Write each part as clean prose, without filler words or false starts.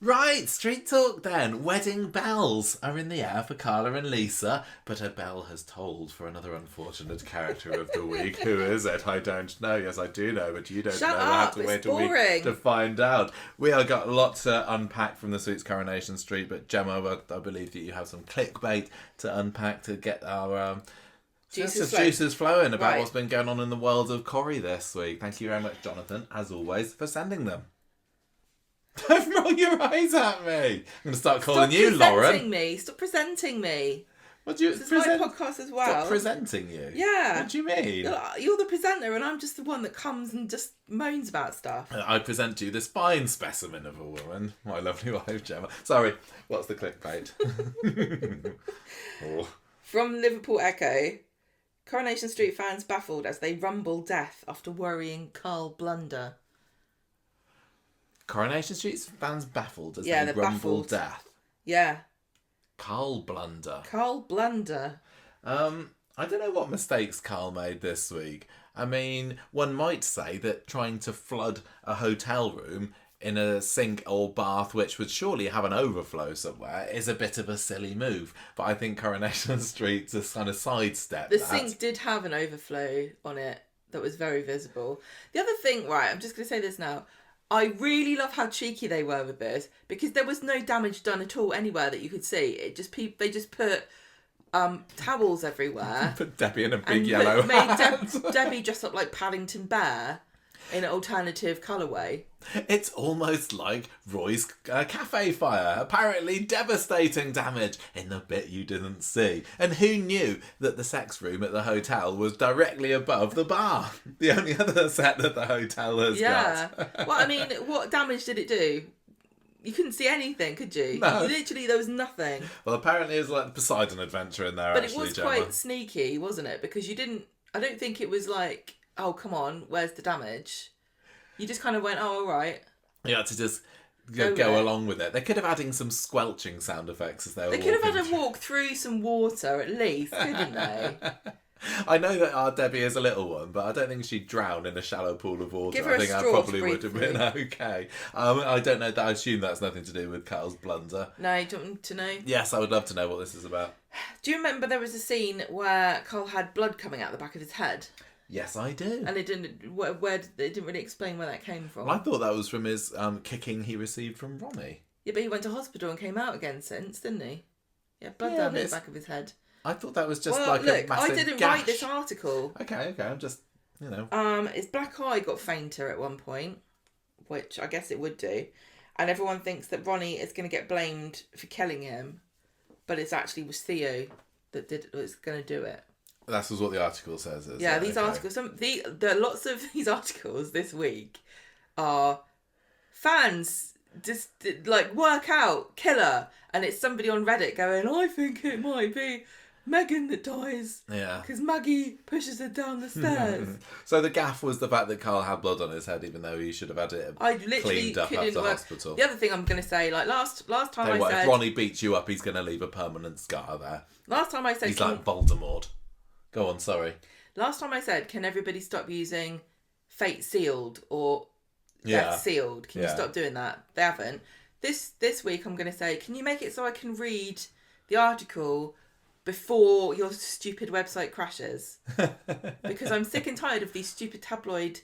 Right, street talk then. Wedding bells are in the air for Carla and Lisa, but a bell has tolled for another unfortunate character of the week. Who is it? I don't know. Yes, I do know, but you don't Shut know. We'll up, have to it's wait a week boring. to find out. We have got lots to unpack from this week's Coronation Street, but Gemma, I believe that you have some clickbait to unpack to get our juices flowing about what's been going on in the world of Corrie this week. Thank you very much, Jonathan, as always, for sending them. Don't roll your eyes at me. I'm going to start calling you Lauren. Stop presenting me. What do you This is my podcast as well. Stop presenting you? Yeah. What do you mean? You're the presenter and I'm just the one that comes and just moans about stuff. I present you this fine specimen of a woman, my lovely wife, Gemma. Sorry, what's the clickbait? Oh. From Liverpool Echo, Coronation Street fans baffled as they rumble death after worrying Carl blunder. Coronation Street fans baffled as they rumble death. Yeah. Carl blunder. I don't know what mistakes Carl made this week. I mean, one might say that trying to flood a hotel room in a sink or bath which would surely have an overflow somewhere is a bit of a silly move. But I think Coronation Street just kind of sidestepped that. The sink did have an overflow on it that was very visible. The other thing, right, I'm just going to say this now. I really love how cheeky they were with this because there was no damage done at all anywhere that you could see. They just put towels everywhere. Put Debbie in a big yellow hat. Made Debbie dress up like Paddington Bear in an alternative colourway. It's almost like Roy's cafe fire. Apparently devastating damage in the bit you didn't see. And who knew that the sex room at the hotel was directly above the bar? The only other set that the hotel has got. Well, I mean, what damage did it do? You couldn't see anything, could you? No. Literally, there was nothing. Well, apparently it was like the Poseidon adventure in there, but actually, it was Gemma. quite sneaky, wasn't it? Because I don't think it was like, oh, come on, where's the damage? You just kind of went, oh, all right. You had to just go along with it. They could have added some squelching sound effects as they were walking. They could have had to walk through some water at least, couldn't they? I know that our Debbie is a little one, but I don't think she'd drown in a shallow pool of water. Give her I think a that straw probably to breathe would have been okay. I don't know. I assume that's nothing to do with Carl's blunder. No, do you want to know? Yes, I would love to know what this is about. Do you remember there was a scene where Carl had blood coming out the back of his head? Yes, I do. And it didn't really explain where that came from. Well, I thought that was from his kicking he received from Ronnie. Yeah, but he went to hospital and came out again since, didn't he? Yeah, blood down the back of his head. I thought that was just a massive I didn't write this article. Okay, I'm just, His black eye got fainter at one point, which I guess it would do. And everyone thinks that Ronnie is going to get blamed for killing him, but it actually was Theo that was going to do it. That's what the article says. These articles. Lots of these articles this week are fans just like work out killer, and it's somebody on Reddit going, "I think it might be Megan that dies." Yeah. Because Maggie pushes her down the stairs. So the gaff was the fact that Carl had blood on his head, even though he should have had it cleaned up after hospital. The other thing I'm going to say, like last time I said, if Ronnie beats you up, he's going to leave a permanent scar there. Last time I said he's like Voldemort. Go on, sorry. Last time I said, can everybody stop using fate sealed or death sealed? Can you stop doing that? They haven't. This week I'm going to say, can you make it so I can read the article before your stupid website crashes? Because I'm sick and tired of these stupid tabloid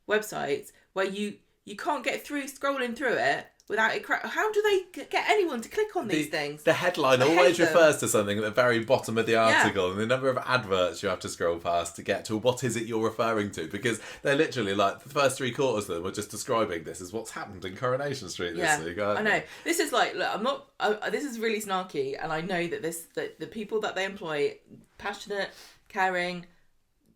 websites where you can't get through scrolling through it without it how do they get anyone to click on these things? The headline always refers to something at the very bottom of the article, and the number of adverts you have to scroll past to get to what is it you're referring to, because they're literally like the first 3/4 of them are just describing this as what's happened in Coronation Street this week. I know. This is like, look, I'm not. This is really snarky, and I know that the people that they employ, passionate, caring,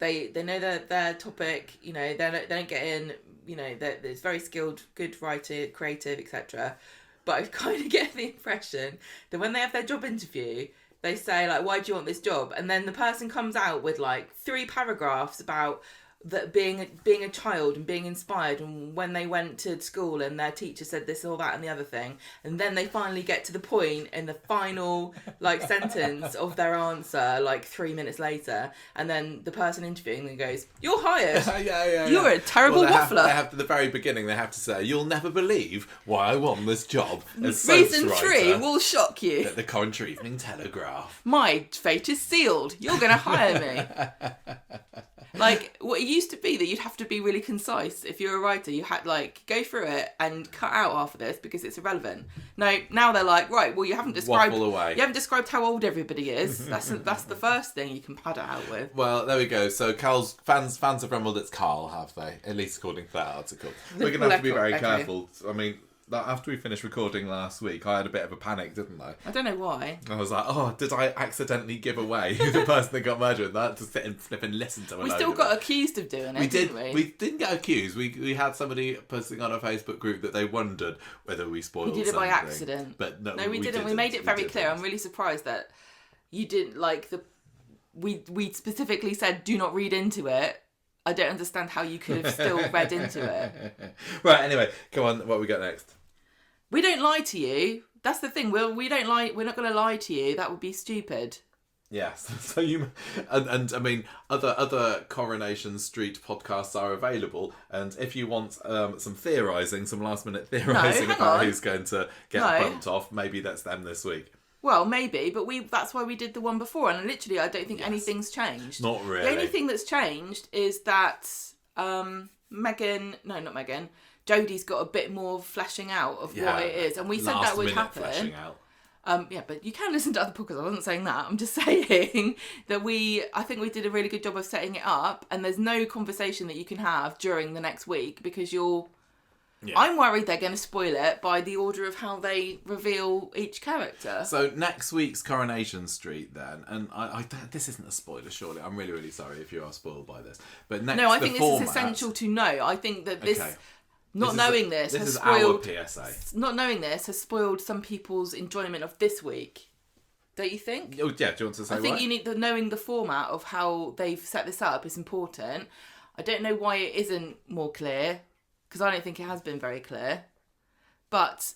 they know their topic. You know, they don't get in. You know, there's very skilled, good writer, creative, etc. But I kind of get the impression that when they have their job interview, they say, like, why do you want this job? And then the person comes out with, like, 3 paragraphs about, that being a child and being inspired, and when they went to school and their teacher said this or that and the other thing, and then they finally get to the point in the final like sentence of their answer like 3 minutes later, and then the person interviewing them goes, "You're hired." You're a terrible waffler. They have at the very beginning. They have to say, "You'll never believe why I won this job." As Reason 3 will shock you. At the Coventry Evening Telegraph. My fate is sealed. You're going to hire me. Like, what it used to be that you'd have to be really concise. If you're a writer, you had, like, go through it and cut out half of this because it's irrelevant. No, now they're like, right, well, you haven't described how old everybody is. That's the first thing you can pad it out with. Well, there we go. So Carl's fans have rumbled it's Carl, have they? At least according to that article. We're going to have to be very careful. I mean, after we finished recording last week, I had a bit of a panic, didn't I? I don't know why. I was like, oh, did I accidentally give away the person that got murdered? That to sit and flip and listen to. We still got accused of doing it, didn't we? We didn't get accused. We had somebody posting on a Facebook group that they wondered whether we spoiled something. We did it by accident. But no, we didn't. We made it very clear. I'm really surprised that you didn't like the... We specifically said, do not read into it. I don't understand how you could have still read into it. Right, anyway, come on, what we got next? We don't lie to you. That's the thing. We don't lie. We're not going to lie to you. That would be stupid. Yes. So you and I mean other Coronation Street podcasts are available. And if you want some theorising, some last minute theorising about who's going to get bumped off, maybe that's them this week. Well, maybe, but that's why we did the one before. And literally, I don't think anything's changed. Not really. The only thing that's changed is that Jodie's got a bit more fleshing out of what it is, and we said that would happen. Fleshing out. But you can listen to other podcasts. I wasn't saying that. I'm just saying that I think we did a really good job of setting it up, and there's no conversation that you can have during the next week because I'm worried they're going to spoil it by the order of how they reveal each character. So next week's Coronation Street then, and I this isn't a spoiler surely. I'm really, really sorry if you are spoiled by this. But next, I think this is essential to know. I think that this... Okay. Not knowing this has spoiled... This is our PSA. Not knowing this has spoiled some people's enjoyment of this week. Don't you think? Oh, yeah. Do you want to say I think you need knowing the format of how they've set this up is important. I don't know why it isn't more clear, because I don't think it has been very clear. But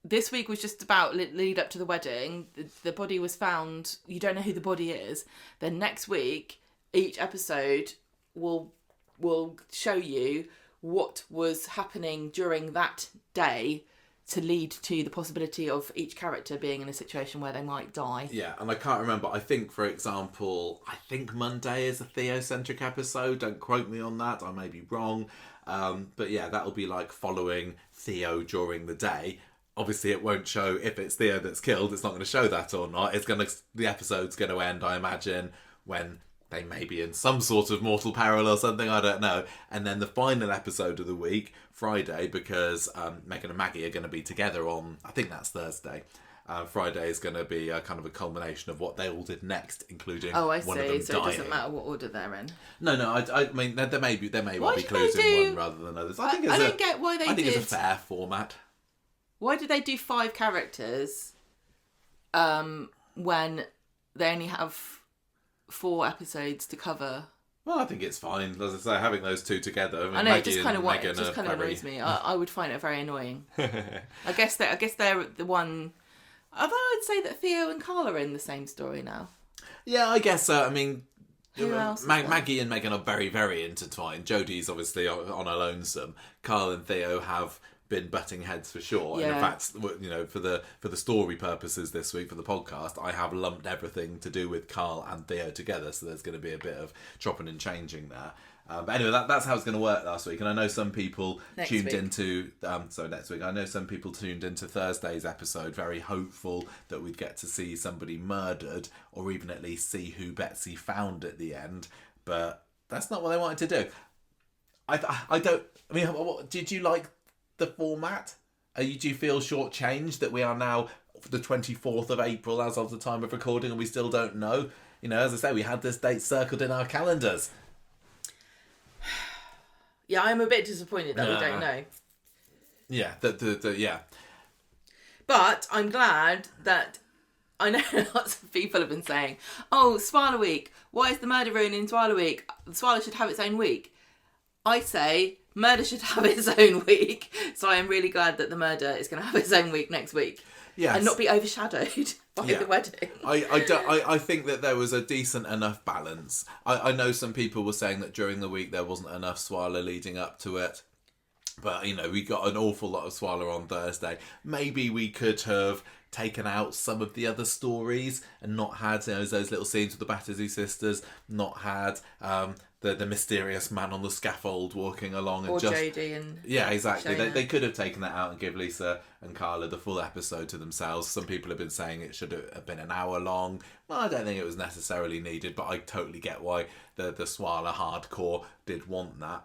this week was just about lead up to the wedding. The body was found. You don't know who the body is. Then next week, each episode will show you what was happening during that day to lead to the possibility of each character being in a situation where they might die. Yeah, and I can't remember. I think, for example, Monday is a Theo-centric episode. Don't quote me on that. I may be wrong. But yeah, that'll be like following Theo during the day. Obviously, it won't show if it's Theo that's killed. It's not going to show that or not. The episode's going to end, I imagine, when they may be in some sort of mortal peril or something, I don't know. And then the final episode of the week, Friday, because Megan and Maggie are going to be together on, I think that's Thursday. Friday is going to be a kind of a culmination of what they all did next, including one of them dying. So it doesn't matter what order they're in. No. I mean, there may well be clues in one rather than others. I don't get why they did. I think it's a fair format. Why did they do 5 characters when they only have 4 episodes to cover? Well, I think it's fine. As I say, having those two together. I know, it just kind of annoys me. I would find it very annoying. I guess they're the one. Although I'd say that Theo and Carl are in the same story now. Yeah, I guess so. I mean, who else? Maggie and Megan are very, very intertwined. Jodie's obviously on her lonesome. Carl and Theo have been butting heads for sure. Yeah. And in fact, for the story purposes this week for the podcast, I have lumped everything to do with Carl and Theo together, so there's going to be a bit of chopping and changing there. But anyway, that's how it's going to work last week. And I know some people tuned into Thursday's episode very hopeful that we'd get to see somebody murdered, or even at least see who Betsy found at the end. But that's not what they wanted to do. I don't. I mean, did you like the format? Do you feel shortchanged that we are now the 24th of April as of the time of recording and we still don't know? You know, as I say, we had this date circled in our calendars. Yeah, I'm a bit disappointed that we don't know. Yeah, yeah. But I'm glad that I know lots of people have been saying, oh, Swallow Week, why is the murder ruining Swallow Week? The Swallow should have its own week. I say murder should have its own week. So I am really glad that the murder is going to have its own week next week. Yes. And not be overshadowed by the wedding. I think that there was a decent enough balance. I know some people were saying that during the week there wasn't enough Swallow leading up to it. But, we got an awful lot of Swallow on Thursday. Maybe we could have taken out some of the other stories and not had those little scenes with the Battersea sisters, not had the mysterious man on the scaffold walking along. And or just Jodie and yeah, exactly. They could have taken that out and give Lisa and Carla the full episode to themselves. Some people have been saying it should have been an hour long. Well, I don't think it was necessarily needed, but I totally get why the Swallow hardcore did want that.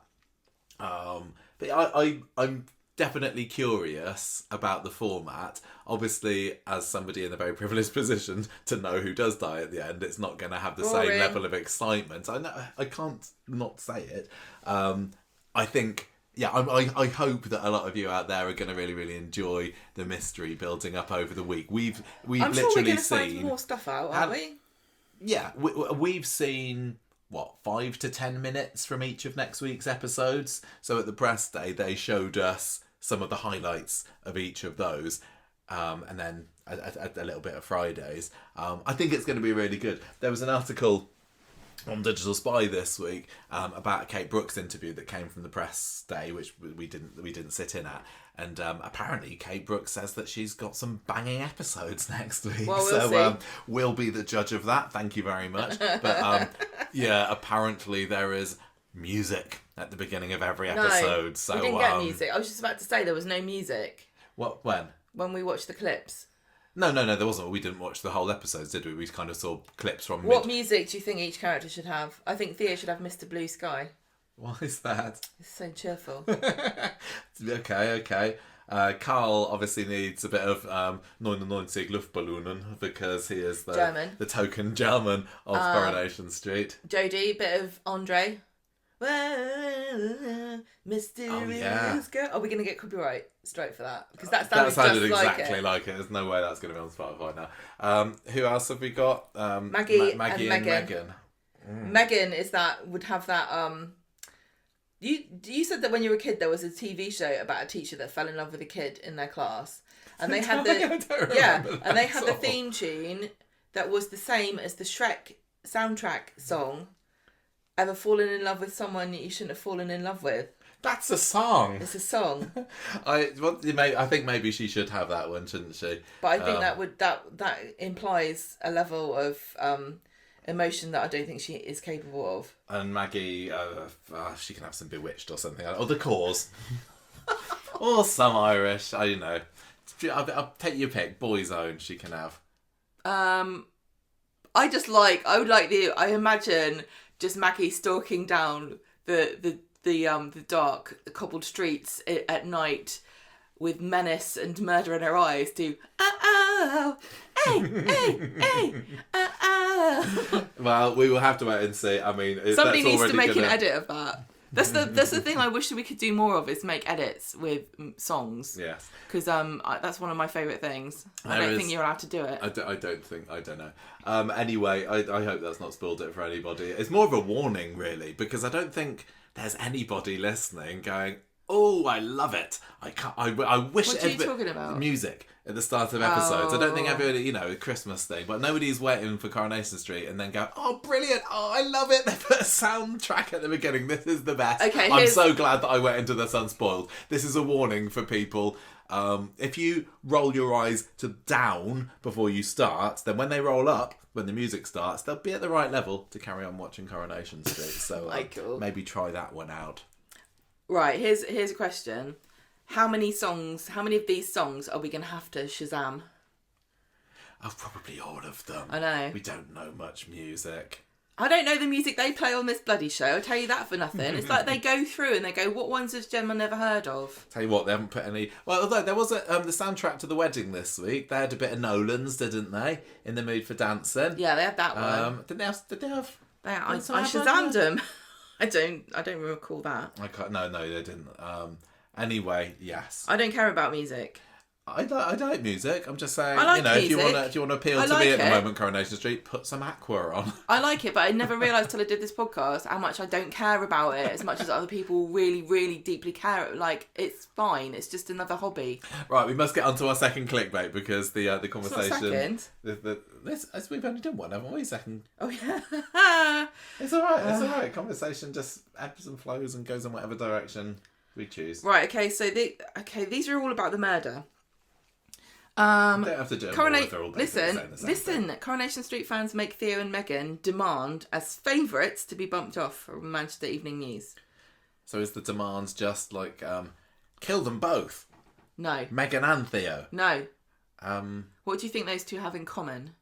But I'm definitely curious about the format. Obviously, as somebody in a very privileged position to know who does die at the end, it's not going to have the same level of excitement. I know, I can't not say it. I think, I hope that a lot of you out there are going to really, really enjoy the mystery building up over the week. We've I'm literally sure we're going to seen find more stuff out, aren't we? Yeah, we've seen 5 to 10 minutes from each of next week's episodes. So at the press day, they showed us some of the highlights of each of those, and then a little bit of Fridays. I think it's going to be really good. There was an article on Digital Spy this week about a Kate Brooks interview that came from the press day, which we didn't sit in at. And apparently Kate Brooks says that she's got some banging episodes next week. Well, we'll see. We'll be the judge of that. Thank you very much. But apparently there is music at the beginning of every episode. No, so we didn't get music. I was just about to say there was no music. What? When? When we watched the clips. No, there wasn't. We didn't watch the whole episodes, did we? We kind of saw clips from. What music do you think each character should have? I think Theo should have Mr. Blue Sky. Why is that? It's so cheerful. Okay. Carl obviously needs a bit of 99 Luftballonen because he is the token German of Coronation Street. Jodie, bit of Andre. Mysterious girl. Are we going to get copyright straight for that? Because that sounded exactly like it. There's no way that's going to be on Spotify now. Who else have we got? Maggie and Megan. Megan would have that. You said that when you were a kid there was a TV show about a teacher that fell in love with a kid in their class, and they had the theme tune that was the same as the Shrek soundtrack song. Ever fallen in love with someone you shouldn't have fallen in love with? That's a song. It's a song. I think maybe she should have that one, shouldn't she? But I think that implies a level of emotion that I don't think she is capable of. And Maggie, she can have some Bewitched or something, or The Cause, or some Irish. I don't know. I'll take your pick. Boy's Own. She can have. I imagine just Maggie stalking down the dark, the cobbled streets at night with menace and murder in her eyes to hey, Well, we will have to wait and see. I mean, somebody needs to make an edit of that. That's the thing I wish we could do more of, is make edits with songs. Yes. Because that's one of my favourite things. I don't think you're allowed to do it. I don't know. Anyway, I hope that's not spoiled it for anybody. It's more of a warning, really, because I don't think there's anybody listening going, oh, I love it. I wish What are you talking about? Music at the start of episodes. I don't think everybody, a Christmas thing, but nobody's waiting for Coronation Street and then go, oh, brilliant. Oh, I love it. They put a soundtrack at the beginning. This is the best. Okay, I'm so glad that I went into this unspoiled. This is a warning for people. If you roll your eyes to down before you start, then when they roll up, when the music starts, they'll be at the right level to carry on watching Coronation Street. So maybe try that one out. Right, here's a question. How many of these songs are we going to have to Shazam? Oh, probably all of them. I know. We don't know much music. I don't know the music they play on this bloody show. I'll tell you that for nothing. It's like they go through and they go, what ones has Gemma never heard of? Tell you what, they haven't put any... Well, although there was the soundtrack to the wedding this week. They had a bit of Nolan's, didn't they? In the Mood for Dancing. Yeah, they had that one. Did they have... I Shazammed them. I don't recall that. No, they didn't. Anyway, yes. I don't care about music. I like music. I'm just saying, I like if you music. want to appeal to me at the moment, Coronation Street, put some Aqua on. I like it, but I never realised till I did this podcast how much I don't care about it as much as other people really, really deeply care. Like, it's fine. It's just another hobby. Right, we must get onto our second clickbait because the conversation. It's not second. We've only done one, haven't we? Second. Oh yeah. It's all right. It's all right. Conversation just ebbs and flows and goes in whatever direction we choose. Right. Okay. So these are all about the murder. Don't have to do it. Listen. Coronation Street fans make Theo and Meghan demand as favourites to be bumped off from Manchester Evening News. So is the demand just like kill them both? No. Meghan and Theo? No. What do you think those two have in common?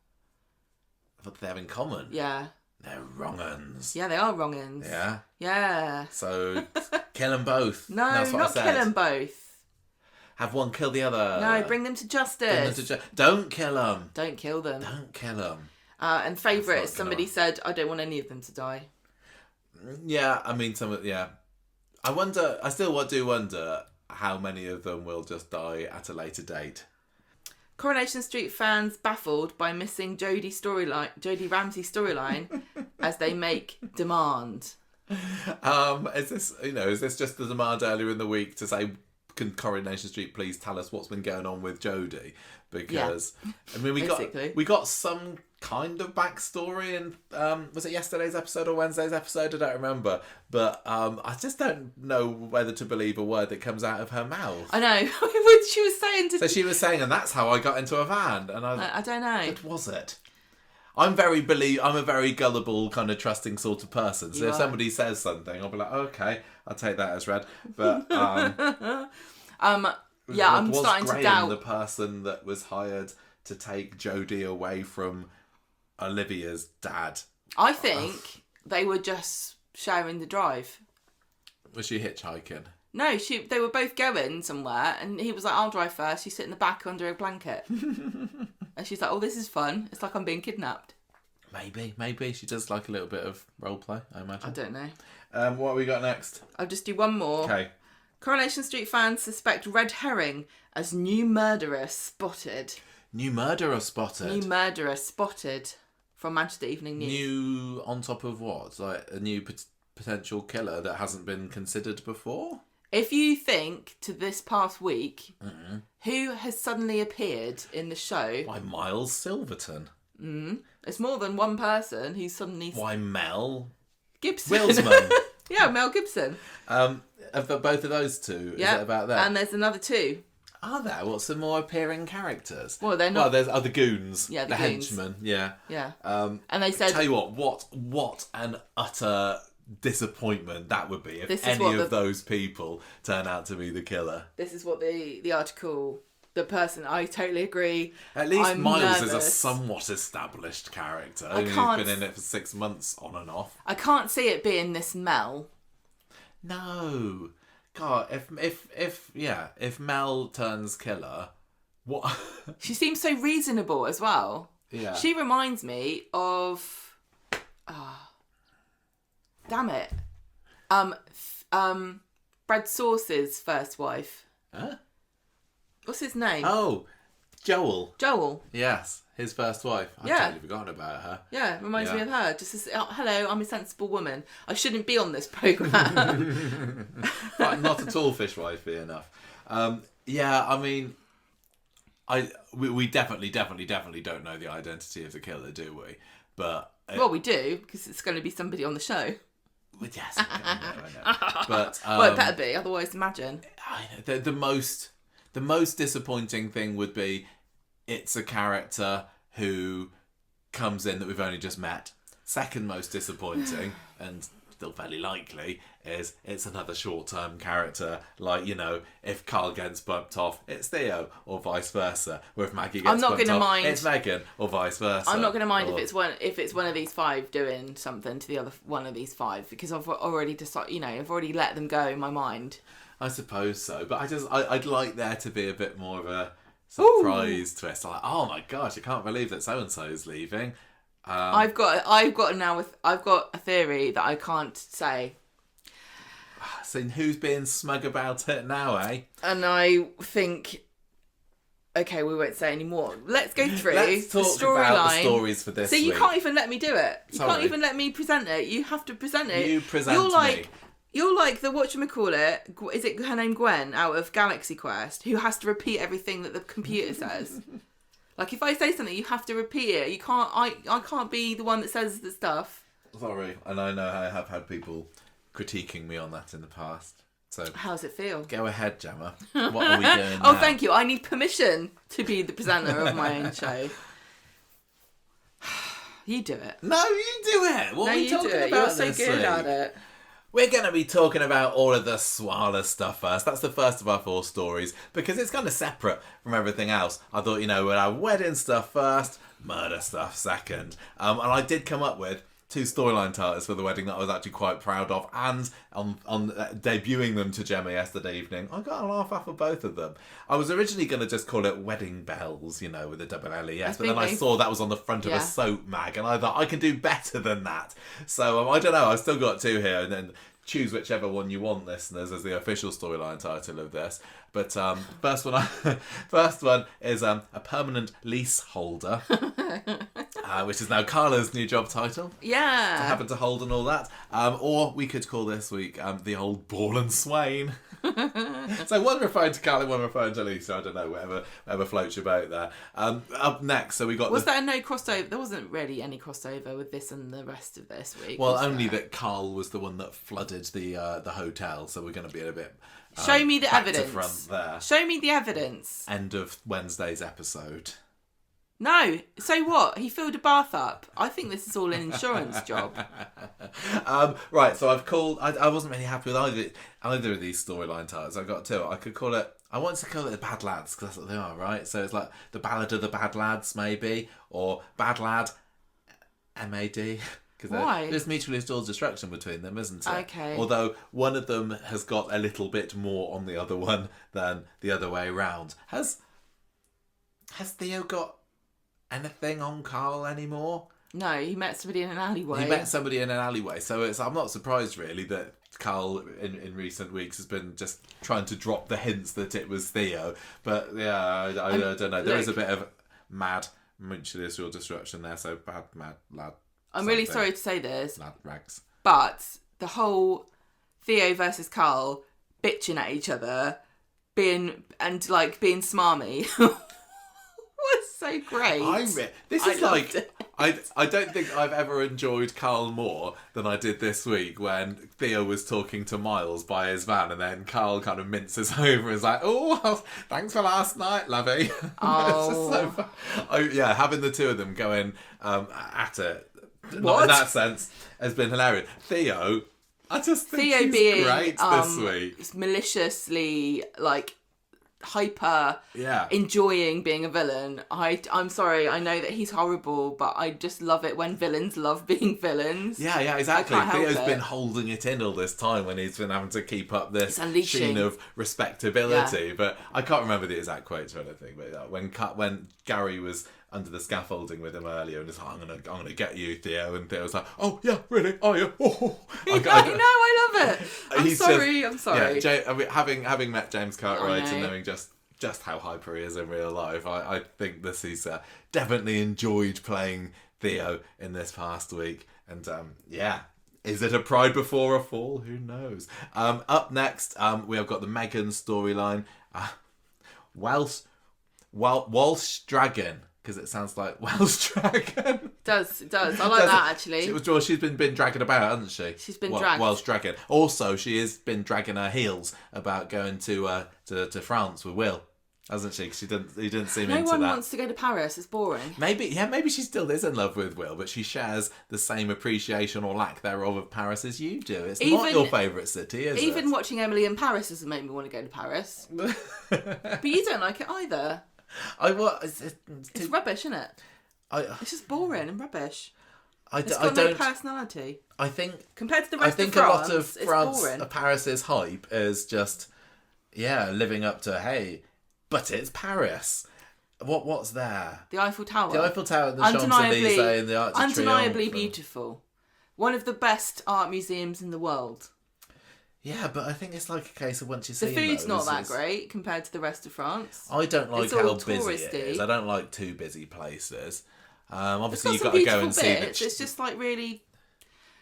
What do they have in common? Yeah. They're wrong-uns. Yeah, they are wrong-uns. Yeah? Yeah. So kill them both. No, not kill them both. Have one kill the other. No, bring them to justice. Don't kill them. Don't kill them. Don't kill them. And favourites, somebody said, I don't want any of them to die. Yeah, I mean, I still do wonder how many of them will just die at a later date. Coronation Street fans baffled by missing Jodie Ramsey storyline as they make demand. Is this just the demand earlier in the week to say, can Coronation Street please tell us what's been going on with Jodie? Because I mean, we got some kind of backstory in was it yesterday's episode or Wednesday's episode? I don't remember, but I just don't know whether to believe a word that comes out of her mouth. I know what she was saying. So she was saying, and that's how I got into a van, and I don't know. What was it? I'm a very gullible, kind of trusting sort of person. So if somebody says something, I'll be like, okay, I'll take that as read. But I'm starting to doubt the person that was hired to take Jodie away from Olivia's dad. I think they were just sharing the drive. Was she hitchhiking? No, they were both going somewhere, and he was like, I'll drive first. You sit in the back under a blanket. And she's like, oh, this is fun. It's like I'm being kidnapped. Maybe. She does like a little bit of role play, I imagine. I don't know. What have we got next? I'll just do one more. Okay. Coronation Street fans suspect red herring as new murderer spotted. New murderer spotted from Manchester Evening News. New on top of what? Like a new potential killer that hasn't been considered before? If you think to this past week, who has suddenly appeared in the show? Why, Miles Silverton. It's more than one person who's suddenly... Why, Mel Gibson. Wilsman. Yeah, Mel Gibson. Of both of those two? Yeah. Is it about that? And there's another two. Are there? What, some more appearing characters? Well, they're not... Well, there's other goons. Yeah, the goons. henchmen. Yeah. Yeah. And they said... Tell you what an utter disappointment that would be if any of those people turn out to be the killer. This is what the article... The person, I totally agree. At least Miles is a nervous. somewhat established character. He's been in it for 6 months on and off. I can't see it being this Mel. No. God, if Mel turns killer, what? She seems so reasonable as well. Yeah. She reminds me of... damn it. Brad Sauce's first wife. Huh? What's his name? Oh, Joel. Joel. Yes, his first wife. I've totally forgotten about her. Yeah, reminds me of her. Just as, hello, I'm a sensible woman. I shouldn't be on this programme. But not at all fishwifey enough. Yeah, I mean, we definitely don't know the identity of the killer, do we? But well, we do, because it's going to be somebody on the show. Yes, I know. But well, it better be. Otherwise, imagine. I know, the most disappointing thing would be it's a character who comes in that we've only just met. Second most disappointing, and still fairly likely, is it's another short-term character. Like, if Carl gets bumped off, it's Theo, or vice versa. Or if Maggie gets bumped off, it's Meghan, or vice versa. I'm not going to mind if it's one of these five doing something to the other one of these five, because I've already decided, I've already let them go in my mind. I suppose so, but I'd like there to be a bit more of a surprise twist. Like, oh my gosh, I can't believe that so and so is leaving. I've got a theory that I can't say. So who's being smug about it now, eh? And I think Okay, we won't say any more. Let's go through Let's talk the storyline. about the stories for this week. So you week. Can't even let me do it. You Sorry. Can't even let me present it. You have to present it. You present me. You're like the whatchamacallit, is it her name Gwen out of Galaxy Quest, who has to repeat everything that the computer says. Like, if I say something, you have to repeat it. You can't. I can't be the one that says the stuff. Sorry, and I know I have had people critiquing me on that in the past. So how does it feel? Go ahead, Gemma. What are we doing Oh, now? thank you. I need permission to be the presenter of my own show. You do it. No, you do it. What are we talking about? You're so this good week? at it. We're going to be talking about all of the swala stuff first. That's the first of our 4 stories because it's kind of separate from everything else. I thought, we'd have wedding stuff first, murder stuff second. And I did come up with 2 storyline titles for the wedding that I was actually quite proud of, and on debuting them to Gemma yesterday evening, I got a laugh off of both of them. I was originally going to just call it Wedding Bells, with a double L-E-S, but then I saw that was on the front of a soap mag, and I thought, I can do better than that. So, I don't know, I've still got 2 here, and then choose whichever one you want, listeners, as the official storyline title of this. But first one is a permanent leaseholder, which is now Carla's new job title. Yeah. To happen to hold and all that. Or we could call this week the old Ball and Swain. So one referring to Carla, one referring to Lisa. I don't know, whatever floats your boat there. Up next, so we got. Was there no crossover? There wasn't really any crossover with this and the rest of this week. Well, only that Carl was the one that flooded the hotel, so we're going to be a bit. Show me the evidence. To front there. Show me the evidence. End of Wednesday's episode. No. So what? He filled a bath up. I think this is all an insurance job. Right, so I've called... I wasn't really happy with either of these storyline titles. I've got 2. I could call it... I wanted to call it The Bad Lads, because that's what they are, right? So it's like The Ballad of the Bad Lads, maybe. Or Bad Lad, M-A-D. Why? There's mutually assured destruction between them, isn't it? Okay. Although one of them has got a little bit more on the other one than the other way round. Has Theo got anything on Carl anymore? No, he met somebody in an alleyway. So I'm not surprised really that Carl in recent weeks has been just trying to drop the hints that it was Theo. But yeah, I don't know. There is a bit of mad mutually assured destruction there. So bad, mad lad. I'm really sorry to say this, rags. But the whole Theo versus Carl bitching at each other, being smarmy, was so great. I don't think I've ever enjoyed Carl more than I did this week when Theo was talking to Miles by his van, and then Carl kind of minces over and is like, "Oh, well, thanks for last night, lovey." Oh, having the 2 of them going at it. What? In that sense, has been hilarious. Theo, I just think he's being great this week. Maliciously, hyper enjoying being a villain. I'm sorry, I know that he's horrible, but I just love it when villains love being villains. Yeah, exactly. Theo's been holding it in all this time when he's been having to keep up this sheen of respectability. Yeah. But I can't remember the exact quotes or anything. But when Gary was under the scaffolding with him earlier and he's like, I'm gonna get you, Theo, and Theo was like, oh yeah, really, are you? Oh. I love it. I'm sorry. Yeah, having met James Cartwright and knowing just how hyper he is in real life, I think this is definitely enjoyed playing Theo in this past week, and is it a pride before a fall? Who knows? Up next, we have got the Meghan storyline. Welsh Dragon. Because it sounds like Welsh Dragon. It does. I like that, actually. She's been dragging about, hasn't she? She's been dragged. Welsh Dragon. Also, she has been dragging her heels about going to France with Will, hasn't she? Because he didn't seem into that. No one wants to go to Paris. It's boring. Maybe she still is in love with Will, but she shares the same appreciation or lack thereof of Paris as you do. It's not your favourite city, is it? Even watching Emily in Paris doesn't make me want to go to Paris. But you don't like it either. It's rubbish, isn't it? It's just boring and rubbish. It's got no personality. I think compared to the rest of France, a lot of France, boring. Paris's hype is just living up to but it's Paris. What's there? The Eiffel Tower. The Eiffel Tower, the Champs-Elysees, and the Arc de Triomphe. Undeniably beautiful. One of the best art museums in the world. Yeah, but I think it's like a case of once you see the food's not that great compared to the rest of France. I don't like how busy it is. I don't like too busy places. Obviously, you've got to go and see It's just like really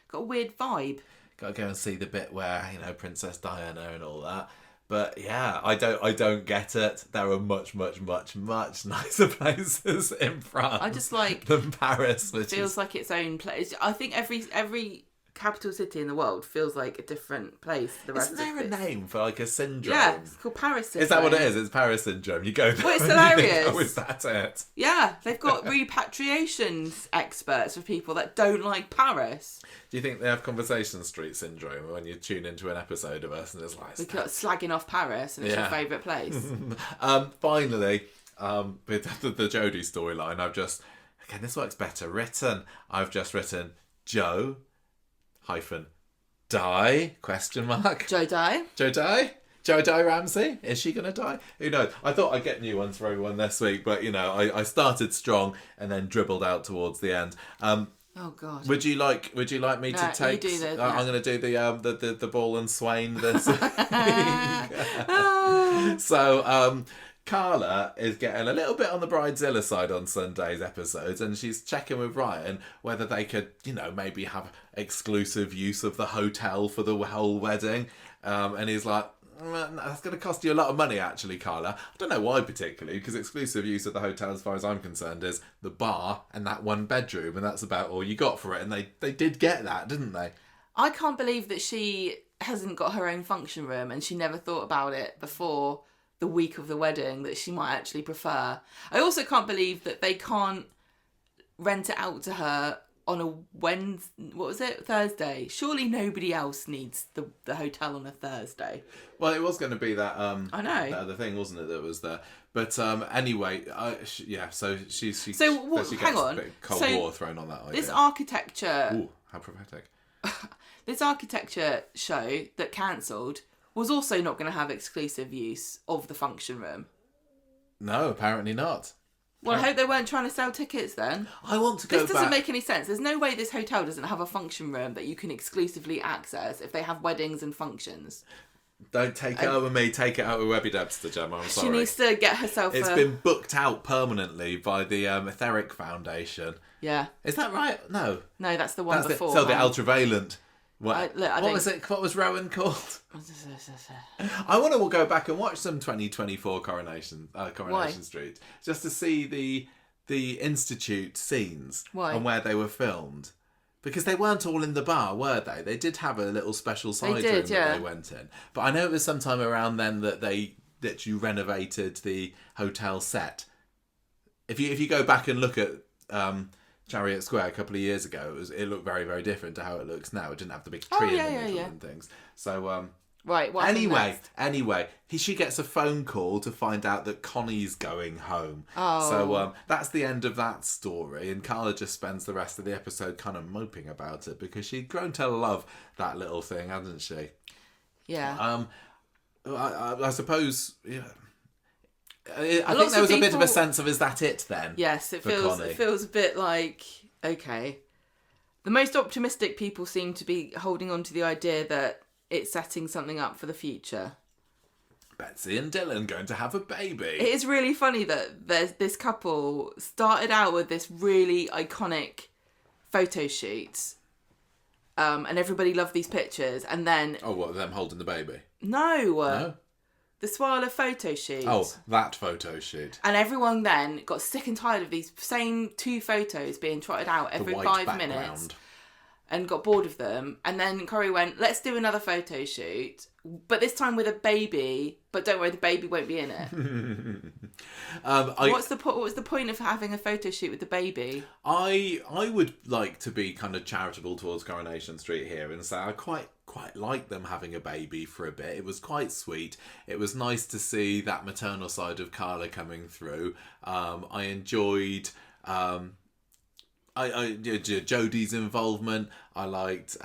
got a weird vibe. Got to go and see the bit where Princess Diana and all that. But yeah, I don't get it. There are much nicer places in France. I just like than Paris, which feels like its own place. I think every capital city in the world feels like a different place. Isn't there a name for like a syndrome? Yeah, it's called Paris syndrome. Is that what it is? It's Paris syndrome. You go there. Well, it's hilarious. Oh, is that it? Yeah, they've got repatriations experts for people that don't like Paris. Do you think they have Conversation Street syndrome when you tune into an episode of us and it's like slagging off Paris and it's your favourite place? Finally, with the Jodie storyline, this works better written. I've just written Joe die ? Joe die? Joe die Ramsey? Is she going to die? Who knows? I thought I'd get new ones for everyone this week, but I started strong and then dribbled out towards the end. Oh God! Would you like me to take? You do this, I'm going to do the ball and swain this. So Carla is getting a little bit on the Bridezilla side on Sunday's episodes, and she's checking with Ryan whether they could, maybe have exclusive use of the hotel for the whole wedding. And he's like, that's going to cost you a lot of money, actually, Carla. I don't know why particularly, because exclusive use of the hotel, as far as I'm concerned, is the bar and that one bedroom, and that's about all you got for it. And they did get that, didn't they? I can't believe that she hasn't got her own function room, and she never thought about it before the week of the wedding, that she might actually prefer. I also can't believe that they can't rent it out to her on a Thursday. Surely nobody else needs the hotel on a Thursday. Well, it was going to be that I know, that other thing, wasn't it, that was there. But anyway, so she hang on. A bit of Cold War thrown on that idea. This architecture... Ooh, how prophetic. This architecture show that cancelled was also not going to have exclusive use of the function room. No, apparently not. Well, I hope they weren't trying to sell tickets then. I want to go back. This doesn't make any sense. There's no way this hotel doesn't have a function room that you can exclusively access if they have weddings and functions. Don't take it over me. Take it out with Webby Debster, Gemma. I'm sorry. She needs to get herself It's been booked out permanently by the Etheric Foundation. Yeah. Is that right? No. No, that's the one before. So the Ultraviolent. What was it? What was Rowan called? I want to go back and watch some 2024 Coronation Street just to see the Institute scenes and where they were filmed, because they weren't all in the bar, were they? They did have a little special side room that they went in. But I know it was sometime around then that you renovated the hotel set. If you go back and look at Chariot Square a couple of years ago, it looked very, very different to how it looks now. It didn't have the big tree in the middle and things. So right. What anyway, she gets a phone call to find out that Connie's going home. Oh. So that's the end of that story, and Carla just spends the rest of the episode kind of moping about it because she'd grown to love that little thing, hasn't she? Yeah. I suppose. Yeah. I think there was a bit of a sense of, is that it then? Yes, it feels a bit like, okay. The most optimistic people seem to be holding on to the idea that it's setting something up for the future. Betsy and Dylan going to have a baby. It is really funny that this couple started out with this really iconic photo shoot. And everybody loved these pictures, and then... Oh, what, them holding the baby? No. The Swala photo shoot. Oh, that photo shoot. And everyone then got sick and tired of these same two photos being trotted out every 5 minutes. And got bored of them. And then Corrie went, let's do another photo shoot. But this time with a baby. But don't worry, the baby won't be in it. What was the point of having a photo shoot with the baby? I would like to be kind of charitable towards Coronation Street here and say I quite like them having a baby for a bit. It was quite sweet. It was nice to see that maternal side of Carla coming through. I enjoyed Jodie's involvement. I liked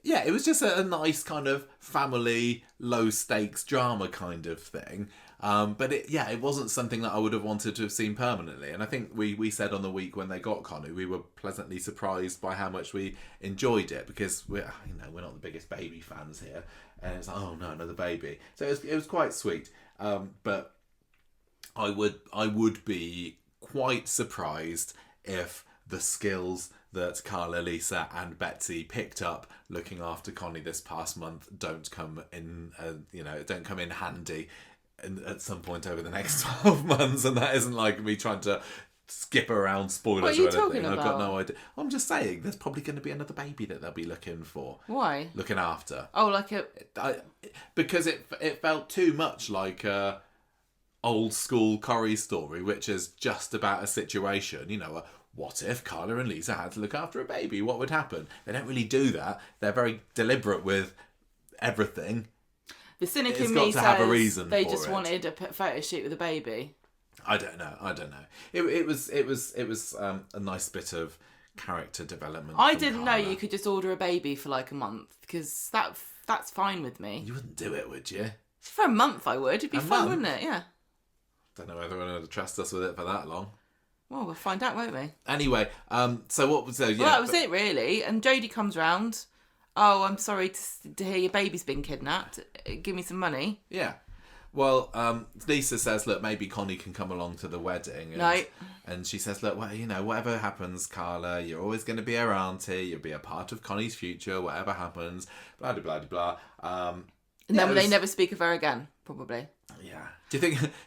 Yeah, it was just a nice kind of family, low-stakes drama kind of thing. But it wasn't something that I would have wanted to have seen permanently. And I think we said on the week when they got Connie, we were pleasantly surprised by how much we enjoyed it, because we're not the biggest baby fans here. And it's like, oh no, another baby. So it was quite sweet. But I would be quite surprised if the skills that Carla, Lisa and Betsy picked up looking after Connie this past month don't come in handy at some point over the next 12 months. And that isn't like me trying to skip around spoilers what are you or anything. Talking about? I've got no idea. I'm just saying there's probably going to be another baby that they'll be looking for. Why? Looking after. Oh, because it felt too much like a old school Corrie story, which is just about a situation, what if Carla and Lisa had to look after a baby? What would happen? They don't really do that. They're very deliberate with everything. The cynic in me says have a reason they just wanted a photo shoot with a baby. I don't know. It was a nice bit of character development. I didn't know you could just order a baby for like a month, because that's fine with me. You wouldn't do it, would you? For a month I would. It'd be fun, wouldn't it? Yeah. Don't know whether anyone would trust us with it for that long. Well, we'll find out, won't we? Anyway, so what was... well, that was it, really. And Jodie comes round. Oh, I'm sorry to hear your baby's been kidnapped. Give me some money. Yeah. Well, Lisa says, look, maybe Connie can come along to the wedding. And, no. And she says, look, well, whatever happens, Carla, you're always going to be her auntie. You'll be a part of Connie's future, whatever happens. Blah, blah, blah, blah. And then they never speak of her again, probably. Yeah. Do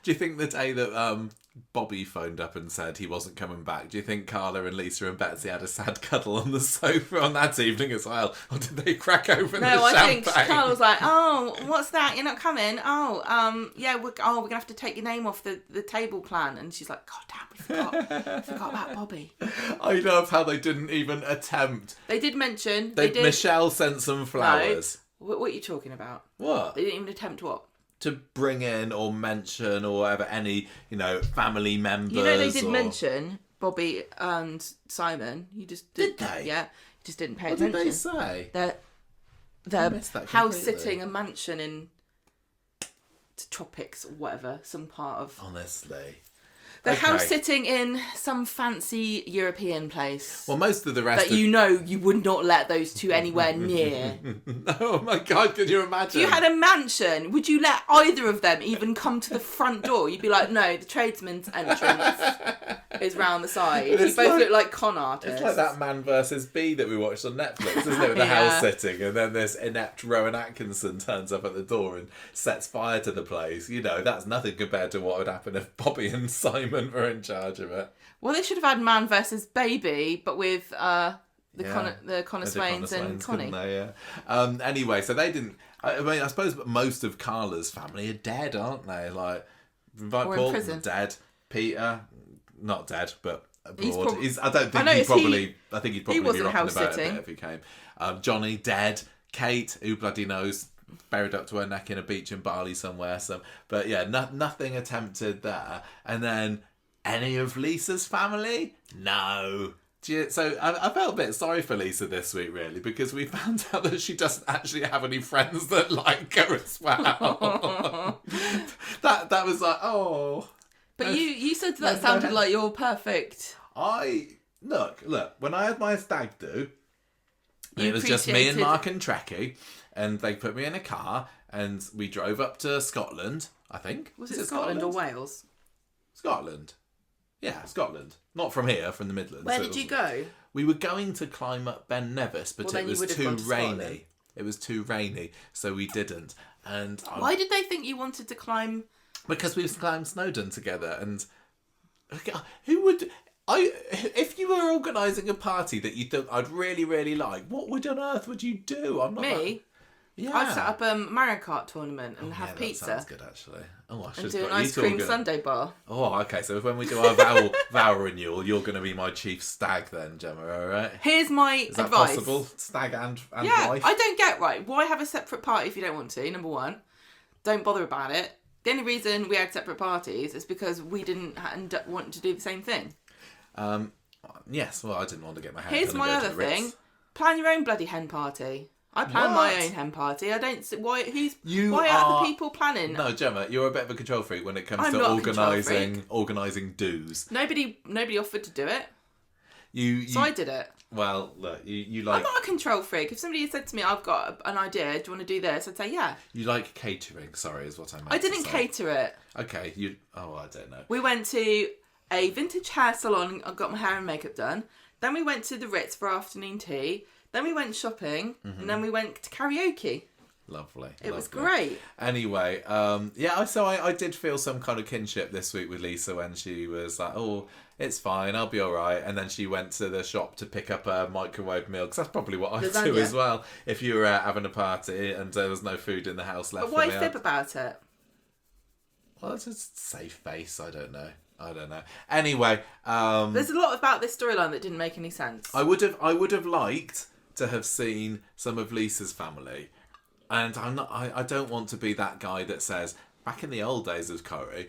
you think the day that Bobby phoned up and said he wasn't coming back, do you think Carla and Lisa and Betsy had a sad cuddle on the sofa on that evening as well? Or did they crack open the champagne? No, I think Carla was like, oh, what's that? You're not coming? Oh, yeah, we're going to have to take your name off the table plan. And she's like, God damn, we forgot about Bobby. I love how they didn't even attempt. They did mention. Michelle sent some flowers. No. What are you talking about? What? They didn't even attempt what? To bring in or mention or whatever any, family members. They did mention Bobby and Simon. You just did they? Yeah, you just didn't pay attention. What did they say? They're house sitting a mansion in tropics or whatever, some part of. Honestly. They're house sitting in some fancy European place. Well, most of the rest that you would not let those two anywhere near. Oh my God, could you imagine? If you had a mansion, would you let either of them even come to the front door? You'd be like, no, the tradesman's entrance is round the side. You both look like con artists. It's like that Man vs. Bee that we watched on Netflix, isn't it? With the house sitting, and then this inept Rowan Atkinson turns up at the door and sets fire to the place. That's nothing compared to what would happen if Bobby and Simon were in charge of it. Well, they should have had Man vs. Baby, but with the Connor Swains and Connie. They, yeah. Anyway, so they didn't. I suppose most of Carla's family are dead, aren't they? Like, invite Paul, dead. Peter, not dead, but abroad. I think he'd probably be rocking about a bit if he came. Johnny, dead. Kate, who bloody knows, buried up to her neck in a beach in Bali somewhere. But yeah, nothing attempted there. And then any of Lisa's family? No. So I felt a bit sorry for Lisa this week, really, because we found out that she doesn't actually have any friends that like her as well. that was like, oh. But you said that sounded like you're perfect. Look, when I had my stag do, it was just me and Mark and Trekkie, and they put me in a car and we drove up to Scotland, I think. Was it Scotland or Wales? Scotland. Yeah, Scotland. Not from here, from the Midlands. Where did you go? We were going to climb up Ben Nevis, but it was too rainy. It was too rainy, so we didn't. And why did they think you wanted to climb? Because we climbed Snowdon together, and who would... if you were organising a party that you thought I'd really, really like, what on earth would you do? I'm not... Me? Yeah. I'd set up a Mario Kart tournament and have pizza. That sounds good, actually. I should and do an ice cream sundae bar. Oh, okay. So when we do our vow renewal, you're going to be my chief stag then, Gemma, all right? Here's my advice. Is that possible? Stag and wife? I don't get why have a separate party if you don't want to, number one. Don't bother about it. The only reason we had separate parties is because we didn't want to do the same thing. Yes, well, I didn't want to get my hair Here's my other thing. Plan your own bloody hen party. I plan my own hen party. I don't. Why are other people planning? No, Gemma, you're a bit of a control freak when it comes to organising do's. Nobody offered to do it. So I did it. Well, look, you like... I'm not a control freak. If somebody had said to me, I've got an idea, do you want to do this? I'd say, yeah. You like catering, sorry, is what I meant I didn't cater it. Okay, I don't know. We went to a vintage hair salon and got my hair and makeup done. Then we went to the Ritz for afternoon tea. Then we went shopping. And then we went to karaoke. Lovely. It was great. Anyway, so I did feel some kind of kinship this week with Lisa when she was like, oh, it's fine, I'll be all right. And then she went to the shop to pick up a microwave meal, because that's probably what I do as well. If you were having a party and there was no food in the house left. But why fib about it? Well, it's just safe face. I don't know. Anyway, there's a lot about this storyline that didn't make any sense. I would have liked to have seen some of Lisa's family. And I don't want to be that guy that says, back in the old days of Corrie,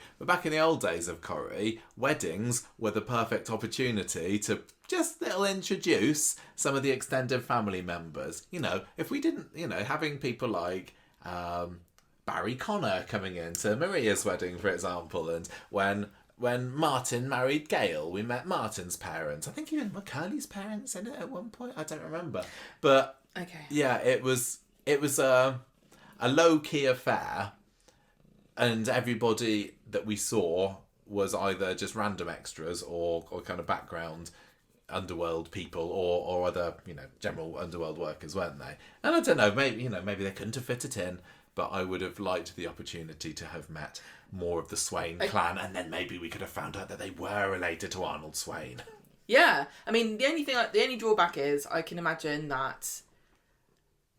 weddings were the perfect opportunity to just introduce some of the extended family members. You know, if we didn't, having people like Barry Connor coming in to Maria's wedding, for example, and when Martin married Gail, we met Martin's parents. I think even Curly's parents in it at one point. I don't remember. But, okay. Yeah, it was a low-key affair, and everybody that we saw was either just random extras or kind of background underworld people or other, general underworld workers, weren't they? And I don't know, maybe they couldn't have fit it in, but I would have liked the opportunity to have met more of the Swain clan, and then maybe we could have found out that they were related to Arnold Swain. Yeah, I mean, the only drawback is I can imagine that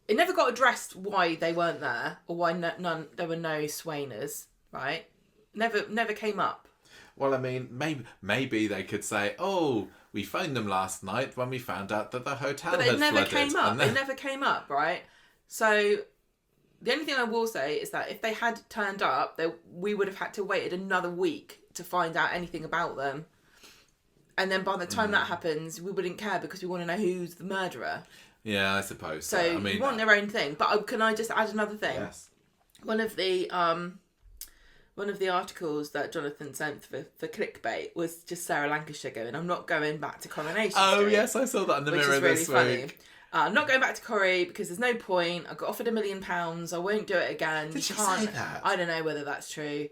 it never got addressed why they weren't there or why there were no Swainers, right? Never came up. Well, I mean, maybe they could say, "Oh, we phoned them last night when we found out that the hotel had flooded." But it never came up. It never came up, right? So the only thing I will say is that if they had turned up, we would have had to wait another week to find out anything about them. And then by the time that happens, we wouldn't care because we want to know who's the murderer. Yeah, I suppose. So you want their own thing. But can I just add another thing? Yes. One of the articles that Jonathan sent for clickbait was just Sarah Lancashire going, "I'm not going back to Coronation Oh, Street," yes, I saw that in the Mirror this week. Funny. I'm not going back to Corrie because there's no point. I got offered £1 million. I won't do it again. Did she say that? I don't know whether that's true.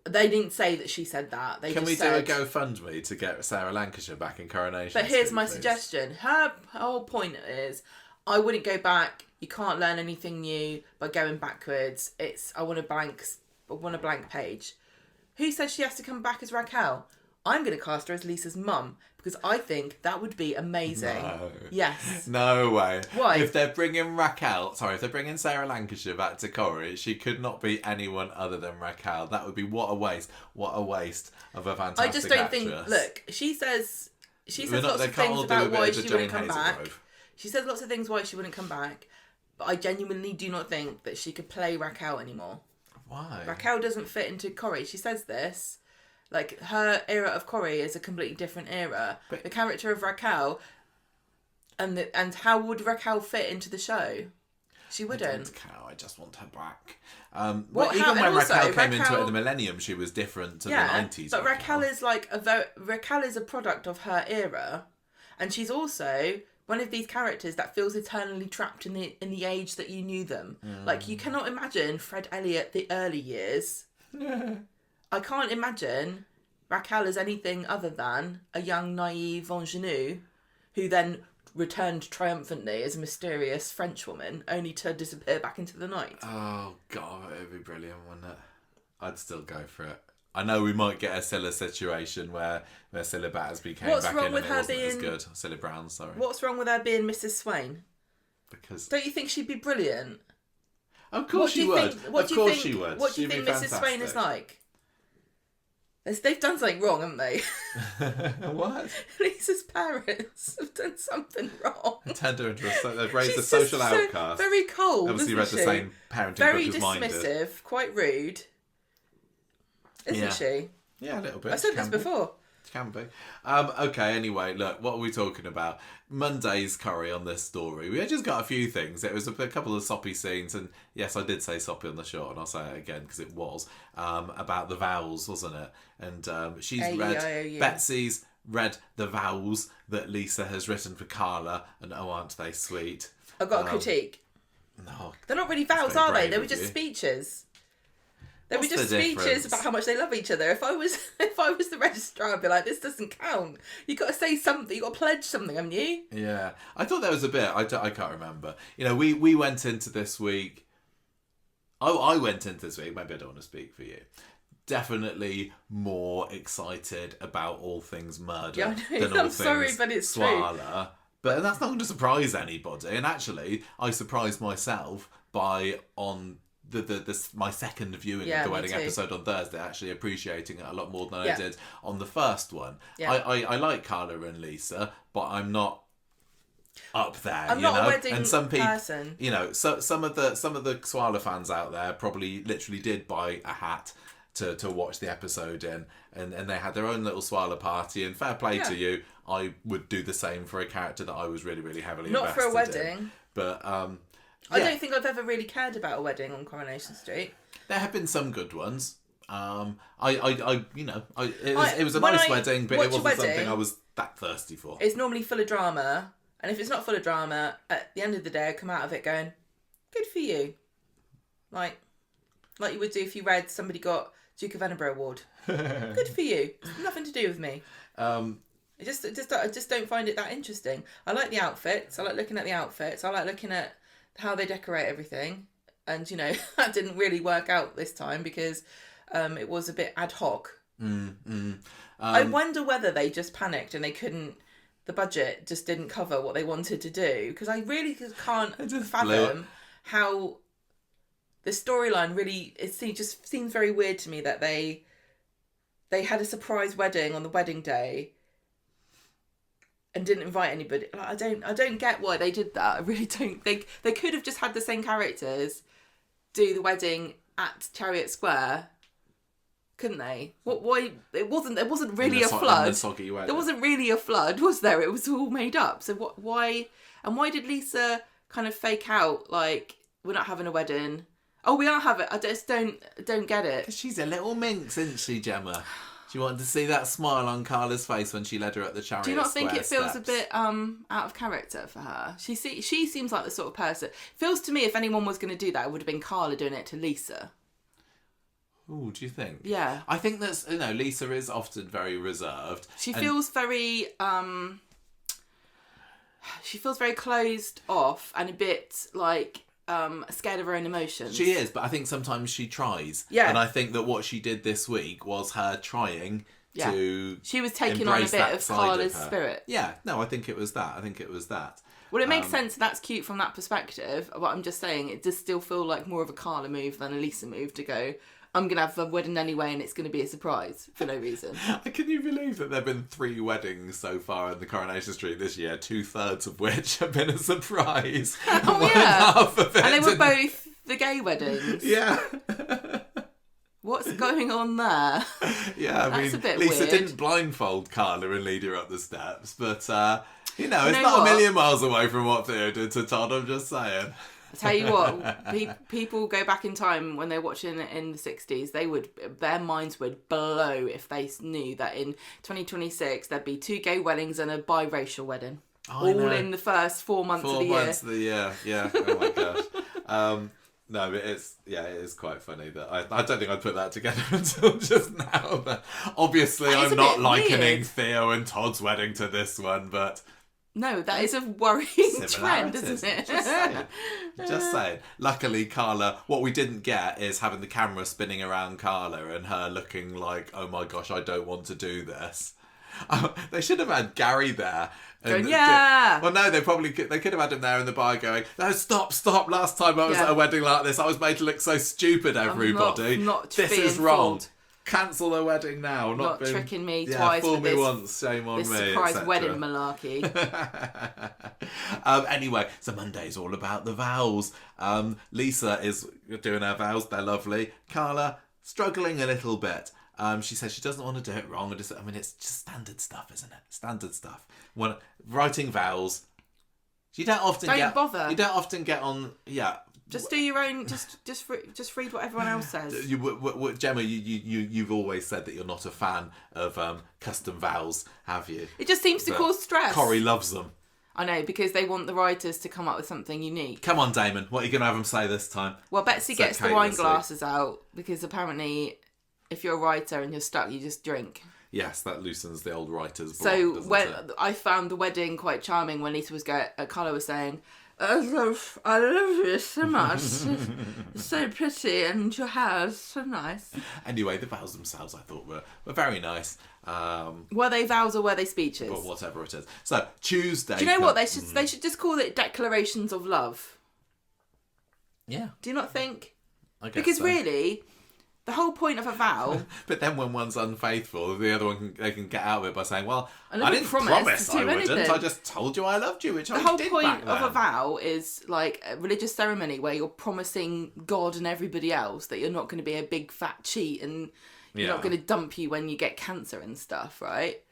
They didn't say that she said that. Can we do a GoFundMe to get Sarah Lancashire back in Coronation But here's Street, my please? suggestion. Her whole point is, I wouldn't go back. You can't learn anything new by going backwards. I want a blank page. Who says she has to come back as Raquel? I'm going to cast her as Lisa's mum because I think that would be amazing. No. Yes. No way. Why? If they're bringing Sarah Lancashire back to Corrie, she could not be anyone other than Raquel. That would be what a waste. What a waste of a fantastic actress. I just don't think. Look, she says lots of things about why she wouldn't come back. She says lots of things why she wouldn't come back, but I genuinely do not think that she could play Raquel anymore. Why? Raquel doesn't fit into Corrie. She says this. Like, her era of Corrie is a completely different era. But the character of Raquel, and how would Raquel fit into the show? She wouldn't. I don't care. I just want her back. Even when Raquel came into it in the millennium, she was different to the 90s. But Raquel is Raquel is a product of her era, and she's also one of these characters that feels eternally trapped in the age that you knew them. Like, you cannot imagine Fred Elliott the early years. I can't imagine Raquel as anything other than a young, naive ingenue who then returned triumphantly as a mysterious Frenchwoman, only to disappear back into the night. Oh, God, it would be brilliant, wouldn't it? I'd still go for it. I know we might get a Scylla situation where Scylla Battersby came back in and it wasn't as good. Scylla Brown, sorry. What's wrong with her being Mrs. Swain? Because... Don't you think she'd be brilliant? Of course she would. Of course she would. What do you think Mrs. Swain is like? They've done something wrong, haven't they? What? Lisa's parents have done something wrong. Turned her into they've raised a social outcast. Very cold. Obviously read the same parenting very book as mine did. Very dismissive, quite rude. Isn't she? Yeah, a little bit. I said this before. Can be. Okay, anyway, look, what are we talking about? Monday's Corrie on this story. We just got a few things. It was a couple of soppy scenes, and yes, I did say soppy on the short, and I'll say it again because it was, about the vowels, wasn't it? And she's read, Betsy's read the vowels that Lisa has written for Carla, and oh, aren't they sweet? I've got a critique. No. They're not really vowels, are they? They were just speeches. They were just speeches about how much they love each other. If I was the registrar, I'd be like, this doesn't count. You've got to say something. You've got to pledge something, haven't you? Yeah. I thought there was a bit. I can't remember. You know, we went into this week. I went into this week. Maybe I don't want to speak for you. Definitely more excited about all things murder than all things but it's Swala. true. But that's not going to surprise anybody. And actually, I surprised myself by on my second viewing of the wedding episode on Thursday, actually appreciating it a lot more than I did on the first one. Yeah. I like Carla and Lisa, but I'm not up there. I'm not a wedding and some people, person. You know, so some of the Swala fans out there probably literally did buy a hat to watch the episode in, and they had their own little Swala party, and fair play to you. I would do the same for a character that I was really, really heavily invested in. Not for a wedding. But I don't think I've ever really cared about a wedding on Coronation Street. There have been some good ones. It was a nice wedding, but it wasn't something I was that thirsty for. It's normally full of drama, and if it's not full of drama, at the end of the day, I come out of it going, "Good for you," like you would do if you read somebody got Duke of Edinburgh award. Good for you. It's nothing to do with me. I just don't find it that interesting. I like the outfits. I like looking at the outfits. I like looking at how they decorate everything. And, you know, that didn't really work out this time because it was a bit ad hoc. I wonder whether they just panicked and they couldn't, the budget just didn't cover what they wanted to do. Because I really can't fathom how the storyline really, just seems very weird to me that they had a surprise wedding on the wedding day and didn't invite anybody. I don't get why they did that. I really don't. They could have just had the same characters do the wedding at Chariot Square, couldn't they? Why it wasn't really a flood. There wasn't really a flood, was there? It was all made up. So why did Lisa kind of fake out like we're not having a wedding? Oh, we are having. I just don't get it. Because she's a little minx, isn't she, Gemma? She wanted to see that smile on Carla's face when she led her up the Chariot Square. Do you not think it feels steps. a bit out of character for her? She seems like the sort of person. Feels to me if anyone was going to do that, it would have been Carla doing it to Lisa. Oh, do you think? Yeah. I think that's, Lisa is often very reserved. She feels very closed off and a bit like scared of her own emotions. She is, but I think sometimes she tries. Yeah. And I think that what she did this week was her trying to She was taking on a bit of Carla's spirit. Yeah, no, I think it was that. Well, it makes sense. That's cute from that perspective. But I'm just saying, it does still feel like more of a Carla move than a Lisa move to go, I'm going to have a wedding anyway and it's going to be a surprise for no reason. Can you believe that there have been 3 weddings so far in the Coronation Street this year, 2/3 of which have been a surprise? Oh, yeah. And they were both the gay weddings. Yeah. What's going on there? Yeah, I mean, a bit Lisa weird. didn't blindfold Carla and lead her up the steps, but, it's not a million miles away from what Theo did to Todd, I'm just saying. I tell you what, people go back in time when they're watching it in the 60s, their minds would blow if they knew that in 2026 there'd be 2 gay weddings and a biracial wedding. All in the first 4 months of the year. 4 months of the year, yeah. Oh my gosh. No, but it is quite funny that I don't think I'd put that together until just now. But obviously I'm not likening weird. Theo and Todd's wedding to this one, but... No, that is a worrying trend, isn't it? Just saying. Luckily, Carla, what we didn't get is having the camera spinning around Carla and her looking like, oh my gosh, I don't want to do this. They should have had Gary there. Going, yeah. Well, no, they could have had him there in the bar going, no, stop. Last time I was at a wedding like this, I was made to look so stupid, everybody. Not this is wrong. Fooled. Cancel the wedding now. Not tricking me twice. Fool with me this, once, shame on this me. Surprise wedding malarkey. Anyway, so Monday's all about the vows. Lisa is doing her vows. They're lovely. Carla, struggling a little bit. She says she doesn't want to do it wrong. It's just standard stuff, isn't it? Standard stuff. Writing vows. You don't often bother. You don't often get on. Yeah. Just do your own. Just read what everyone else says. Gemma, you've always said that you're not a fan of custom vows, have you? It just seems to cause stress. Corrie loves them. I know, because they want the writers to come up with something unique. Come on, Damon. What are you going to have them say this time? Well, Betsy gets the wine glasses out because apparently, if you're a writer and you're stuck, you just drink. Yes, that loosens the old writer's block, so I found the wedding quite charming when Lisa was Carla was saying, I love you so much. It's so pretty and your hair's so nice. Anyway, the vows themselves I thought were very nice. Were they vows or were they speeches? But whatever it is. So, Tuesday... Do you know what? They should just call it declarations of love. Yeah. Do you not think? I guess because so. Really... The whole point of a vow... But then when one's unfaithful, the other one they can get out of it by saying, well, I didn't promise I wouldn't. Anything. I just told you I loved you, which I did back then. The whole point of a vow is like a religious ceremony where you're promising God and everybody else that you're not going to be a big fat cheat and you're not going to dump you when you get cancer and stuff, right?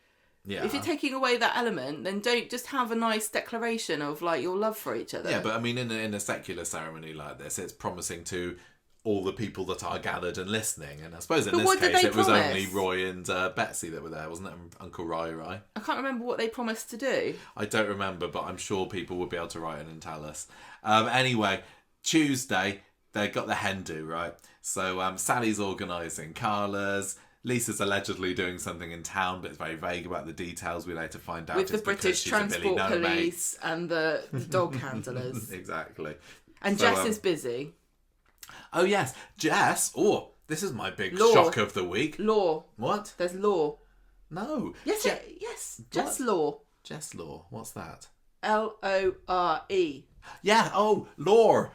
Yeah. If you're taking away that element, then don't just have a nice declaration of like your love for each other. Yeah, but I mean, in a secular ceremony like this, it's promising to all the people that are gathered and listening. And I suppose in this case it was only Roy and Betsy that were there, wasn't it? And Uncle Rai. I can't remember what they promised to do. I don't remember, but I'm sure people would be able to write in and tell us. Anyway, Tuesday, they got the hen do, right? So Sally's organising Carla's. Lisa's allegedly doing something in town, but it's very vague about the details. We later find out with the British Transport Police and the dog handlers. Exactly. And so, Jess is busy. Oh, yes. Jess. Oh, this is my big shock of the week. Law. What? There's law. No. Yes, yes. Jess Law. Jess Law. What's that? Lore. Yeah. Oh, lore.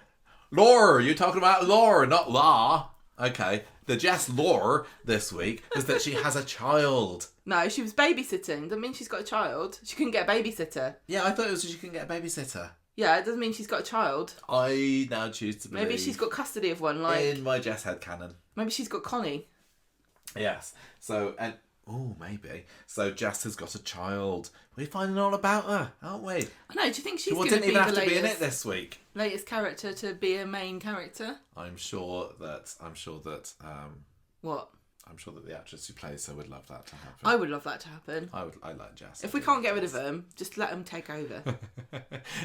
Lore. You're talking about lore, not law. Okay. The Jess lore this week is that she has a child. No, she was babysitting. Doesn't mean she's got a child. She couldn't get a babysitter. Yeah, I thought it was she couldn't get a babysitter. Yeah, it doesn't mean she's got a child. I now choose to believe... Maybe she's got custody of one, like... In my Jess headcanon. Maybe she's got Connie. Yes. So, oh, maybe. So Jess has got a child. We're finding all about her, aren't we? I know, do you think she's going to be the latest... didn't even have to be in it this week. Latest character to be a main character? I'm sure that... What? I'm sure that the actress who plays her would love that to happen. I would love that to happen. I like Jess. If we can't get rid of them, just let them take over.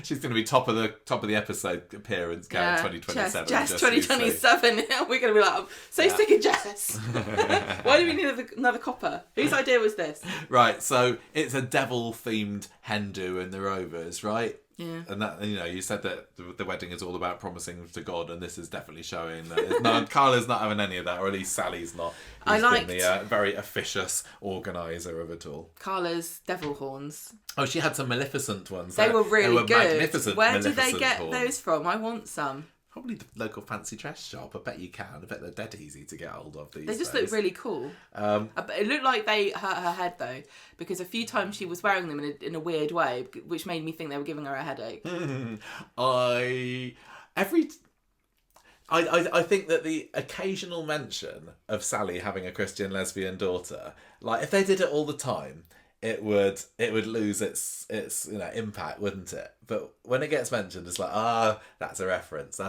She's going to be top of the episode appearance count 2027. Jess 2027. We're going to be like, sick of Jess. Why do we need another copper? Whose idea was this? Right, so it's a devil themed hen do in the Rovers, right? Yeah. And that, you said that the wedding is all about promising to God, and this is definitely showing that Carla's not having any of that, or at least Sally's not. Who's been the very officious organiser of it all. Carla's devil horns. Oh, she had some Maleficent ones. They were really good. Magnificent. Where did they get those from? I want some. Probably the local fancy dress shop. I bet you can. I bet they're dead easy to get hold of these days. They just look really cool. It looked like they hurt her head though, because a few times she was wearing them in a weird way, which made me think they were giving her a headache. I think that the occasional mention of Sally having a Christian lesbian daughter, like if they did it all the time, it would lose its impact, wouldn't it? But when it gets mentioned, it's like, that's a reference,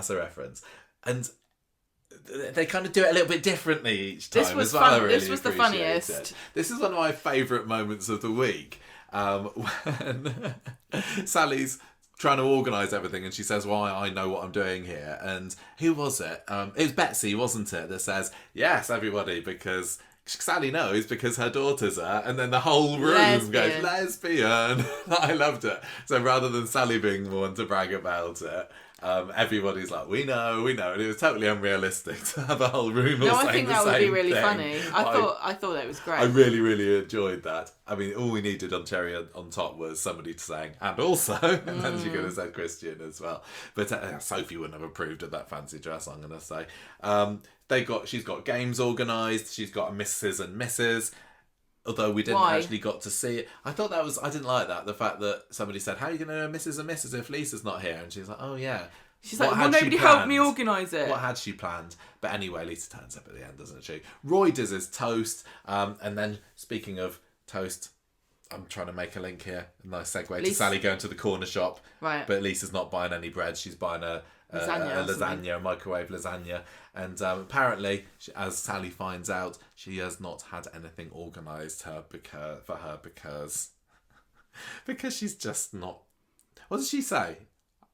and they kind of do it a little bit differently each time. This was fun. This was the funniest. This is one of my favourite moments of the week, when Sally's trying to organise everything, and she says, well, I know what I'm doing here. And who was it? It was Betsy, wasn't it, that says, yes, everybody, because Sally knows because her daughters are, and then the whole room goes, lesbian. I loved it. So rather than Sally being the one to brag about it, everybody's like, we know, and it was totally unrealistic to have a whole room all saying the same thing. No, I think that would be really funny. I thought it was great. I really, really enjoyed that. I mean, all we needed on cherry on top was somebody to saying, and also, and then she could have said Christian as well. But Sophie wouldn't have approved of that fancy dress, I'm going to say. She's got games organised. She's got a Mrs. and Mrs. Although we didn't actually got to see it. I didn't like that. The fact that somebody said, how are you going to know Mrs. and Mrs. if Lisa's not here? And she's like, oh yeah. She's like, well, nobody helped me organise it. What had she planned? But anyway, Lisa turns up at the end, doesn't she? Roy does his toast. And then, speaking of toast, I'm trying to make a link here. A nice segue to Sally going to the corner shop. Right. But Lisa's not buying any bread. She's buying a lasagna, a microwave lasagna. And apparently, as Sally finds out, she has not had anything organised for her because she's just not... What does she say?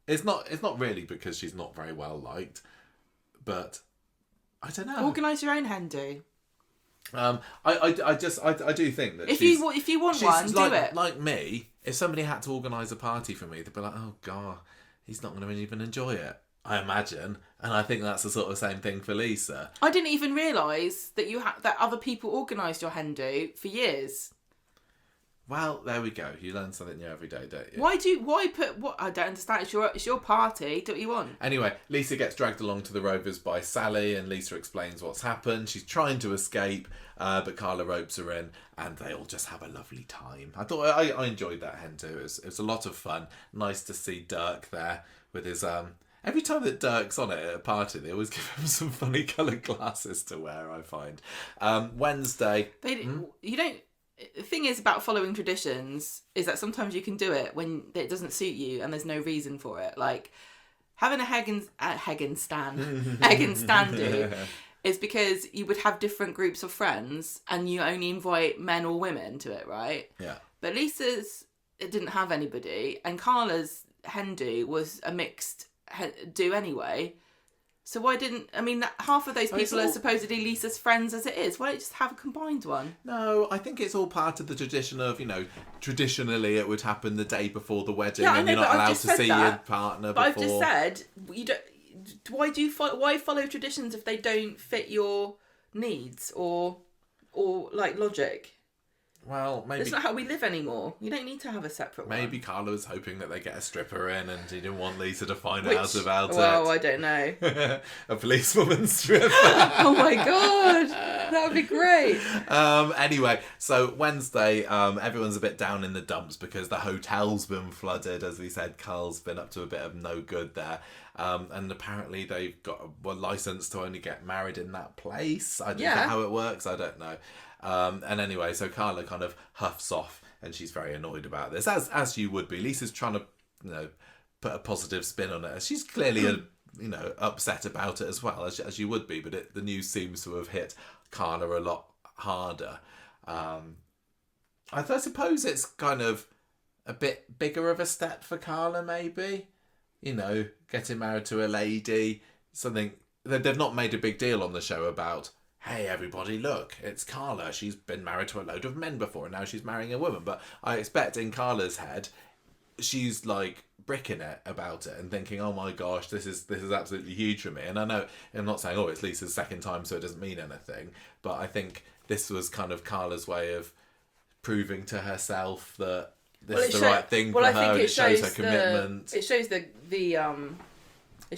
It's not really because she's not very well liked, but I don't know. Organise your own hen do. I do think that if you want one, do it. Like me, if somebody had to organise a party for me, they'd be like, oh god, he's not going to even enjoy it, I imagine. And I think that's the sort of same thing for Lisa. I didn't even realise that that other people organised your hen do for years. Well, there we go. You learn something new every day, don't you? Why put what? I don't understand. It's your party. Do what you want. Anyway, Lisa gets dragged along to the Rovers by Sally, and Lisa explains what's happened. She's trying to escape, but Carla ropes her in, and they all just have a lovely time. I thought I enjoyed that hen too. It was a lot of fun. Nice to see Dirk there with his Every time that Dirk's on it at a party, they always give him some funny coloured glasses to wear, I find. Wednesday. You don't. The thing is about following traditions is that sometimes you can do it when it doesn't suit you and there's no reason for it. Like having a egg and stand do is because you would have different groups of friends and you only invite men or women to it, right? Yeah. But Lisa's, it didn't have anybody, and Carla's hen do was a mixed do anyway. So why didn't... I mean, half of those people are supposedly Lisa's friends as it is. Why don't you just have a combined one? No, I think it's all part of the tradition of, traditionally it would happen the day before the wedding and you're not allowed to see your partner before. But I've just said, you don't... Why follow traditions if they don't fit your needs or like logic? Well, maybe... That's not how we live anymore. You don't need to have a separate one. Maybe Carla was hoping that they get a stripper in and he didn't want Lisa to find out about it. Well, I don't know. A policewoman stripper. Oh my god! That would be great. Anyway, so Wednesday, everyone's a bit down in the dumps because the hotel's been flooded. As we said, Carl's been up to a bit of no good there. And apparently they've got a licence to only get married in that place. I don't know how it works. I don't know. And anyway, so Carla kind of huffs off and she's very annoyed about this, as you would be. Lisa's trying to, put a positive spin on it. She's clearly, upset about it as well, as you would be, but the news seems to have hit Carla a lot harder. I suppose it's kind of a bit bigger of a step for Carla, maybe. Getting married to a lady, something that they've not made a big deal on the show about. Hey everybody, look, it's Carla. She's been married to a load of men before and now she's marrying a woman. But I expect in Carla's head, she's like bricking it about it and thinking, oh my gosh, this is absolutely huge for me. And I know, I'm not saying, it's Lisa's second time so it doesn't mean anything. But I think this was kind of Carla's way of proving to herself that this is the right thing for her. And it shows her commitment. It shows it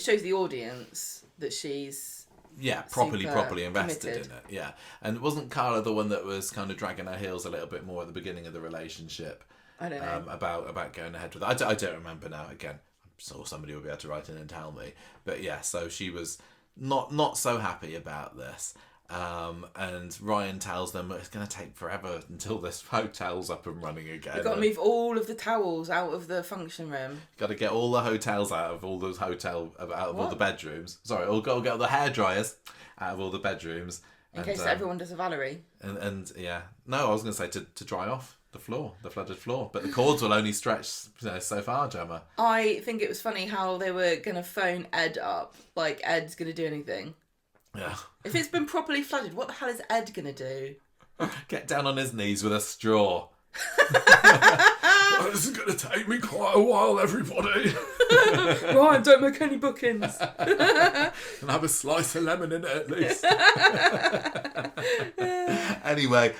shows the audience that she's... Yeah, properly invested committed in it. Yeah, and wasn't Carla the one that was kind of dragging her heels a little bit more at the beginning of the relationship? I don't know about going ahead with it. I don't remember now. Again, I'm sure somebody will be able to write in and tell me. But yeah, so she was not so happy about this. And Ryan tells them it's going to take forever until this hotel's up and running again. You've got to move all of the towels out of the function room. Got to get all the hotels out of all those all the bedrooms. Sorry, got to get all the hairdryers out of all the bedrooms. In case everyone does a Valerie. And yeah. No, I was going to say to dry off the flooded floor. But the cords will only stretch so far, Gemma. I think it was funny how they were going to phone Ed up. Like, Ed's going to do anything. Yeah. If it's been properly flooded, what the hell is Ed going to do? Get down on his knees with a straw. This is going to take me quite a while, everybody. Ryan, don't make any bookings. And have a slice of lemon in it at least. Anyway,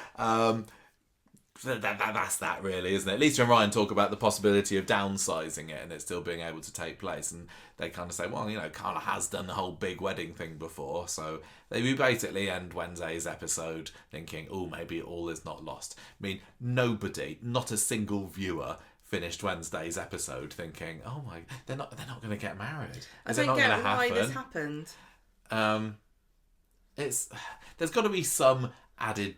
that's that really, isn't it? Lisa and Ryan talk about the possibility of downsizing it and it still being able to take place, and they kind of say, well, Carla has done the whole big wedding thing before, so they basically end Wednesday's episode thinking, maybe all is not lost. I mean, nobody, not a single viewer finished Wednesday's episode thinking, oh my, they're not going to get married. I don't get why this happened. There's got to be some added.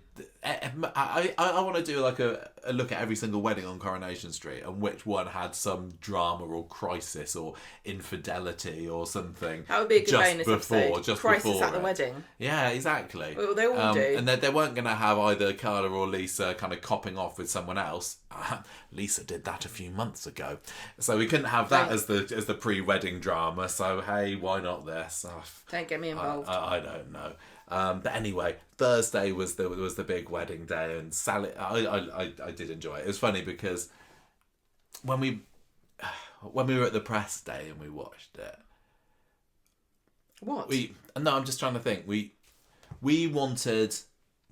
I want to do like a look at every single wedding on Coronation Street and which one had some drama or crisis or infidelity or something. That would be a good bonus episode. Just crisis before at the wedding. Yeah, exactly. Well, they all do. And they weren't going to have either Carla or Lisa kind of copping off with someone else. Lisa did that a few months ago, so we couldn't have that as the pre-wedding drama. So hey, why not this? Don't get me involved. I don't know. But anyway, Thursday was the big wedding day, and Sally. I did enjoy it. It was funny because when we were at the press day and we watched it. What? I'm just trying to think. We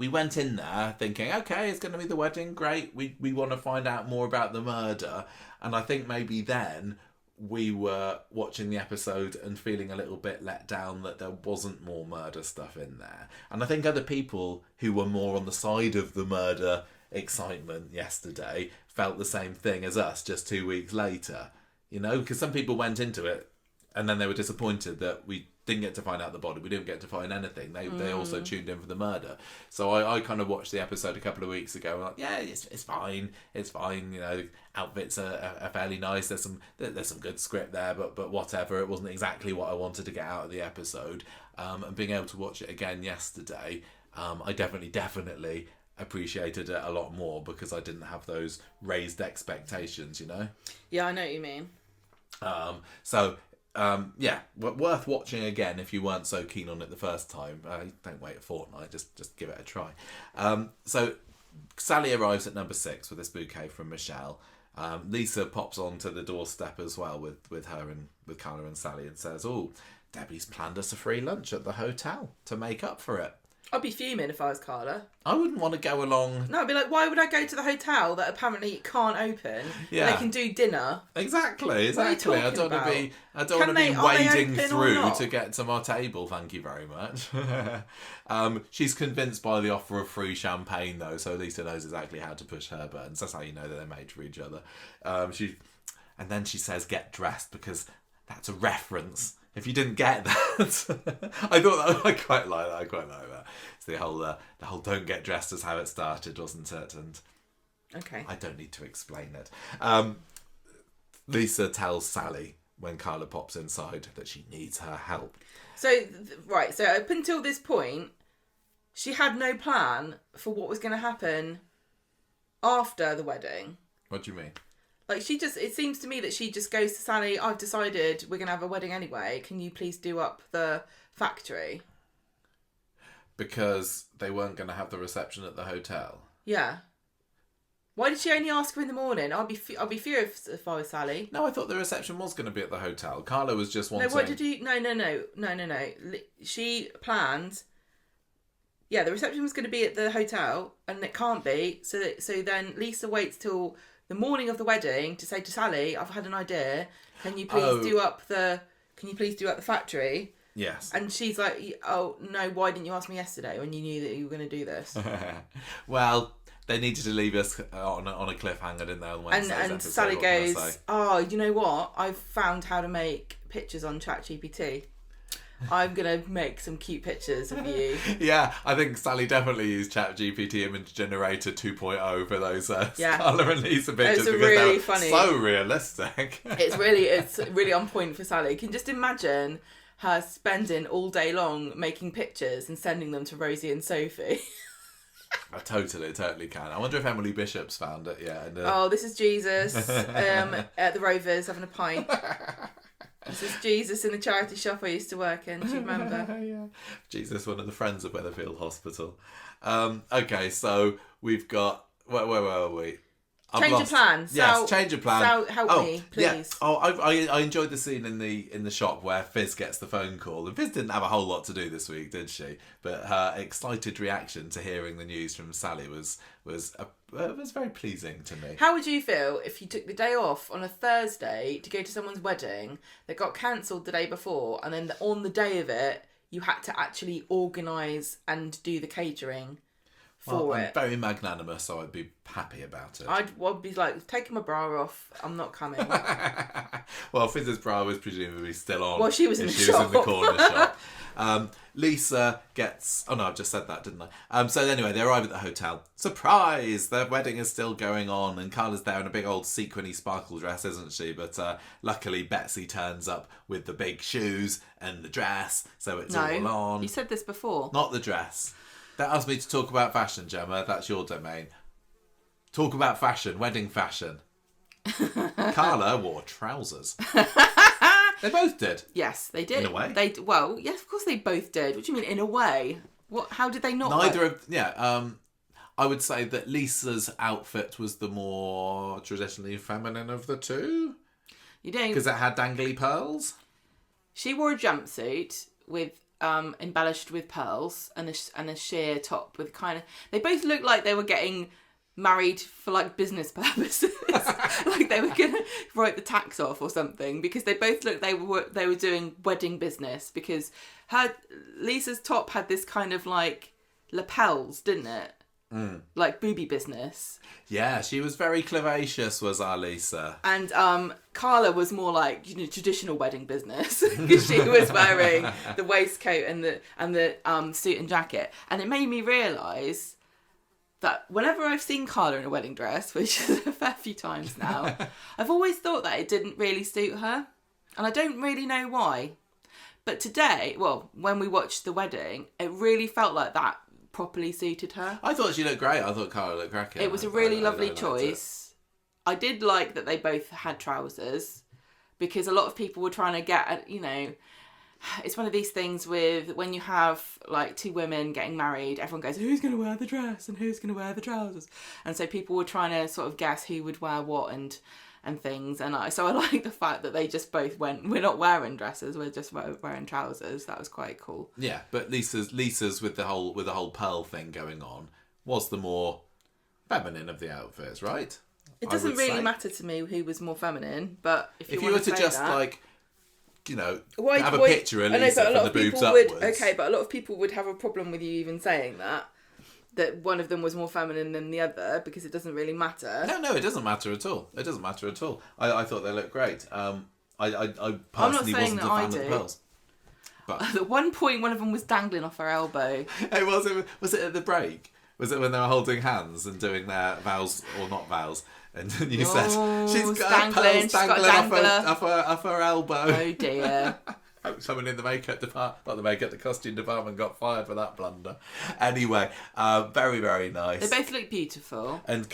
went in there thinking, okay, it's going to be the wedding. Great. We want to find out more about the murder, and I think maybe then we were watching the episode and feeling a little bit let down that there wasn't more murder stuff in there. And I think other people who were more on the side of the murder excitement yesterday felt the same thing as us just 2 weeks later. You know, because some people went into it and then they were disappointed that we didn't get to find out the body. We didn't get to find anything. They also tuned in for the murder. So I kind of watched the episode a couple of weeks ago. And like, yeah, it's fine. It's fine. You know, outfits are fairly nice. There's some good script there, but whatever. It wasn't exactly what I wanted to get out of the episode. And being able to watch it again yesterday, I definitely appreciated it a lot more because I didn't have those raised expectations. You know. Yeah, I know what you mean. Worth watching again if you weren't so keen on it the first time. Don't wait a fortnight, just give it a try. So Sally arrives at number 6 with this bouquet from Michelle. Lisa pops onto the doorstep as well with her and with Carla and Sally and says, oh, Debbie's planned us a free lunch at the hotel to make up for it. I'd be fuming if I was Carla. I wouldn't want to go along. No, I'd be like, why would I go to the hotel that apparently can't open? Yeah. They can do dinner. Exactly. I don't want to be wading through to get to my table, thank you very much. She's convinced by the offer of free champagne though, so Lisa knows exactly how to push her buttons. That's how you know that they're made for each other. And then she says get dressed because that's a reference. If you didn't get that, I quite like that. It's the whole don't get dressed is how it started, wasn't it? And okay, I don't need to explain it. Lisa tells Sally when Carla pops inside that she needs her help. So up until this point, she had no plan for what was going to happen after the wedding. What do you mean? Like it seems to me that she just goes to Sally, I've decided we're going to have a wedding anyway. Can you please do up the factory? Because they weren't going to have the reception at the hotel. Yeah. Why did she only ask her in the morning? I'll be furious if I was Sally. No, I thought the reception was going to be at the hotel. Carla was just wanting... No, what did you... No. She planned... Yeah, the reception was going to be at the hotel, and it can't be. So then Lisa waits till the morning of the wedding to say to Sally, I've had an idea. Can you please do up the factory? Yes. And she's like, oh, no, why didn't you ask me yesterday when you knew that you were going to do this? Well, they needed to leave us on a cliffhanger, didn't they? On Wednesday's and episode, Sally goes, oh, you know what? I've found how to make pictures on ChatGPT. I'm going to make some cute pictures of you. Yeah, I think Sally definitely used ChatGPT Image Generator 2.0 for those Carla and Lisa pictures because really funny. So realistic. It's really on point for Sally. You can just imagine her spending all day long making pictures and sending them to Rosie and Sophie. I totally can. I wonder if Emily Bishop's found it yet. Oh, this is Jesus at the Rovers having a pint. This is Jesus in the charity shop I used to work in. Do you remember? Yeah. Jesus, one of the friends of Weatherfield Hospital. Okay, so we've got... Where were we? Change of plan. Yes, change of plan. Sal, help me, please. Yeah. Oh, I enjoyed the scene in the shop where Fizz gets the phone call. And Fizz didn't have a whole lot to do this week, did she? But her excited reaction to hearing the news from Sally was very pleasing to me. How would you feel if you took the day off on a Thursday to go to someone's wedding that got cancelled the day before, and then on the day of it you had to actually organise and do the catering for I'm it. very magnanimous, so I'd be happy about it. I'd be like, taking my bra off, I'm not coming. Well, Fizz's bra was presumably still on. Well, she was in the She shop. was in the corner shop. Lisa gets... Oh, no, I've just said that, didn't I? So anyway, they arrive at the hotel. Surprise! Their wedding is still going on, and Carla's there in a big old sequiny sparkle dress, isn't she? But luckily, Betsy turns up with the big shoes and the dress, so it's all on. You said this before. Not the dress. That asked me to talk about fashion, Gemma. That's your domain. Talk about fashion, wedding fashion. Carla wore trousers. They both did. Yes, they did. In a way. Yes, of course they both did. What do you mean, in a way? What? How did they not? Neither of... Yeah, I would say that Lisa's outfit was the more traditionally feminine of the two. You don't... Because it had dangly pearls. She wore a jumpsuit with... embellished with pearls and a sheer top with kind of... They both looked like they were getting married for like business purposes. Like they were gonna write the tax off or something, because they both looked they were doing wedding business, because Lisa's top had this kind of like lapels, didn't it? Like booby business. Yeah, she was very clavacious, was our Lisa. And Carla was more like, traditional wedding business, because she was wearing the waistcoat and the suit and jacket. And it made me realise that whenever I've seen Carla in a wedding dress, which is a fair few times now, I've always thought that it didn't really suit her. And I don't really know why. But today, when we watched the wedding, it really felt like that properly suited her. I thought she looked great. I thought Carla looked cracking. It was a really lovely choice. I did like that they both had trousers, because a lot of people were trying to get, it's one of these things with when you have like two women getting married, everyone goes, who's going to wear the dress and who's going to wear the trousers? And so people were trying to sort of guess who would wear what and things. And so I like the fact that they just both went, we're not wearing dresses, we're just wearing trousers. That was quite cool. Yeah, but Lisa's with the whole pearl thing going on was the more feminine of the outfits, right? It doesn't really matter to me who was more feminine, but if you were to just have a picture of Lisa from the boobs upwards. Okay, but a lot of people would have a problem with you even saying that one of them was more feminine than the other, because it doesn't really matter. No, it doesn't matter at all. It doesn't matter at all. I thought they looked great. I personally wasn't a fan of the pearls. But at one point, one of them was dangling off her elbow. Was it at the break? Was it when they were holding hands and doing their vows or not vows? And you said, she's got pearls dangling off her elbow. Oh dear. Someone in the the costume department got fired for that blunder. Anyway, very, very nice. They both look beautiful. And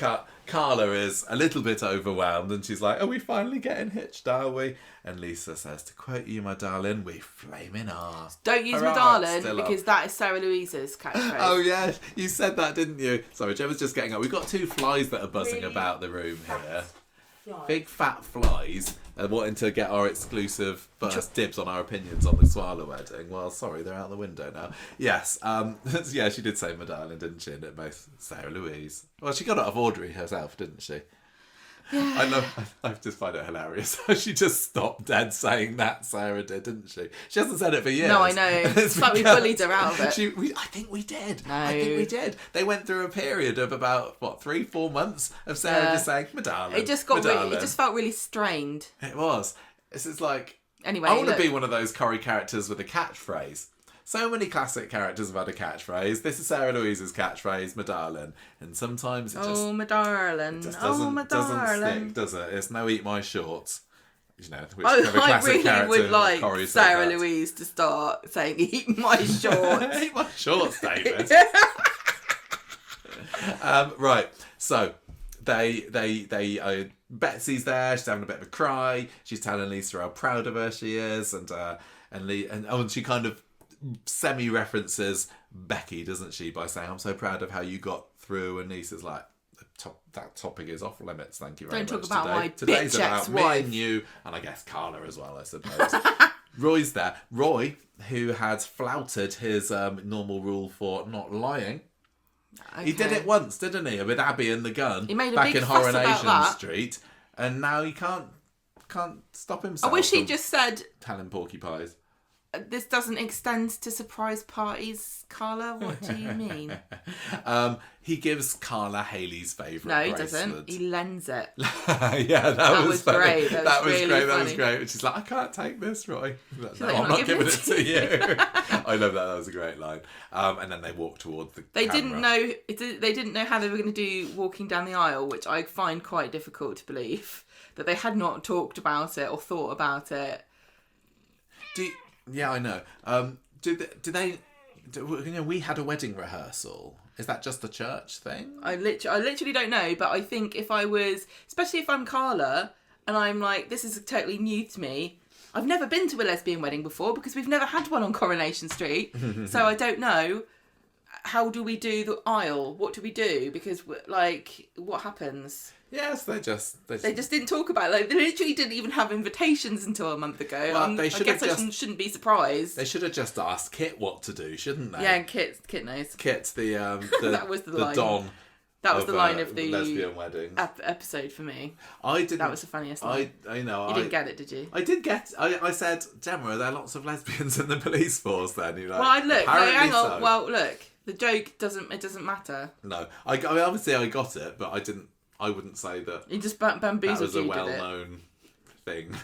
Carla is a little bit overwhelmed, and she's like, are we finally getting hitched, are we? And Lisa says, to quote you, my darling, we flaming are. Don't use my darling, because that is Sarah Louise's catchphrase. Oh yeah, you said that, didn't you? Sorry, Gemma's just getting up. We've got two flies that are buzzing about the room here. Big fat flies wanting to get our exclusive first dibs on our opinions on the Swala wedding. Well, sorry, they're out the window now. Yes, yeah, she did say my darling, didn't she? And it both Sarah Louise. Well, she got it off Audrey herself, didn't she? Yeah. I just find it hilarious. She just stopped dead saying that, Sarah did, didn't she? She hasn't said it for years. No, I know. It's like we bullied her out of it. I think we did. No. I think we did. They went through a period of about, 3-4 months of Sarah just saying, my darling, it just felt really strained. It was. This is like... Anyway, I want to be one of those Corrie characters with a catchphrase. So many classic characters have had a catchphrase. This is Sarah Louise's catchphrase, my darling. And sometimes it just... Oh, my darling. Doesn't stick, does it? It's no eat my shorts. Which I really would like Sarah Louise to start saying, eat my shorts. Eat my shorts, David. Right, so Betsy's there, she's having a bit of a cry, she's telling Lisa how proud of her she is, and she kind of semi-references Becky, doesn't she, by saying, I'm so proud of how you got through, and Lisa's like, that topic is off limits, thank you very much. Don't talk about my Today's bitch about ex-wife. me and you, and I guess Carla as well, I suppose. Roy's there. Roy, who had flouted his normal rule for not lying. Okay. He did it once, didn't he, with Abby and the gun, he made a back big in fuss Coronation about that. Street, and now he can't stop himself. I wish he just said, telling porky pies. this doesn't extend to surprise parties, Carla? What do you mean? He gives Carla Haley's favourite bracelet. No, he doesn't. He lends it. Yeah, that was great. That was really great. Funny. That was great. She's like, I can't take this, Roy. Like, no, like, I'm not giving it to you. I love that. That was a great line. And then they walk towards the camera. They didn't know how they were going to do walking down the aisle, which I find quite difficult to believe. That they had not talked about it or thought about it. Yeah, I know. We had a wedding rehearsal. Is that just a church thing? I literally don't know, but I think especially if I'm Carla, and I'm like, this is totally new to me. I've never been to a lesbian wedding before because we've never had one on Coronation Street, so I don't know. How do we do the aisle? What do we do? Because, like, what happens? Yes, they just didn't talk about it. Like, they literally didn't even have invitations until a month ago. Well, I shouldn't be surprised. They should have just asked Kit what to do, shouldn't they? Yeah, and Kit knows. Kit's the that was the line. Don. That was the line of the lesbian wedding episode for me. I didn't. That was the funniest line. I know. You didn't get it, did you? I did get. I said, Gemma, are there lots of lesbians in the police force? Then you're like, well, look. No, hang on. So. Well, look. The joke doesn't matter. No, I mean, obviously I got it, but I didn't. I wouldn't say that. You just bamboozled. That was a well-known thing.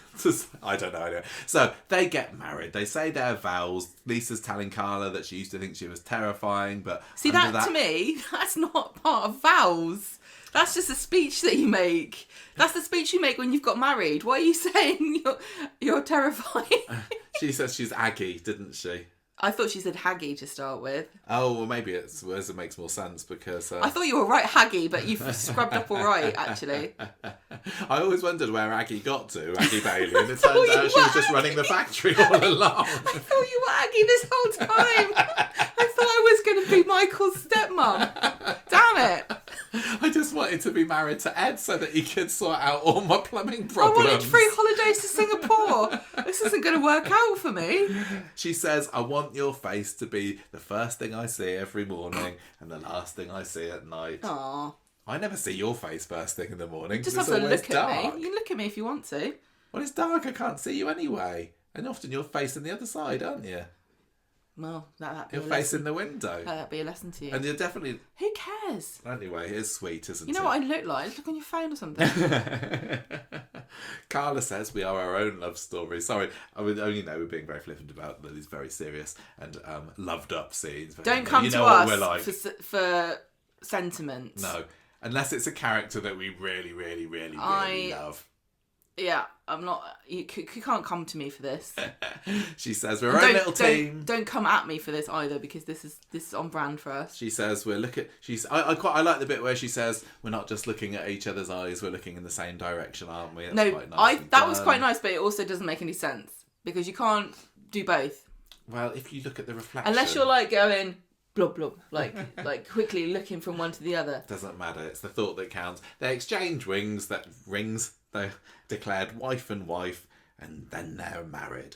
I don't know. So they get married. They say their vows. Lisa's telling Carla that she used to think she was terrifying, but see that to me, that's not part of vows. That's just a speech that you make. That's the speech you make when you've got married. Why are you saying you're terrifying? She says she's Aggie, didn't she? I thought she said Haggy to start with. Oh, well, maybe it makes more sense because... I thought you were right, Haggy, but you've scrubbed up all right, actually. I always wondered where Aggie got to, Aggie Bailey, and it turns out she was just running the factory all along. I thought you were Aggie this whole time. I thought I was going to be Michael's stepmom. Damn it. I just wanted to be married to Ed so that he could sort out all my plumbing problems. I wanted free holidays to Singapore. This isn't going to work out for me. She says, I want your face to be the first thing I see every morning and the last thing I see at night. Aww. I never see your face first thing in the morning. Just have to look at me. You can look at me if you want to. Well, it's dark. I can't see you anyway. And often you're facing the other side, aren't you? Well, you're facing the window. That'd be a lesson to you. And you're definitely... Who cares? Anyway, it's sweet, isn't it? You know what I look like? Look on your phone or something. Carla says we are our own love story. Sorry, we're being very flippant about these very serious and loved up scenes. Don't come to us for sentiment. No, unless it's a character that we really, really, really, really love. Yeah, I'm not. You can't come to me for this. She says we're our own little team. Don't come at me for this either, because this is on brand for us. She says I like the bit where she says we're not just looking at each other's eyes, we're looking in the same direction, aren't we? That's quite nice. That was quite nice, but it also doesn't make any sense because you can't do both. Well, if you look at the reflection, unless you're like going blub blub, like quickly looking from one to the other. Doesn't matter. It's the thought that counts. They exchange rings. They declared wife and wife, and then they're married.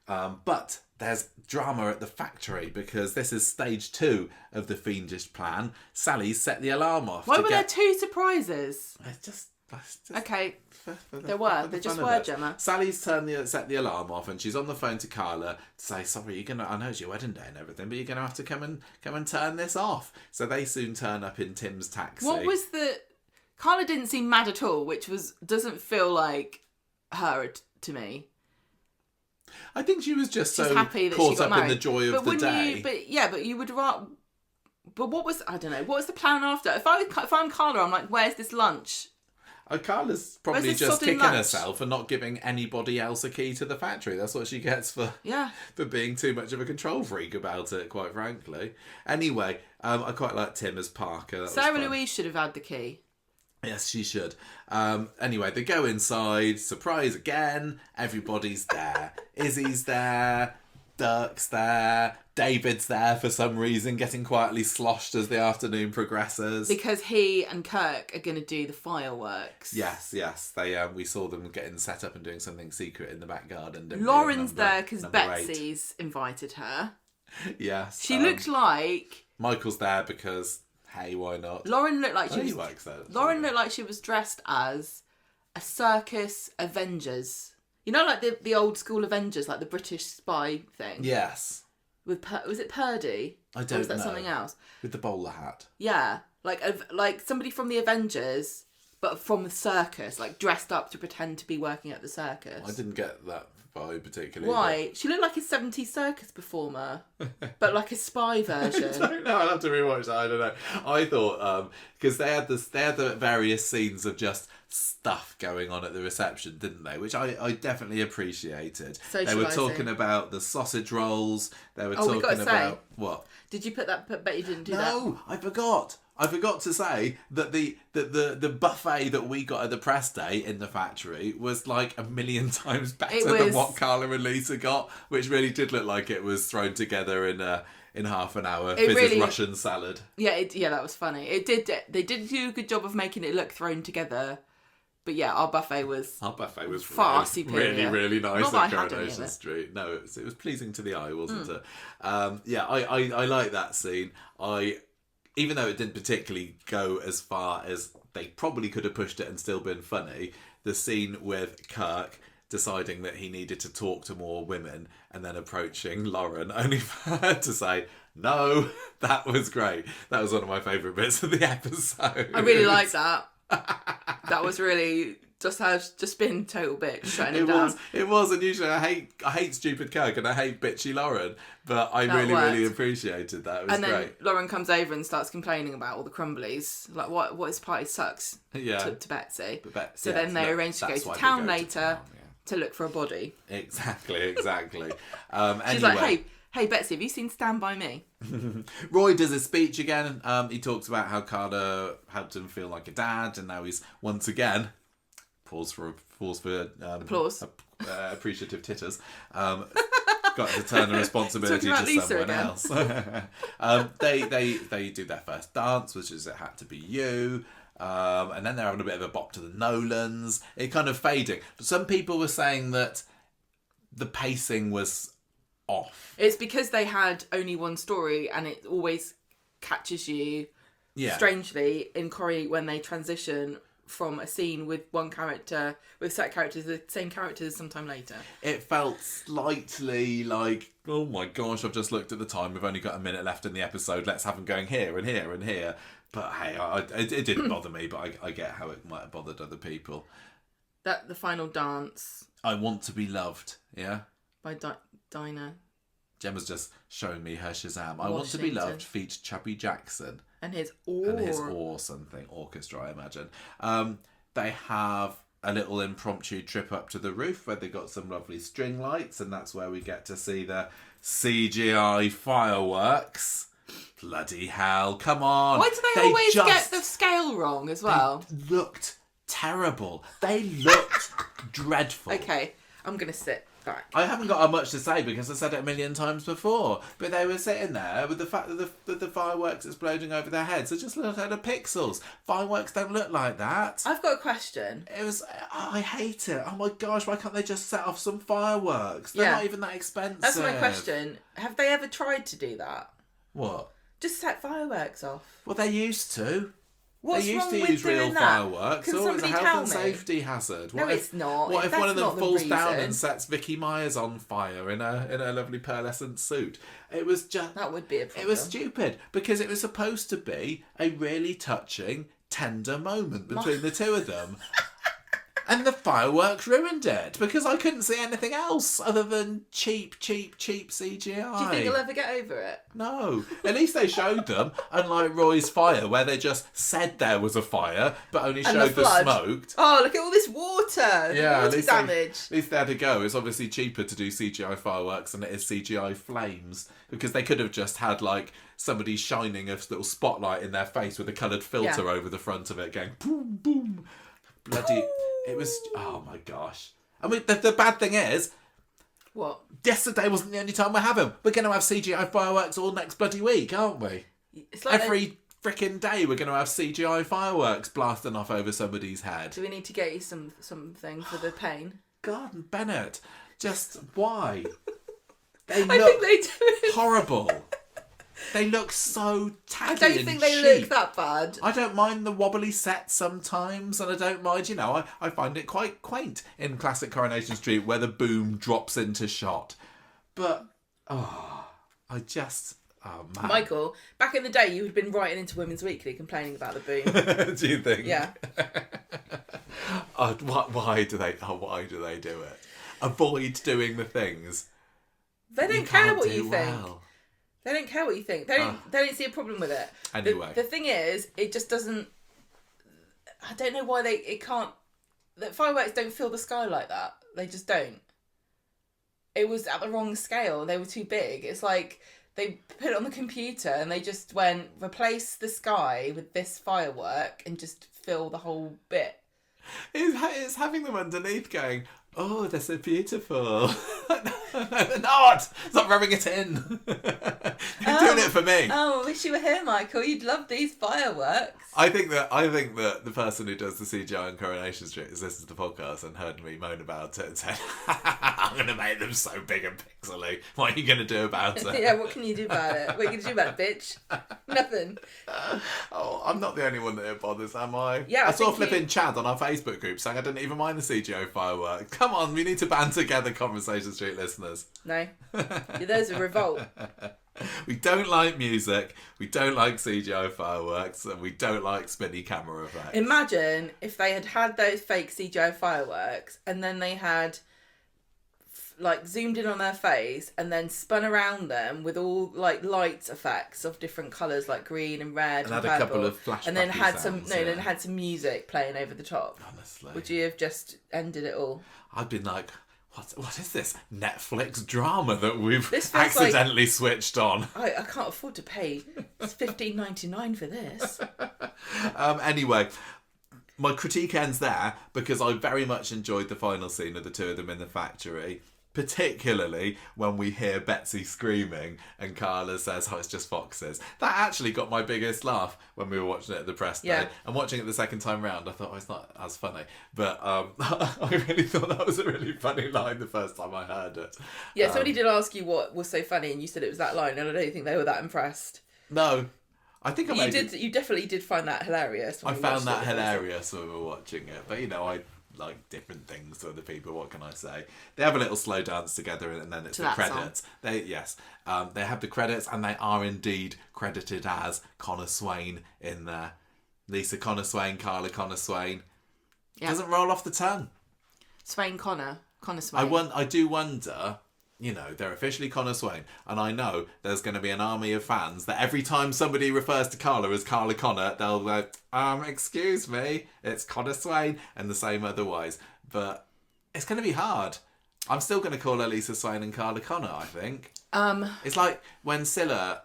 But there's drama at the factory because this is stage 2 of the fiendish plan. Sally's set the alarm off. Why were there 2 surprises? It's just okay. There just were, Gemma. Sally's set the alarm off, and she's on the phone to Carla to say, "Sorry, I know it's your wedding day and everything, but you're gonna have to come and turn this off." So they soon turn up in Tim's taxi. What was Carla didn't seem mad at all, which doesn't feel like her to me. I think she was just so happy that caught she got up married. in the joy of the day. But you would rather. But what was the plan after? If I'm Carla, I'm like, where's this lunch? Carla's probably just kicking herself and not giving anybody else a key to the factory. That's what she gets for being too much of a control freak about it, quite frankly. Anyway, I quite like Tim as Parker. Sarah Louise should have had the key. Yes, she should. Anyway, they go inside. Surprise again. Everybody's there. Izzy's there. Dirk's there. David's there for some reason, getting quietly sloshed as the afternoon progresses. Because he and Kirk are going to do the fireworks. Yes. We saw them getting set up and doing something secret in the back garden. Lauren's there because Betsy's invited her. Yes. She looked like... Michael's there because... Hey, why not? Lauren looked like she was... Lauren looked like she was dressed as a circus Avengers. You know, like the old school Avengers, like the British spy thing? Yes. Was it Purdy? I don't know. Or was that something else? With the bowler hat. Yeah. Like somebody from the Avengers, but from the circus, like dressed up to pretend to be working at the circus. I didn't get that vibe particularly. Why? She looked like a 70s circus performer, but like a spy version. I don't know. I'll have to rewatch that. I don't know. I thought because they had the various scenes of just stuff going on at the reception, didn't they? Which I definitely appreciated. They were talking about the sausage rolls. They were talking about what? Did you put that? Bet you didn't do that. No, I forgot. I forgot to say that the buffet that we got at the press day in the factory was like 1,000,000 times better than what Carla and Lisa got, which really did look like it was thrown together in half an hour. Really, Russian salad. Yeah, that was funny. It did. They did do a good job of making it look thrown together. But yeah, our buffet was far superior. Really, really nice at Coronation Street. No, it was pleasing to the eye, wasn't it? Yeah, I like that scene. Even though it didn't particularly go as far as they probably could have pushed it and still been funny, the scene with Kirk deciding that he needed to talk to more women and then approaching Lauren only for her to say, no, that was great. That was one of my favourite bits of the episode. I really liked that. That was really just been total bitch shutting him down. It was, and usually I hate stupid Kirk and I hate bitchy Lauren, but I really appreciated that. It was great. And then Lauren comes over and starts complaining about all the crumblies, like what his party sucks. To Betsy. So then they arrange to go to town later to look for a body. Exactly. She's like, hey Betsy, have you seen Stand By Me? Roy does his speech again. He talks about how Carter helped him feel like a dad, and now he's once again applause. Appreciative titters. Got to turn the responsibility to someone else. They do their first dance, which is It Had to Be You. And then they're having a bit of a bop to the Nolans. It kind of fading. Some people were saying that the pacing was off. It's because they had only one story, and it always catches you strangely in Corrie when they transition from a scene with one character, with set characters, the same characters sometime later. It felt slightly like, oh my gosh, I've just looked at the time, we've only got a minute left in the episode, let's have them going here and here and here. But hey, it didn't bother me, but I get how it might have bothered other people. The final dance. I Want to Be Loved, yeah? By Dinah. Gemma's just showing me her Shazam. I Want to Be Loved feats Chubby Jackson. And his oar. Or something. Orchestra, I imagine. They have a little impromptu trip up to the roof where they got some lovely string lights, and that's where we get to see the CGI fireworks. Bloody hell, come on. Why do they always get the scale wrong as well? They looked terrible. They looked dreadful. Okay, I'm going to sit back. I haven't got much to say because I said it 1,000,000 times before, but they were sitting there with the fact that the fireworks exploding over their heads. So just look at the pixels. Fireworks don't look like that. I've got a question. I hate it. Oh my gosh, why can't they just set off some fireworks? They're not even that expensive. That's my question. Have they ever tried to do that? What? Just set fireworks off. Well, they used to. What's they used wrong to with use real fireworks. Can it's a somebody health tell and me? Safety hazard. No, it's not. What if one of them falls down reason. and sets Vicky Myers on fire in a lovely pearlescent suit? It was just that would be a problem. It was stupid because it was supposed to be a really touching, tender moment between the two of them. And the fireworks ruined it because I couldn't see anything else other than cheap CGI. Do you think you'll ever get over it? No. At least they showed them, unlike Roy's fire, where they just said there was a fire, but only showed the smoke. Oh, look at all this water. Yeah, water damage. At least they had to go. It's obviously cheaper to do CGI fireworks than it is CGI flames. Because they could have just had, like, somebody shining a little spotlight in their face with a coloured filter over the front of it going boom, boom. Bloody... It was... Oh, my gosh. I mean, the bad thing is... What? Yesterday wasn't the only time we're having. We're going to have CGI fireworks all next bloody week, aren't we? It's like every freaking day we're going to have CGI fireworks blasting off over somebody's head. Do we need to get you something for the pain? God, Bennett. Just why? They I think they do it. Horrible. They look so tacky. I don't think they look that bad. I don't mind the wobbly set sometimes, and I don't mind, I find it quite quaint in classic Coronation Street where the boom drops into shot. But, oh man. Michael, back in the day, you had been writing into Women's Weekly complaining about the boom. Do you think? Yeah. Why do they do it? Avoid doing the things. They don't care what you think. They don't care what you think. They don't see a problem with it. Anyway. The thing is, it just doesn't... I don't know why that fireworks don't fill the sky like that. They just don't. It was at the wrong scale. They were too big. It's like they put it on the computer and they just went, replace the sky with this firework and just fill the whole bit. It's having them underneath going, oh, they're so beautiful. No, they're not. Stop rubbing it in. You're doing it for me. Oh, I wish you were here, Michael. You'd love these fireworks. I think that the person who does the CGI on Coronation Street has listened to the podcast and heard me moan about it and said, I'm going to make them so big and pixely. What are you going to do about it? Yeah, what can you do about it? What are you going to do about it, bitch? Nothing. Oh, I'm not the only one that it bothers, am I? Yeah, I saw flipping Chad on our Facebook group saying I didn't even mind the CGI firework. Come on, we need to band together, Conversation Street listeners. No. There's a revolt. We don't like music, we don't like CGI fireworks, and we don't like spinny camera effects. Imagine if they had those fake CGI fireworks and then they had zoomed in on their face and then spun around them with all light effects of different colours like green and red and had purple, a couple of flashback and then had sounds, then had some music playing over the top. Honestly, would you have just ended it all? I'd been like, what is this Netflix drama that we've this accidentally switched on? I can't afford to pay $15.99 for this. Anyway, my critique ends there because I very much enjoyed the final scene of the two of them in the factory. Particularly when we hear Betsy screaming and Carla says, oh, it's just foxes. That actually got my biggest laugh when we were watching it at the press day. And watching it the second time round, I thought, oh, it's not as funny. But I really thought that was a really funny line the first time I heard it. Yeah, somebody did ask you what was so funny and you said it was that line, and I don't think they were that impressed. No. I think you definitely did find that hilarious. I found that hilarious when we were watching it. But, I like different things to other people. What can I say? They have a little slow dance together, and then it's the credits. They have the credits, and they are indeed credited as Connor Swain in there. Lisa Connor Swain, Carla Connor Swain. Yep. Doesn't roll off the tongue. Connor Swain. I do wonder. They're officially Connor Swain, and I know there's going to be an army of fans that every time somebody refers to Carla as Carla Connor, they'll go, excuse me, it's Connor Swain, and the same otherwise. But it's going to be hard. I'm still going to call her Lisa Swain and Carla Connor, I think. It's like when Scylla,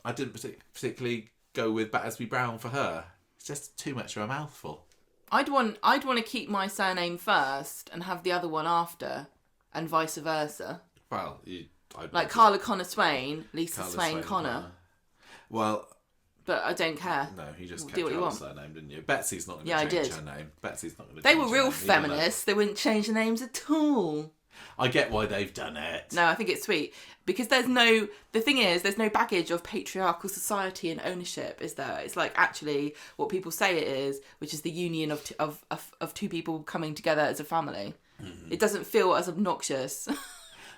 I didn't particularly go with Battersby Brown for her. It's just too much of a mouthful. I'd want to keep my surname first and have the other one after. And vice versa. Well, Carla Connor Swain, Lisa Swain Connor. Well, but I don't care. No, you just kept your surname, didn't you? Betsy's not going to change her name. Betsy's not going to. They were real feminists. They wouldn't change the names at all. I get why they've done it. No, I think it's sweet because there's no baggage of patriarchal society and ownership, is there? It's actually what people say it is, which is the union of two people coming together as a family. Mm-hmm. It doesn't feel as obnoxious.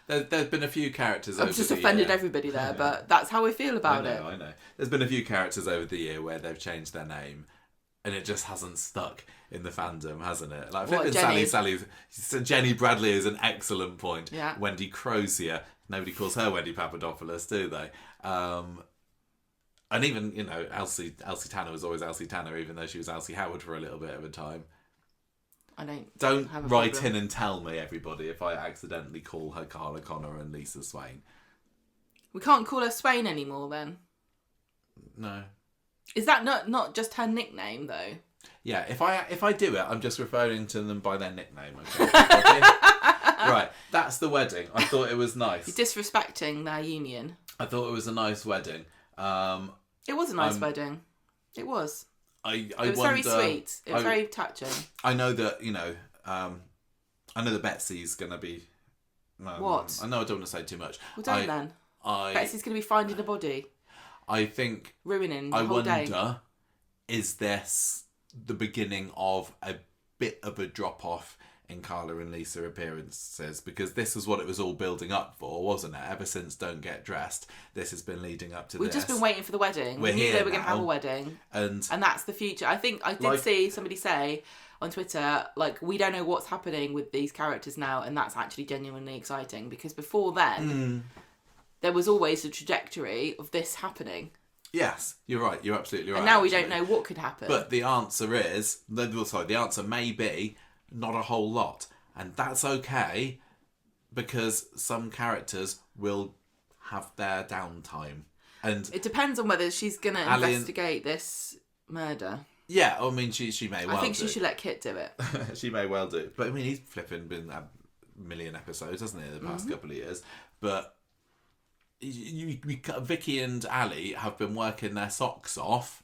There's been a few characters over the year. I've just offended everybody there, but that's how I feel about it. I know. There's been a few characters over the year where they've changed their name and it just hasn't stuck in the fandom, hasn't it? Jenny Bradley is an excellent point. Yeah. Wendy Crozier. Nobody calls her Wendy Papadopoulos, do they? And even, Elsie Tanner was always Elsie Tanner, even though she was Elsie Howard for a little bit of a time. Don't write in and tell me, everybody, if I accidentally call her Carla Connor and Lisa Swain. We can't call her Swain anymore, then? No. Is that not just her nickname, though? Yeah, if I do it, I'm just referring to them by their nickname. Okay? Right, that's the wedding. I thought it was nice. You're disrespecting their union. I thought it was a nice wedding. It was a nice wedding. It was. It was very sweet. It was very touching. I know that, I know that Betsy's going to be... what? I know I don't want to say too much. Well, don't then. Betsy's going to be finding a body. I think... Ruining the whole day. I wonder, is this the beginning of a bit of a drop-off in Carla and Lisa appearances? Because this was what it was all building up for, wasn't it? Ever since Don't Get Dressed, this has been leading up to We've just been waiting for the wedding. We knew they were going to have a wedding. And that's the future. I think I did see somebody say on Twitter, like, we don't know what's happening with these characters now, and that's actually genuinely exciting, because before then, there was always a trajectory of this happening. Yes, you're right. You're absolutely right. And now we don't know what could happen. But the answer is... the answer may be not a whole lot. And that's okay, because some characters will have their downtime. And it depends on whether she's going to investigate this murder. Yeah, I mean, she may well do. I think she should let Kit do it. She may well do. But, I mean, he's flipping been a million episodes, hasn't he, in the past couple of years. But Vicky and Ali have been working their socks off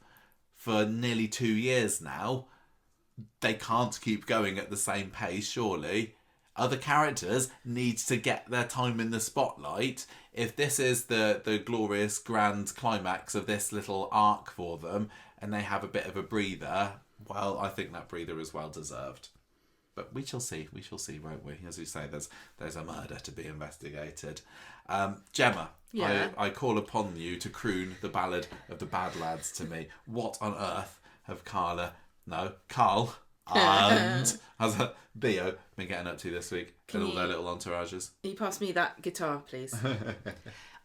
for nearly 2 years now. They can't keep going at the same pace, surely. Other characters need to get their time in the spotlight. If this is the glorious grand climax of this little arc for them, and they have a bit of a breather, well, I think that breather is well deserved. But we shall see, won't we? As you say, there's a murder to be investigated. Gemma, yeah. I call upon you to croon the ballad of the bad lads to me. What on earth have Carl and Theo been getting up to this week? And all their little entourages. Can you pass me that guitar, please?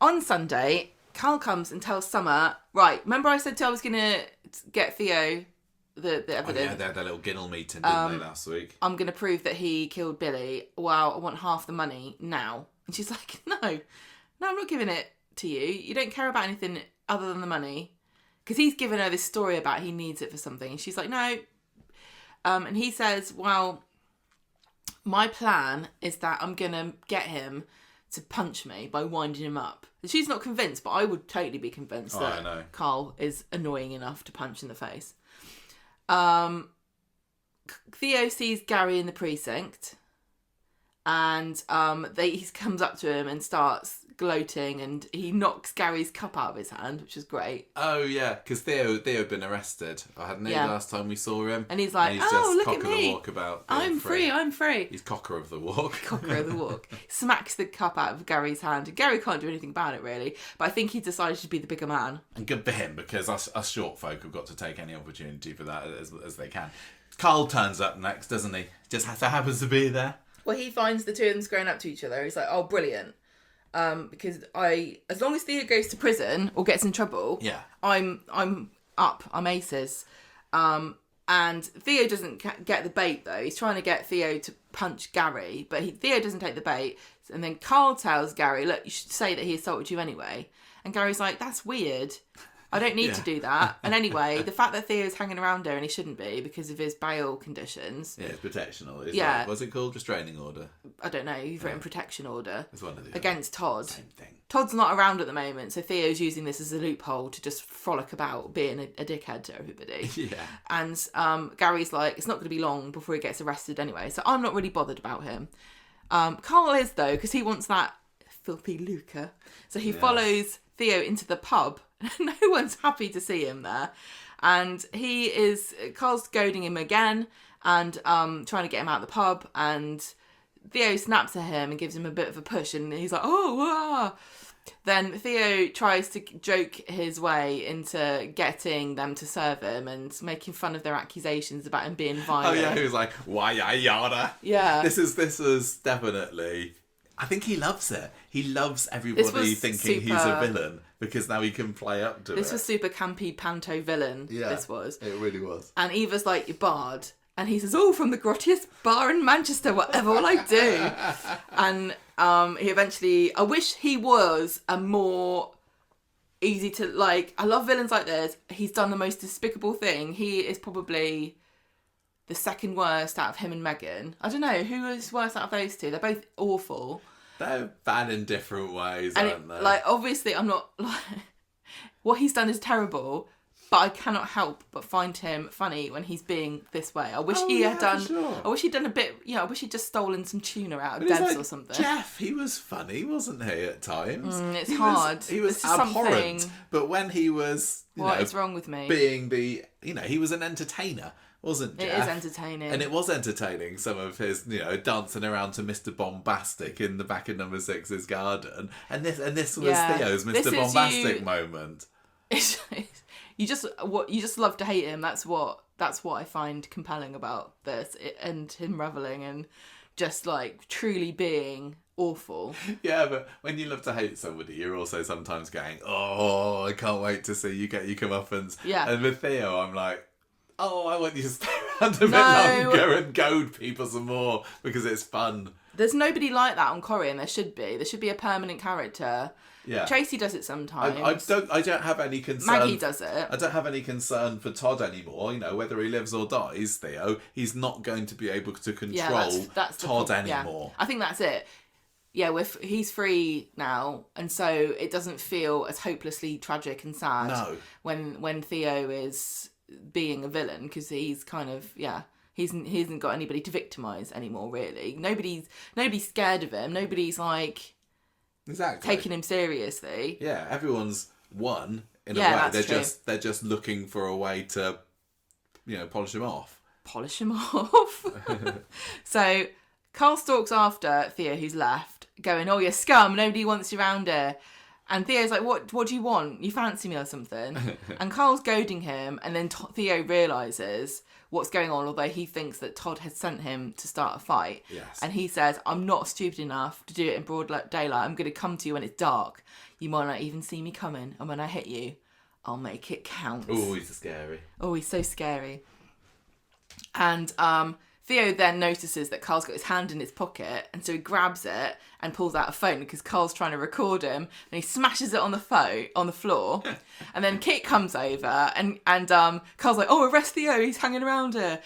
On Sunday, Carl comes and tells Summer, right, remember I said I was going to get Theo the evidence? Oh, yeah, they had their little Ginnell meeting, didn't they, last week? I'm going to prove that he killed Billy. Well, I want half the money now. And she's like, no, I'm not giving it to you. You don't care about anything other than the money. Because he's given her this story about he needs it for something. And she's like, no. And he says, well, my plan is that I'm going to get him to punch me by winding him up. And she's not convinced, but I would totally be convinced that Carl is annoying enough to punch in the face. Theo sees Gary in the precinct, and he comes up to him and starts gloating, and he knocks Gary's cup out of his hand, which is great. Oh yeah, because Theo had been arrested, hadn't he? Last time we saw him, and he's like, look at me, I'm free. He's cocker of the walk. Smacks the cup out of Gary's hand, and Gary can't do anything about it really, but I think he decided to be the bigger man, and good for him, because us short folk have got to take any opportunity for that as they can. Carl turns up next, doesn't he? Just happens to be there. Well, he finds the two of them squaring up to each other. He's like, oh, brilliant. Because as long as Theo goes to prison or gets in trouble, I'm up. I'm aces. And Theo doesn't get the bait though. He's trying to get Theo to punch Gary, but Theo doesn't take the bait. And then Carl tells Gary, look, you should say that he assaulted you anyway. And Gary's like, that's weird. I don't need to do that. And anyway, the fact that Theo's hanging around her and he shouldn't be because of his bail conditions. Yeah, it's protection order. Yeah. What's it called? Restraining order? I don't know. You've written protection order. It's one of the against Todd. Same thing. Todd's not around at the moment, so Theo's using this as a loophole to just frolic about being a dickhead to everybody. Yeah. And Gary's like, it's not going to be long before he gets arrested anyway, so I'm not really bothered about him. Carl is, though, because he wants that filthy lucre. So he follows Theo into the pub. No one's happy to see him there. And Carl's goading him again and trying to get him out of the pub. And Theo snaps at him and gives him a bit of a push. And he's like, oh, wow. Then Theo tries to joke his way into getting them to serve him and making fun of their accusations about him being violent. Oh, yeah, he was like, why, yada. Yeah. This was definitely... I think he loves it. He loves everybody thinking he's a villain because now he can play up to it. This was super campy panto villain. Yeah, this was. It really was. And Eva's like, you're barred. And he says, oh, from the grottiest bar in Manchester, whatever will I do? And he eventually... I wish he was a more easy to... Like, I love villains like this. He's done the most despicable thing. He is probably... the second worst out of him and Megan. I don't know, who is worse out of those two? They're both awful. They're bad in different ways, aren't they? Like, obviously, I'm not... Like, what he's done is terrible, but I cannot help but find him funny when he's being this way. I wish had done. Sure. I wish he'd done a bit. I wish he'd just stolen some tuna out of Deb's or something. Jeff, he was funny, wasn't he? At times, it's hard. He was abhorrent, but when he was, what is wrong with me? Being he was an entertainer. Wasn't Jeff? It is entertaining. And it was entertaining, some of his, dancing around to Mr. Bombastic in the back of number 6's garden. And this was Theo's Mr. Bombastic moment. You just love to hate him. That's what I find compelling about this, and him revelling and just like truly being awful. Yeah, but when you love to hate somebody, you're also sometimes going, oh, I can't wait to see you get your comeuppance. Yeah. And with Theo, I'm like, oh, I want you to stay around a bit longer and goad people some more because it's fun. There's nobody like that on Corrie, and there should be. There should be a permanent character. Yeah. Tracy does it sometimes. I don't have any concern. Maggie does it. I don't have any concern for Todd anymore. Whether he lives or dies, Theo, he's not going to be able to control that's Todd anymore. Yeah. I think that's it. Yeah, he's free now, and so it doesn't feel as hopelessly tragic and sad when Theo is being a villain, because he's kind of he hasn't got anybody to victimise anymore, really. Nobody's scared of him. Nobody's like taking him seriously. Yeah, everyone's won in a way. They're just looking for a way to polish him off. So Carl stalks after Theo, who's left, going, "Oh, you're scum, nobody wants you around here." And Theo's like, what do you want? You fancy me or something? And Carl's goading him, and then Theo realises what's going on, although he thinks that Todd has sent him to start a fight. Yes. And he says, I'm not stupid enough to do it in broad daylight. I'm going to come to you when it's dark. You might not even see me coming. And when I hit you, I'll make it count. Oh, he's scary. Oh, he's so scary. And Theo then notices that Carl's got his hand in his pocket, and so he grabs it and pulls out a phone because Carl's trying to record him, and he smashes it on the floor. And then Kit comes over, and Carl's like, "Oh, arrest Theo! He's hanging around here."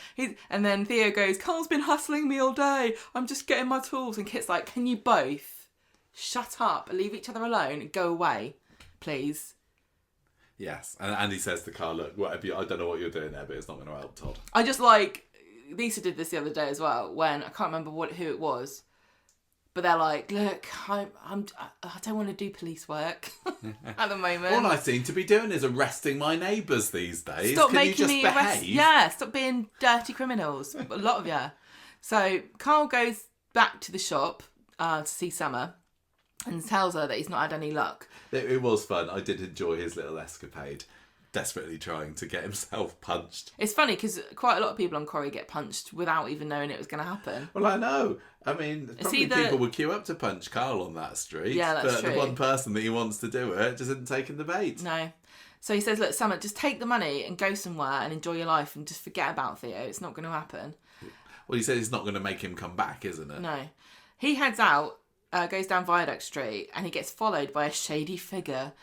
And then Theo goes, "Carl's been hustling me all day. I'm just getting my tools." And Kit's like, "Can you both shut up and leave each other alone and go away, please?" Yes, and he says to Carl, "Look, whatever. I don't know what you're doing there, but it's not going to help Todd." I just like. Lisa did this the other day as well, when I can't remember who it was, but they're like, "Look, I don't want to do police work at the moment. All I seem to be doing is arresting my neighbours these days. Stop Can making you just behave? Yeah, stop being dirty criminals. A lot of you." So Carl goes back to the shop to see Summer and tells her that he's not had any luck. It was fun. I did enjoy his little escapade. Desperately trying to get himself punched. It's funny because quite a lot of people on Corrie get punched without even knowing it was going to happen. Well, I know. I mean, probably people would queue up to punch Carl on that street. Yeah, that's true. But the one person that he wants to do it just isn't taking the bait. No. So he says, "Look, Summer, just take the money and go somewhere and enjoy your life and just forget about Theo. It's not going to happen." Well, he says it's not going to make him come back, isn't it? No. He heads out, goes down Viaduct Street, and he gets followed by a shady figure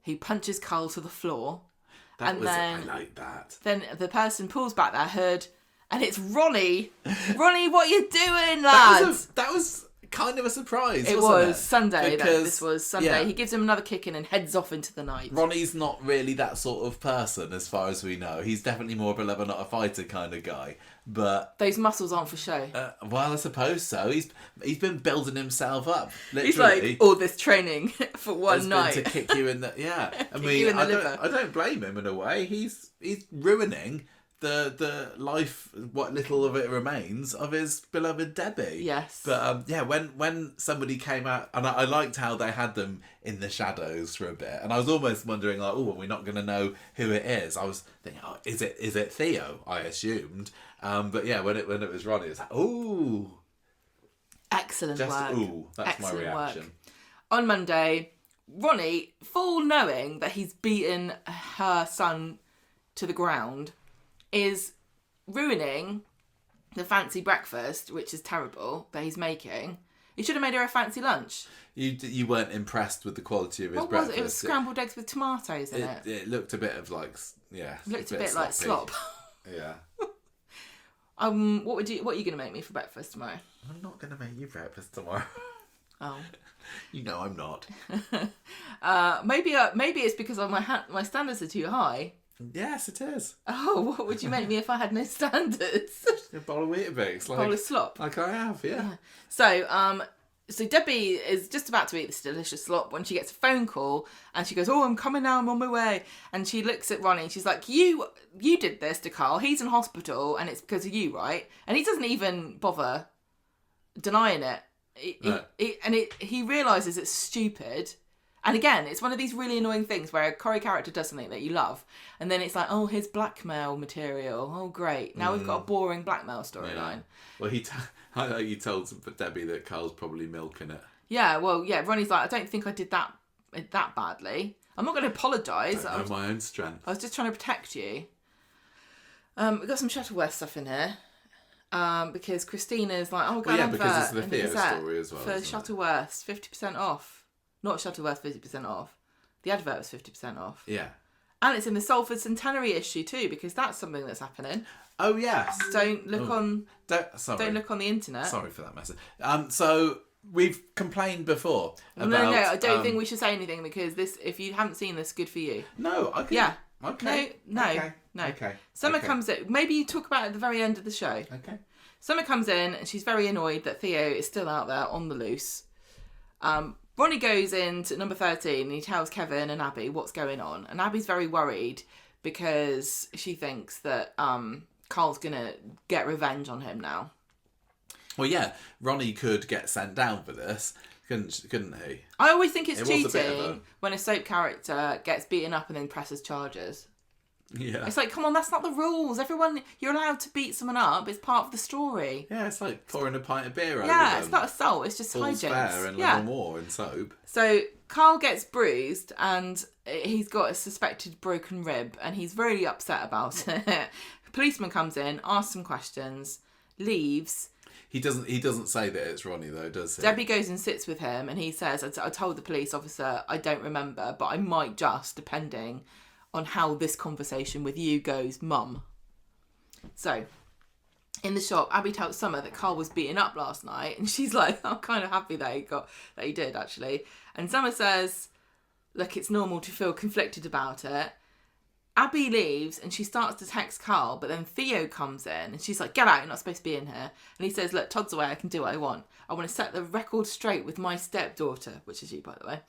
who punches Carl to the floor. I like that. Then the person pulls back their hood, and it's Ronnie. Ronnie, what are you doing, lad? That was kind of a surprise, It wasn't was Sunday. This was Sunday. Yeah. He gives him another kicking and heads off into the night. Ronnie's not really that sort of person, as far as we know. He's definitely more of a lover, not a fighter kind of guy. But those muscles aren't for show. Well, I suppose so. He's been building himself up. Literally. He's like, all this training for one night to kick you in the I mean, I don't blame him in a way. He's ruining the life, what little of it remains, of his beloved Debbie. Yes. But when somebody came out, and I liked how they had them in the shadows for a bit, and I was almost wondering like, oh, are we not going to know who it is? I was thinking, oh, is it Theo? I assumed. But yeah, when it was Ronnie, it was like, ooh. Excellent work. Ooh, that's excellent my reaction. Work. On Monday, Ronnie, full knowing that he's beaten her son to the ground, is ruining the fancy breakfast, which is terrible, that he's making. He should have made her a fancy lunch. You weren't impressed with the quality of his breakfast. What was it? It was scrambled eggs with tomatoes in it. It looked a bit of like, yeah. It looked a bit like slop. Yeah. What are you going to make me for breakfast tomorrow? I'm not going to make you breakfast tomorrow. Oh. You know I'm not. Maybe it's because my standards are too high. Yes, it is. Oh, what would you make me if I had no standards? A bowl of Weetabix. A bowl of slop. Like I have, yeah. So Debbie is just about to eat this delicious slop when she gets a phone call and she goes, "Oh, I'm coming now, I'm on my way." And she looks at Ronnie and she's like, You did this to Carl. He's in hospital and it's because of you, right? And he doesn't even bother denying it. He realises it's stupid. And again, it's one of these really annoying things where a Corrie character does something that you love, and then it's like, oh, here's blackmail material. Oh, great. Now we've got a boring blackmail storyline. Yeah. Well, he told Debbie that Carl's probably milking it. Yeah, well, yeah, Ronnie's like, I don't think I did that badly. I'm not going to apologise. I know my own strength. I was just trying to protect you. We've got some Shuttleworth stuff in here. Because Christina's like, because it's the Theo story as well. For Shuttleworths, 50% off. Not Shuttleworth 50% off. The advert was 50% off. Yeah. And it's in the Salford Centenary issue too, because that's something that's happening. Oh yes. Don't look on the internet. Sorry for that message. So we've complained before about... No, I don't think we should say anything because this, if you haven't seen this, good for you. No, okay. Yeah. Okay. No. Okay. Summer comes in. Maybe you talk about it at the very end of the show. Okay. Summer comes in and she's very annoyed that Theo is still out there on the loose. Ronnie goes into number 13 and he tells Kevin and Abby what's going on. And Abby's very worried because she thinks that Carl's going to get revenge on him now. Well, yeah, Ronnie could get sent down for this, couldn't he? I always think it's cheating when a soap character gets beaten up and then presses charges. Yeah. It's like, come on, that's not the rules. Everyone, you're allowed to beat someone up. It's part of the story. Yeah, it's like pouring a pint of beer over them. Yeah, it's not assault. It's just hijinks. Fair and little more in soap. So Carl gets bruised and he's got a suspected broken rib and he's really upset about it. A policeman comes in, asks some questions, leaves. He doesn't say that it's Ronnie though, does he? Debbie goes and sits with him and he says, I told the police officer I don't remember, but I might just, depending on how this conversation with you goes, Mum. So, in the shop, Abby tells Summer that Carl was beaten up last night, and she's like, I'm kind of happy that he did, actually. And Summer says, look, it's normal to feel conflicted about it. Abby leaves, and she starts to text Carl, but then Theo comes in, and she's like, get out, you're not supposed to be in here. And he says, look, Todd's away, I can do what I want. I want to set the record straight with my stepdaughter, which is you, by the way.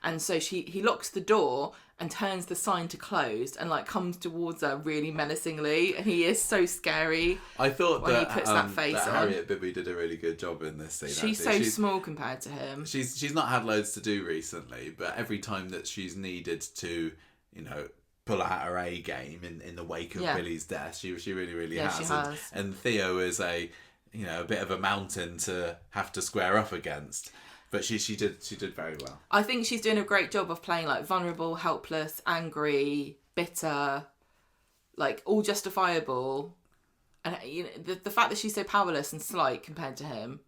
And so he locks the door and turns the sign to closed and like comes towards her really menacingly, and he is so scary. I thought when he puts that face that on. Harriet Bibby did a really good job in this scene. She's small compared to him. She's not had loads to do recently, but every time that she's needed to, pull out her A game in the wake of Billy's death, she really has. She has. And Theo is a bit of a mountain to have to square up against. But she did very well. I think she's doing a great job of playing like vulnerable, helpless, angry, bitter, like all justifiable. And the fact that she's so powerless and slight compared to him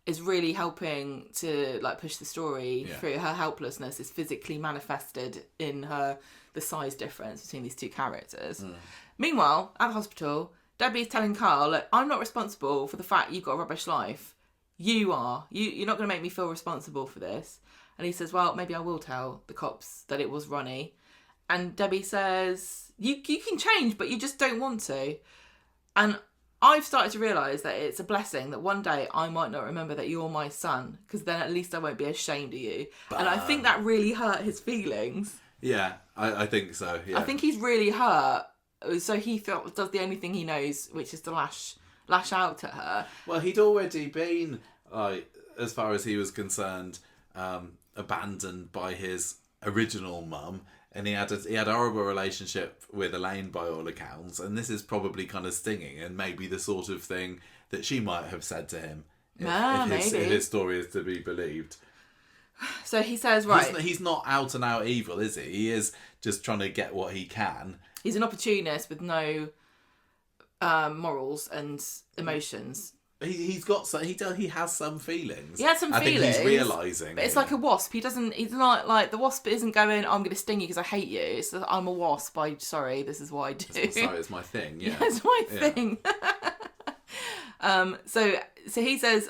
is really helping to like push the story through. Her helplessness is physically manifested in the size difference between these two characters. Meanwhile, at the hospital, Debbie's telling Carl, look, I'm not responsible for the fact you've got a rubbish life. You are. You're not going to make me feel responsible for this. And he says, well, maybe I will tell the cops that it was Ronnie. And Debbie says, you can change, but you just don't want to. And I've started to realise that it's a blessing that one day I might not remember that you're my son, because then at least I won't be ashamed of you. And I think that really hurt his feelings. Yeah, I think so, yeah. I think he's really hurt. So he does the only thing he knows, which is to lash out at her. Well, he'd already been, as far as he was concerned, abandoned by his original mum, and he had a horrible relationship with Elaine by all accounts, and this is probably kind of stinging, and maybe the sort of thing that she might have said to him if his story is to be believed. So he says, right, he's not out and out evil, is he? He is just trying to get what he can. He's an opportunist with no morals and emotions. He has some feelings. He has some feelings. I think he's realising. But it's like a wasp. He's not like the wasp isn't going, I'm going to sting you because I hate you. It's I'm a wasp. Sorry, this is what I do. Sorry, it's my thing. Yeah, it's my thing. So he says,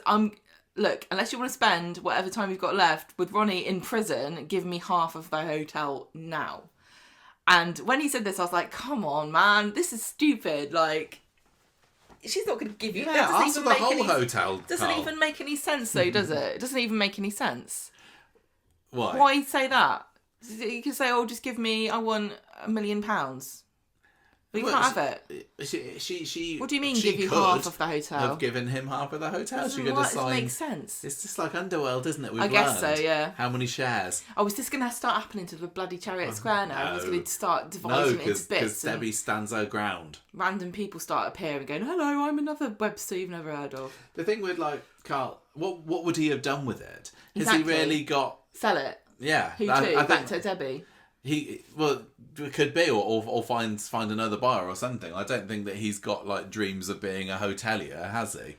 look, unless you want to spend whatever time you've got left with Ronnie in prison, give me half of the hotel now. And when he said this, I was like, come on, man, this is stupid. Like, she's not going to give you... Yeah, ask for the whole hotel, doesn't even make any sense, though, does it? It doesn't even make any sense. Why? Why say that? You can say, just give me, I want £1 million. But you can't have it. She. What do you mean, give you half of the hotel? Have given him half of the hotel. She could Doesn't make sense. It's just like Underworld, isn't it? I guess so, yeah. How many shares? Oh, is this going to start happening to the bloody Chariot Square now? He's going to start dividing it into bits. Because Debbie stands her ground. Random people start appearing going, hello, I'm another Webster you've never heard of. The thing with, like, Carl, what would he have done with it? Has he really got... Sell it? Yeah. Who to? Back to Debbie? It could be, or find another buyer or something. I don't think that he's got like dreams of being a hotelier, has he?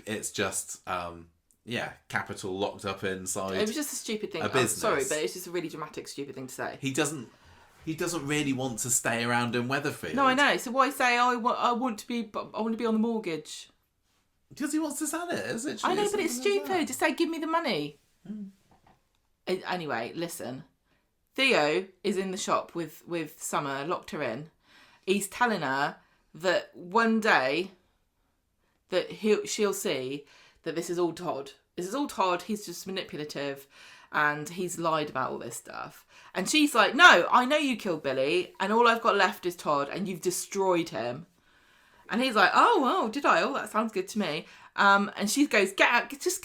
It's just capital locked up inside. It was just a stupid thing. I'm sorry, but it's just a really dramatic, stupid thing to say. He doesn't really want to stay around in Weatherfield. No, I know. So why say I want to be on the mortgage? Because he wants to sell it. I know, but it's stupid. Just say, give me the money. Anyway, listen. Theo is in the shop with Summer, locked her in. He's telling her that one day that she'll see that this is all Todd. This is all Todd. He's just manipulative and he's lied about all this stuff. And she's like, no, I know you killed Billy and all I've got left is Todd and you've destroyed him. And he's like, oh, did I? Oh, that sounds good to me. And she goes, get out, just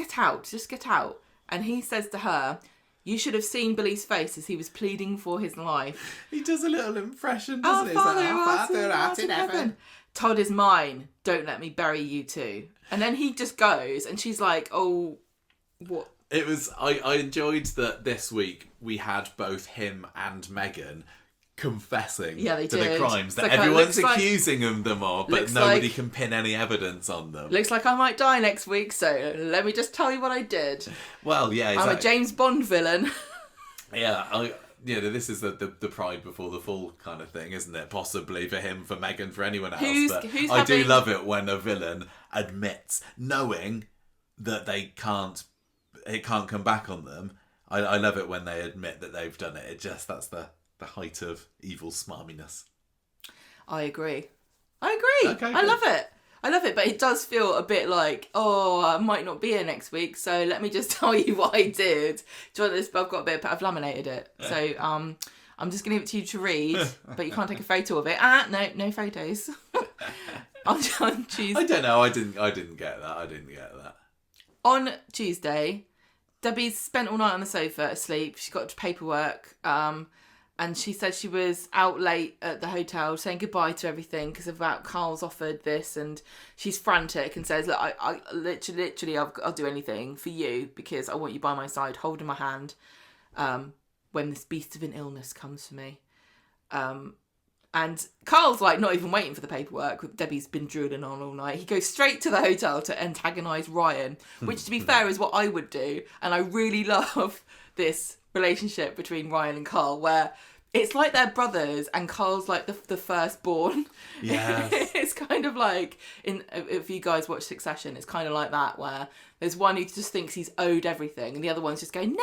get out. And he says to her, you should have seen Billy's face as he was pleading for his life. He does a little impression, doesn't he? Father, art in heaven. Todd is mine. Don't let me bury you too. And then he just goes, and she's like, oh, what? It was... I enjoyed that this week we had both him and Meghan confessing to the crimes that everyone's accusing them of, but nobody can pin any evidence on them. Looks like I might die next week, so let me just tell you what I did. Well, yeah, exactly. I'm a James Bond villain. This is the pride before the fall kind of thing, isn't it? Possibly for him, for Meghan, for anyone else. I do love it when a villain admits, knowing that it can't come back on them. I love it when they admit that they've done it. That's the height of evil smarminess. I agree. Okay, I love it, but it does feel a bit like, I might not be here next week, so let me just tell you what I did. Do you want this? I've got I've laminated it, so I'm just going to give it to you to read, but you can't take a photo of it. No photos. on Tuesday. I don't know. I didn't get that. On Tuesday, Debbie's spent all night on the sofa asleep. She got to paperwork. And she said she was out late at the hotel saying goodbye to everything because of that Carl's offered this, and she's frantic and says, look, I literally I'll do anything for you because I want you by my side, holding my hand when this beast of an illness comes for me. And Carl's like not even waiting for the paperwork. Debbie's been drooling on all night. He goes straight to the hotel to antagonise Ryan, which to be fair is what I would do. And I really love this relationship between Ryan and Carl where it's like they're brothers and Carl's like the firstborn. Yeah. It's kind of like, if you guys watch Succession, it's kind of like that where there's one who just thinks he's owed everything and the other one's just going, no,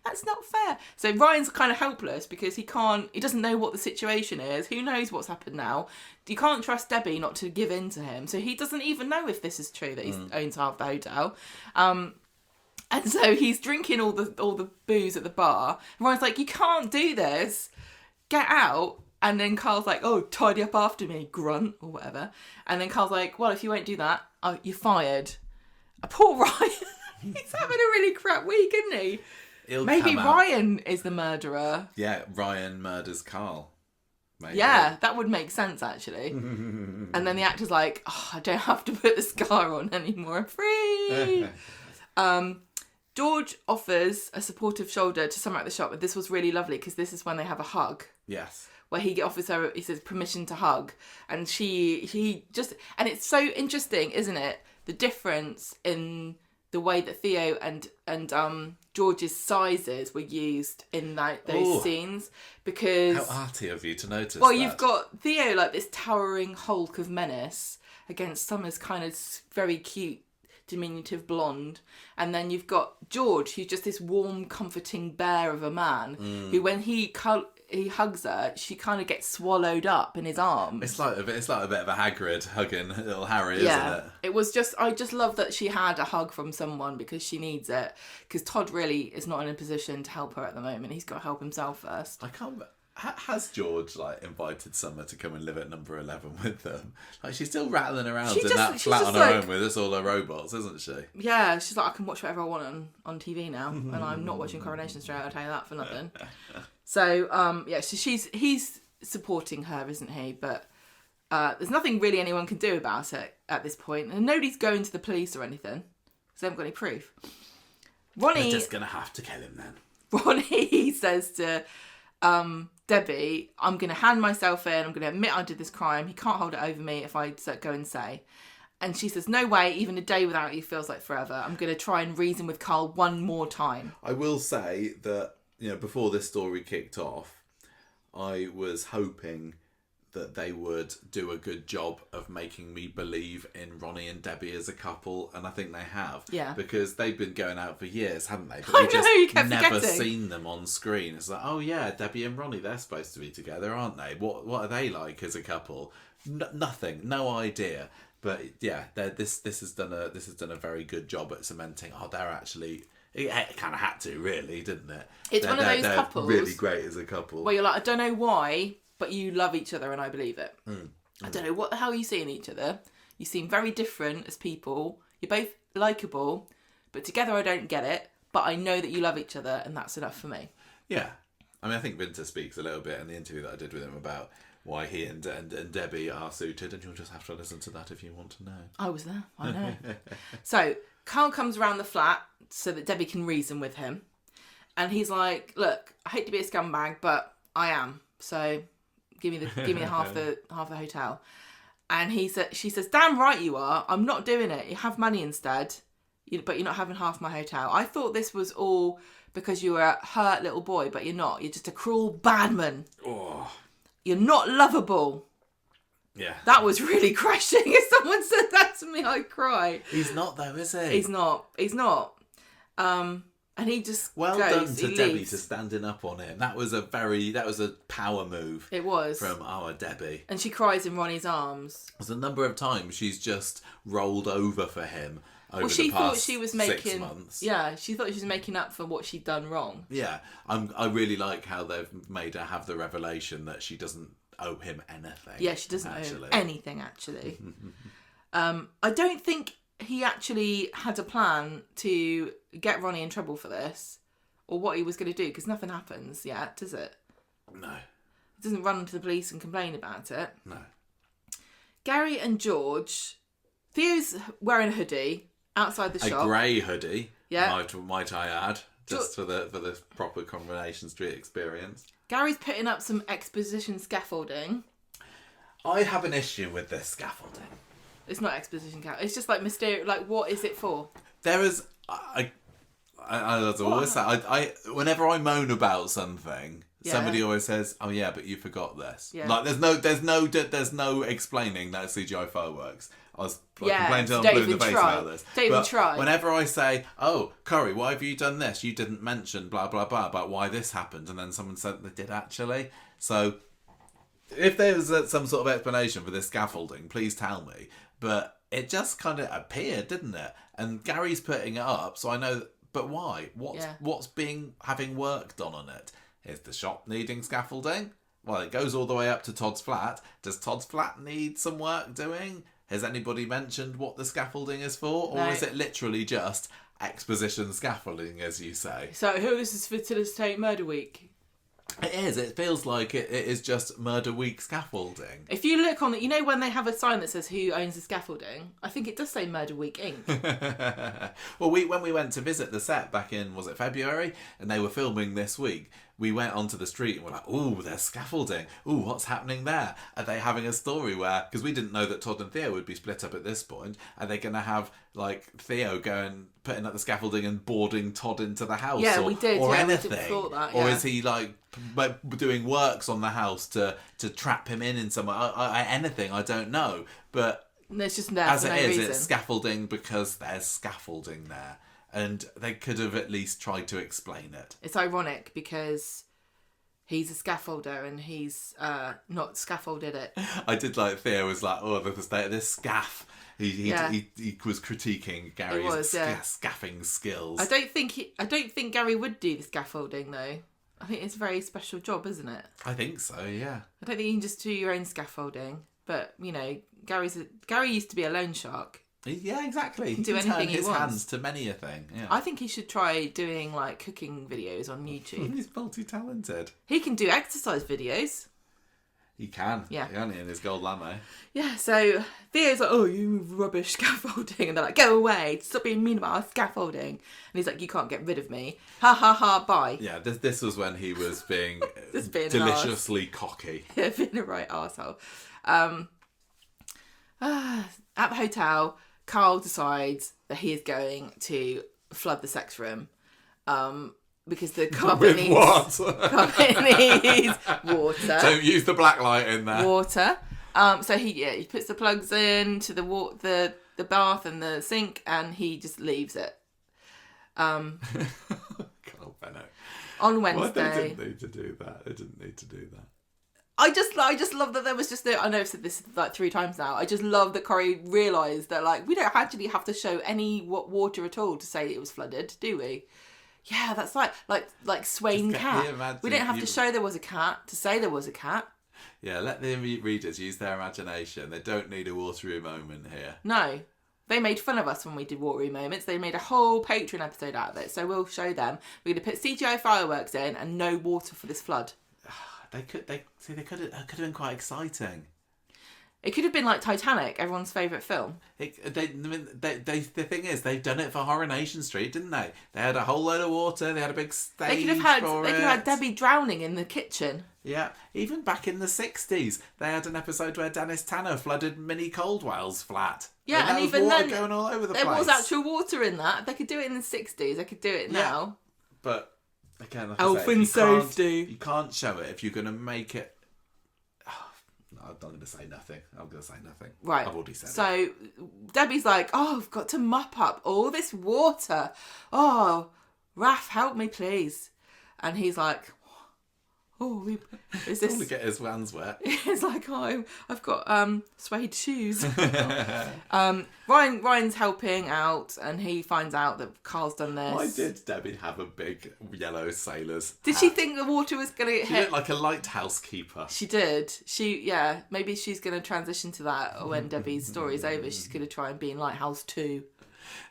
that's not fair. So Ryan's kind of helpless because he doesn't know what the situation is. Who knows what's happened now? You can't trust Debbie not to give in to him. So he doesn't even know if this is true that he owns half the hotel. And so he's drinking all the booze at the bar. And Ryan's like, you can't do this. Get out. And then Carl's like, oh, tidy up after me, grunt, or whatever. And then Carl's like, well, if you won't do that, you're fired. Poor Ryan. He's having a really crap week, isn't he? Maybe Ryan is the murderer. Yeah, Ryan murders Carl. Maybe. Yeah, that would make sense, actually. And then the actor's like, I don't have to put the scar on anymore. I'm free. George offers a supportive shoulder to Summer at the shop, but this was really lovely because this is when they have a hug. Yes. Where he offers her, he says, permission to hug. And he just, and it's so interesting, isn't it? The difference in the way that Theo and George's sizes were used in those scenes. Because... How arty of you to notice that. Well, you've got Theo like this towering hulk of menace against Summer's kind of very cute, diminutive blonde, and then you've got George, who's just this warm, comforting bear of a man, who when he he hugs her, she kind of gets swallowed up in his arms. It's like a bit of a Hagrid hugging little Harry, isn't it? It was just, I just love that she had a hug from someone because she needs it. Because Todd really is not in a position to help her at the moment. He's got to help himself first. I can't. Has George invited Summer to come and live at number 11 with them? She's still rattling around in that flat on her own with us all her robots, isn't she? Yeah, she's like, I can watch whatever I want on TV now, and I'm not watching Coronation Street. I'll tell you that for nothing. So so he's supporting her, isn't he? But there's nothing really anyone can do about it at this point, and nobody's going to the police or anything because they haven't got any proof. Ronnie, they're just gonna have to kill him then. Ronnie says to Debbie, I'm going to hand myself in. I'm going to admit I did this crime. He can't hold it over me if I go and say. And she says, no way, even a day without you feels like forever. I'm going to try and reason with Carl one more time. I will say that, before this story kicked off, I was hoping that they would do a good job of making me believe in Ronnie and Debbie as a couple, and I think they have. Yeah. Because they've been going out for years, haven't they? But you kept never forgetting. seen them on screen. It's like, oh yeah, Debbie and Ronnie, they're supposed to be together, aren't they? What are they like as a couple? Nothing, no idea. But yeah, this has done a very good job at cementing. Oh, they're actually. It kind of had to, really, didn't it? It's one of those couples. Really great as a couple. Where you're like, I don't know why, but you love each other and I believe it. I don't know what the hell you see in each other. You seem very different as people. You're both likeable, but together I don't get it. But I know that you love each other, and that's enough for me. Yeah, I mean, I think Vinter speaks a little bit in the interview that I did with him about why he and Debbie are suited, and you'll just have to listen to that if you want to know. I was there. I know. So Carl comes around the flat so that Debbie can reason with him, and he's like, "Look, I hate to be a scumbag, but I am. So give me half the hotel." And she says, "Damn right you are. I'm not doing it. You have money instead, but you're not having half my hotel." I thought this was all because you were a hurt little boy, but you're not. You're just a cruel badman. Oh. You're not lovable. Yeah. That was really crushing. If someone said that to me, I'd cry. He's not though, is he? He's not. And he just well goes, done to Debbie for standing up on him. That was a power move. It was from our Debbie, and she cries in Ronnie's arms. There's a number of times she's just rolled over for him. She thought she was making 6 months. Yeah, she thought she was making up for what she'd done wrong. Yeah, I really like how they've made her have the revelation that she doesn't owe him anything. Yeah, she doesn't owe anything actually. I don't think he actually had a plan to get Ronnie in trouble for this, or what he was going to do, because nothing happens yet, does it? No. He doesn't run to the police and complain about it. No. Gary and George, Theo's wearing a hoodie outside the shop. A grey hoodie, yeah. might I add, just for the proper Coronation Street experience. Gary's putting up some exposition scaffolding. I have an issue with this scaffolding. It's not exposition scaffolding. It's just like mysterious. Like, what is it for? There is, I always say, whenever I moan about something, somebody always says, "Oh yeah, but you forgot this." Yeah. Like, there's no explaining that CGI fireworks. I was complaining to them blue in the face about this. Don't even try. Whenever I say, "Oh, Corrie, why have you done this? You didn't mention blah blah blah about why this happened," and then someone said they did actually. So, if there's some sort of explanation for this scaffolding, please tell me. But it just kind of appeared, didn't it? And Gary's putting it up, so I know. But why? What's having work done on it? Is the shop needing scaffolding? Well, it goes all the way up to Todd's flat. Does Todd's flat need some work doing? Has anybody mentioned what the scaffolding is for? Or is it literally just exposition scaffolding, as you say? So who is this for Today's Take Murder Week? It is. It feels like it is just Murder Week scaffolding. If you look on it, you know when they have a sign that says who owns the scaffolding? I think it does say Murder Week Inc. Well, when we went to visit the set back in, was it February? And they were filming this week. We went onto the street and we're like, "Ooh, there's scaffolding. Ooh, what's happening there? Are they having a story where..." Because we didn't know that Todd and Theo would be split up at this point. Are they going to have, like, Theo putting up the scaffolding and boarding Todd into the house? Yeah, we did. Or anything. We thought that, Or is he, like, doing works on the house to trap him in somewhere? Anything, I don't know. But there's just as it is, reason. It's scaffolding because there's scaffolding there. And they could have at least tried to explain it. It's ironic because he's a scaffolder and he's not scaffolded it. I did like Theo was like, oh, the state of this scaff. He was critiquing Gary's scaffing skills. I don't think Gary would do the scaffolding though. I think it's a very special job, isn't it? I think so, yeah. I don't think you can just do your own scaffolding. But, you know, Gary used to be a loan shark. Yeah, exactly. He can do anything he wants. His hands to many a thing. Yeah. I think he should try doing, like, cooking videos on YouTube. He's multi-talented. He can do exercise videos. He can. Yeah. Can't he, in his gold lamo? Yeah, so Theo's like, oh, you rubbish scaffolding. And they're like, go away. Stop being mean about our scaffolding. And he's like, you can't get rid of me. Ha, ha, ha, bye. Yeah, this was when he was being deliciously cocky. Yeah, being a right arsehole. At the hotel, Carl decides that he is going to flood the sex room. Because the carpet needs water. Don't use the black light in there. Water. So he puts the plugs in to the bath and the sink, and he just leaves it. God, Benno. On Wednesday. Well, they didn't need to do that. They didn't need to do that. I just love that there was just I know I've said this like 3 times now. I just love that Corrie realised that like we don't actually have to show any water at all to say it was flooded, do we? Yeah, that's like Swain cat. We didn't have to show there was a cat to say there was a cat. Yeah, let the readers use their imagination. They don't need a watery moment here. No. They made fun of us when we did watery moments. They made a whole Patreon episode out of it, so we'll show them. We're going to put CGI fireworks in and no water for this flood. They could have been quite exciting. It could have been like Titanic, everyone's favourite film. The thing is, they've done it for Coronation Street, didn't they? They had a whole load of water. They had a big stage. They could have had Debbie drowning in the kitchen. Yeah, even back in the 60s, they had an episode where Dennis Tanner flooded Minnie Caldwell's flat. Yeah, and even then, going all over the there place. was actual water in that. They could do it in the 60s. They could do it now. But again, like health and safety. You can't show it if you're going to make it. I'm not going to say nothing. I'm going to say nothing. Right. I've already said it. So Debbie's like, oh, I've got to mop up all this water. Oh, Raph, help me, please. And he's like, is this... to get his hands wet. It's like, oh, I've got suede shoes. Ryan's helping out, and he finds out that Carl's done this. Why did Debbie have a big yellow sailor's Did she think the water was going to hit? She looked like a lighthouse keeper. She did. Maybe she's going to transition to that when Debbie's story is over. She's going to try and be in Lighthouse 2.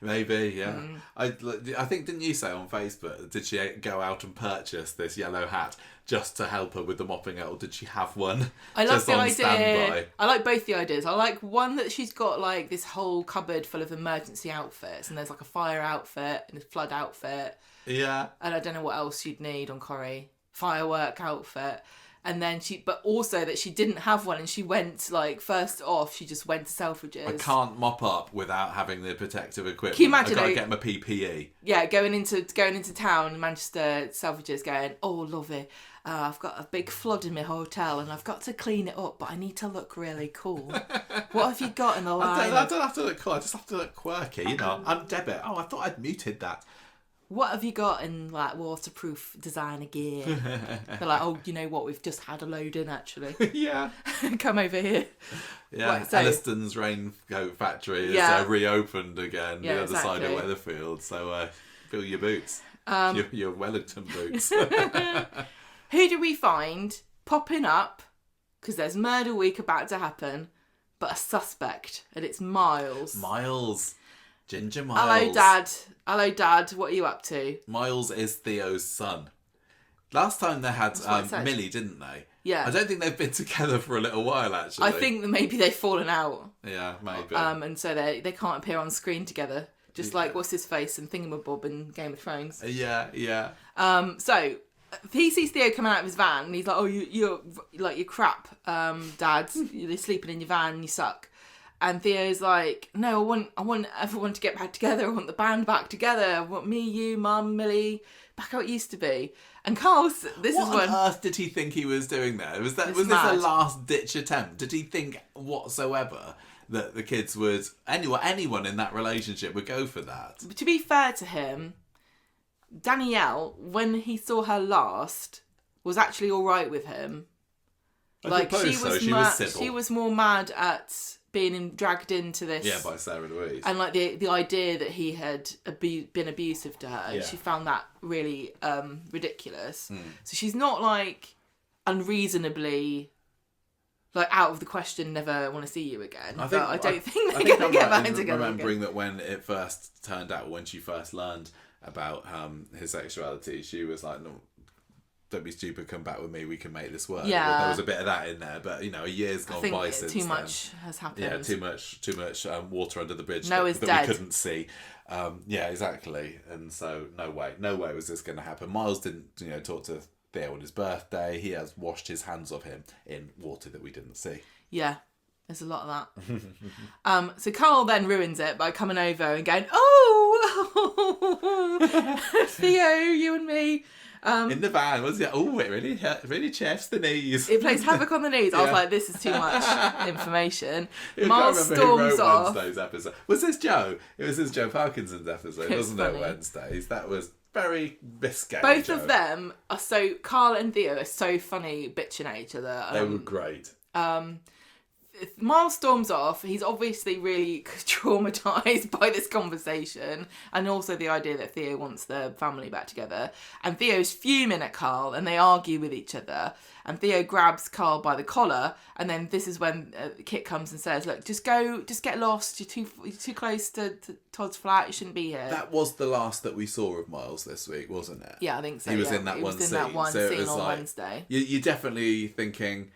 Maybe, yeah. I think, didn't you say on Facebook, did she go out and purchase this yellow hat just to help her with the mopping it, or did she have one I love the idea. Standby? I like both the ideas. I like one that she's got like this whole cupboard full of emergency outfits, and there's like a fire outfit and a flood outfit. Yeah. And I don't know what else you'd need on Corrie. Firework outfit. And then but also that she didn't have one, and she went first off, she just went to Selfridges. I can't mop up without having the protective equipment. Can you imagine? I gotta get my PPE. Yeah, going into town, Manchester, Selfridges, going, oh, lovely. I've got a big flood in my hotel, and I've got to clean it up, but I need to look really cool. What have you got in the line? I don't have to look cool. I just have to look quirky. You know, I'm Debit. Oh, I thought I'd muted that. What have you got in waterproof designer gear? They're like, oh, you know what? We've just had a load in actually. Yeah. Come over here. Yeah. Right, so, Elliston's raincoat factory is reopened again the other side of Weatherfield. So fill your boots. Your Wellington boots. Who do we find popping up? Because there's murder week about to happen, but a suspect, and it's Miles. Ginger Miles. Hello, Dad. What are you up to? Miles is Theo's son. Last time they had Millie, didn't they? Yeah. I don't think they've been together for a little while, actually. I think that maybe they've fallen out. Yeah, maybe. And so they can't appear on screen together. Just like what's his face and Thingamabob in Game of Thrones. Yeah. So he sees Theo coming out of his van, and he's like, "Oh, you're crap, Dad. You're sleeping in your van, and you suck." And Theo's like, no, I want everyone to get back together. I want the band back together. I want me, you, Mum, Millie, back how it used to be. And Carl's, what on earth did he think he was doing there? Was this a last ditch attempt? Did he think whatsoever that the kids would, anyone in that relationship would go for that? To be fair to him, Danielle, when he saw her last, was actually all right with him. I suppose she was civil. She was more mad at being dragged into this. Yeah, by Sarah Louise. And like the idea that he had been abusive to her. Yeah. She found that really ridiculous. So she's not like unreasonably like out of the question, never want to see you again. I don't think they're going to get back together. Remembering that when it first turned out, when she first learned about his sexuality, she was like, no, don't be stupid, come back with me, we can make this work. Yeah. There was a bit of that in there, but a year's gone by since too much has happened. Yeah, too much water under the bridge Noah's that dead. We couldn't see. Yeah, exactly. And so no way was this going to happen. Miles didn't talk to Theo on his birthday. He has washed his hands of him in water that we didn't see. Yeah, there's a lot of that. So Carl then ruins it by coming over and going, "Oh, Theo, you and me." In the van, was it? Oh, it really chafes the knees. It plays havoc on the knees. I was like, this is too much information. Miles storms off. Wednesday's episode. Was this Joe? It was this Joe Parkinson's episode, wasn't it? Wednesdays. That was very risque. Both of them are so. Carl and Theo are so funny, bitching at each other. They were great. Miles storms off. He's obviously really traumatised by this conversation and also the idea that Theo wants the family back together. And Theo's fuming at Carl and they argue with each other. And Theo grabs Carl by the collar and then this is when Kit comes and says, look, just get lost. You're too close to Todd's flat. You shouldn't be here. That was the last that we saw of Miles this week, wasn't it? Yeah, I think so. He was in that one scene. That one scene on Wednesday. You're definitely thinking...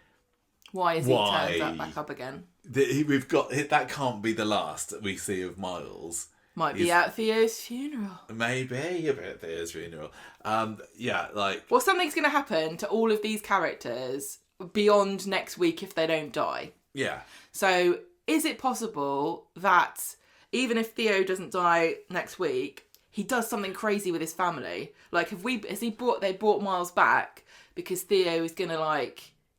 Why is he turned back up again? That can't be the last that we see of Miles. Might be at Theo's funeral. Maybe a bit at Theo's funeral. Well, something's going to happen to all of these characters beyond next week if they don't die. Yeah. So, is it possible that even if Theo doesn't die next week, he does something crazy with his family? Like, they brought Miles back because Theo is going to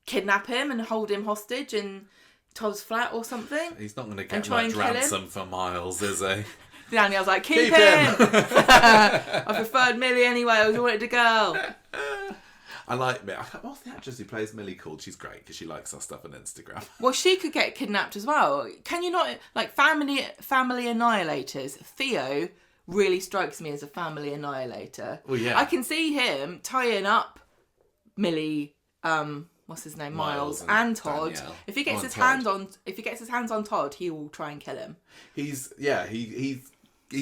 kidnap him and hold him hostage in Todd's flat or something. He's not going to get much ransom for Miles, is he? Danielle's like, keep him! I preferred Millie anyway, I always wanted a girl. I like Millie. What's the actress who plays Millie called? She's great because she likes our stuff on Instagram. Well, she could get kidnapped as well. Can you not, family annihilators? Theo really strikes me as a family annihilator. Well, yeah. I can see him tying up Millie, what's his name, Miles and Todd. Danielle. If he gets his hands on Todd, he will try and kill him. He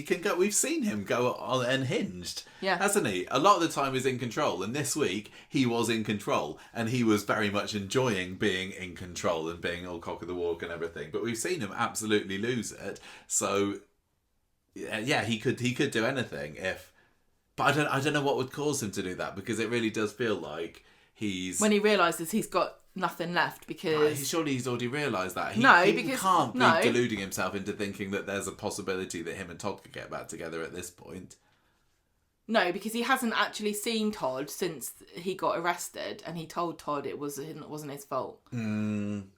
can go. We've seen him go on unhinged, hasn't he? A lot of the time he's in control, and this week he was in control, and he was very much enjoying being in control and being all cock of the walk and everything. But we've seen him absolutely lose it. So yeah, he could do anything but I don't know what would cause him to do that, because it really does feel like when he realises he's got nothing left, because surely he's already realised that. He can't be deluding himself into thinking that there's a possibility that him and Todd could get back together at this point. No, because he hasn't actually seen Todd since he got arrested, and he told Todd it wasn't his fault. And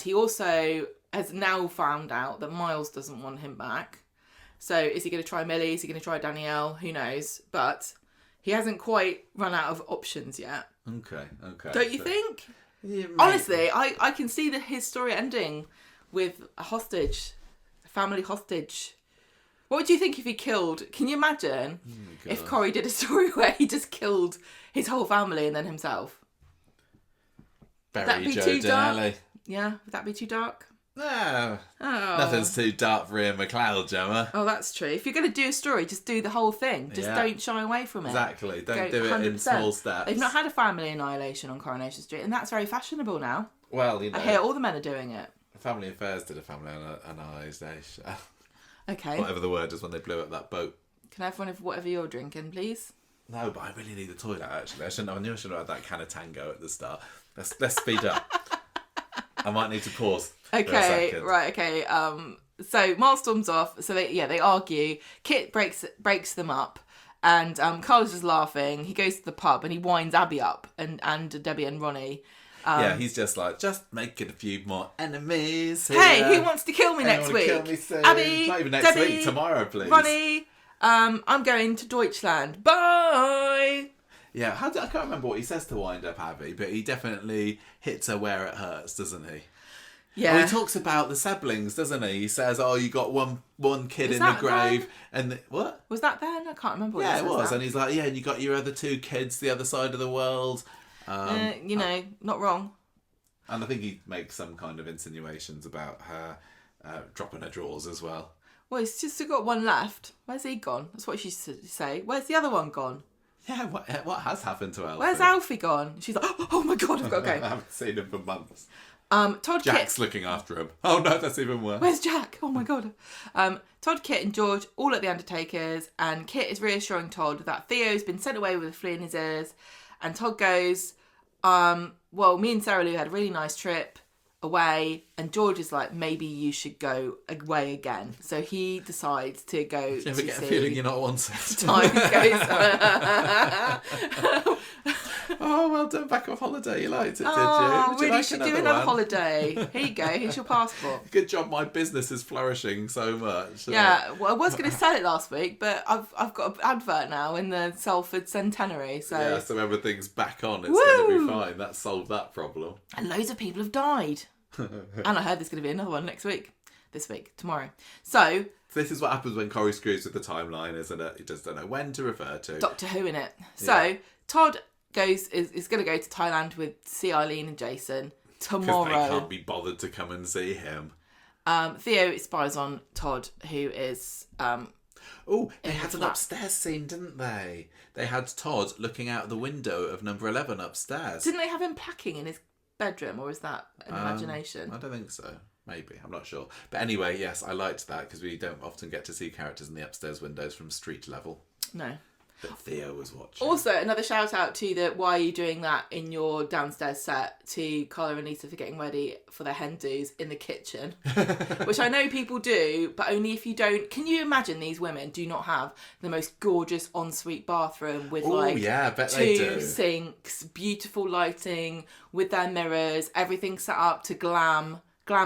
he also has now found out that Miles doesn't want him back. So is he going to try Millie? Is he going to try Danielle? Who knows? But he hasn't quite run out of options yet. Okay. Don't you think? Yeah, honestly, I can see his story ending with a family hostage. What would you think if he killed? Can you imagine if Corrie did a story where he just killed his whole family and then himself? Would that be too dark? Yeah, would that be too dark? No. Oh. Nothing's too dark for Ian McLeod, Gemma. Oh, that's true. If you're going to do a story, just do the whole thing. Just don't shy away from it. Exactly. Don't do it 100%. In small steps. They've not had a family annihilation on Coronation Street, and that's very fashionable now. Well, I hear all the men are doing it. Family Affairs did a family annihilation. Okay. Whatever the word is when they blew up that boat. Can I have one of whatever you're drinking, please? No, but I really need the toilet, actually. I knew I should have had that can of Tango at the start. Let's speed up. I might need to pause. Okay, right, okay. So Miles storms off. So they argue. Kit breaks them up, and Carl's just laughing. He goes to the pub and he winds Abby up and Debbie and Ronnie. He's just like, just making a few more enemies here. Hey, who wants to kill me next week? Kill me soon? Abby, not even next Debbie, week, tomorrow, please. Ronnie, I'm going to Deutschland. Bye. Yeah, I can't remember what he says to wind up Abby, but he definitely hits her where it hurts, doesn't he? Yeah. Oh, he talks about the siblings, doesn't he? He says, "Oh, you got one kid in the grave," and what was that then? I can't remember. What yeah, he it was, that. And he's like, "Yeah, and you got your other 2 kids the other side of the world." Not wrong. And I think he makes some kind of insinuations about her dropping her drawers as well. Well, he's just got one left. Where's he gone? That's what she should say. Where's the other one gone? Yeah, what has happened to Alfie? Where's Alfie gone? She's like, oh my God, I've got to go. I haven't seen him for months. Jack's looking after him. Oh no, that's even worse. Where's Jack? Oh my God. Todd, Kit and George all at the Undertaker's, and Kit is reassuring Todd that Theo's been sent away with a flea in his ears, and Todd goes, well, me and Sarah Lou had a really nice trip away, and George is like, maybe you should go away again. So he decides to go. Do you ever get a feeling you're not wanted? Time goes. Oh, well done. Back off holiday. You liked it, did you? Oh, really? Like should do another holiday. Here you go. Here's your passport. Good job. My business is flourishing so much. Yeah. Well, I was going to sell it last week, but I've got an advert now in the Salford Centenary. So yeah. So everything's back on. It's going to be fine. That solved that problem. And loads of people have died. And I heard there's going to be another one this week, tomorrow. So this is what happens when Corrie screws with the timeline, isn't it? He just don't know when to refer to. Doctor Who in it. So Todd is going to go to Thailand with see Eileen and Jason tomorrow. Because they can't be bothered to come and see him. Theo spies on Todd, who is... they had an upstairs scene, didn't they? They had Todd looking out the window of number 11 upstairs. Didn't they have him packing in his bedroom, or is that an imagination? I don't think so. Maybe. I'm not sure. But anyway, yes, I liked that because we don't often get to see characters in the upstairs windows from street level. No. But Theo was watching. Also, another shout out to the why are you doing that in your downstairs set to Carla and Lisa for getting ready for their hen do's in the kitchen. Which I know people do, but only if you don't. Can you imagine these women do not have the most gorgeous ensuite bathroom with two sinks, beautiful lighting with their mirrors, everything set up to glam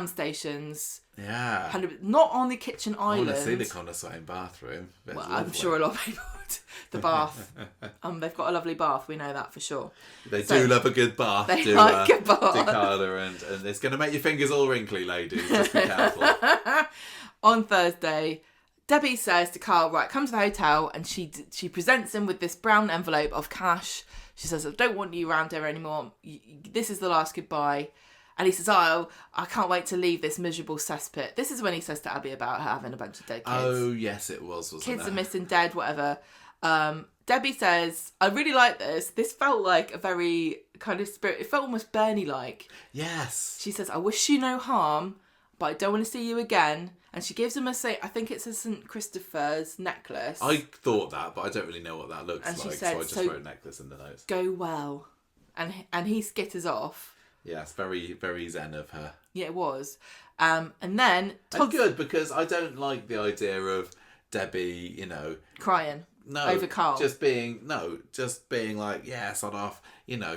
stations. Yeah. Not on the kitchen island. I want to see the Coronation bathroom. Well, I'm sure a lot of people would. The bath. They've got a lovely bath, we know that for sure. They do love a good bath. They like a bath. Do Carla, and it's going to make your fingers all wrinkly, ladies. Just be careful. On Thursday, Debbie says to Carl, right, come to the hotel, and she presents him with this brown envelope of cash. She says, I don't want you around here anymore. This is the last goodbye. And he says, oh, I can't wait to leave this miserable cesspit. This is when he says to Abby about her having a bunch of dead kids. Oh, yes, it was, wasn't it? Kids are missing, dead, whatever. Debbie says, I really like this. This felt like a very kind of spirit. It felt almost Bernie-like. Yes. She says, I wish you no harm, but I don't want to see you again. And she gives him I think it's a St. Christopher's necklace. I thought that, but I don't really know what that looks like. She said, so I just wrote necklace in the notes. Go well. And he skitters off. Yes, very, very zen of her. Yeah, it was. And then... Todd's good, because I don't like the idea of Debbie, crying. No, over Carl. Just being like, yeah, sod off.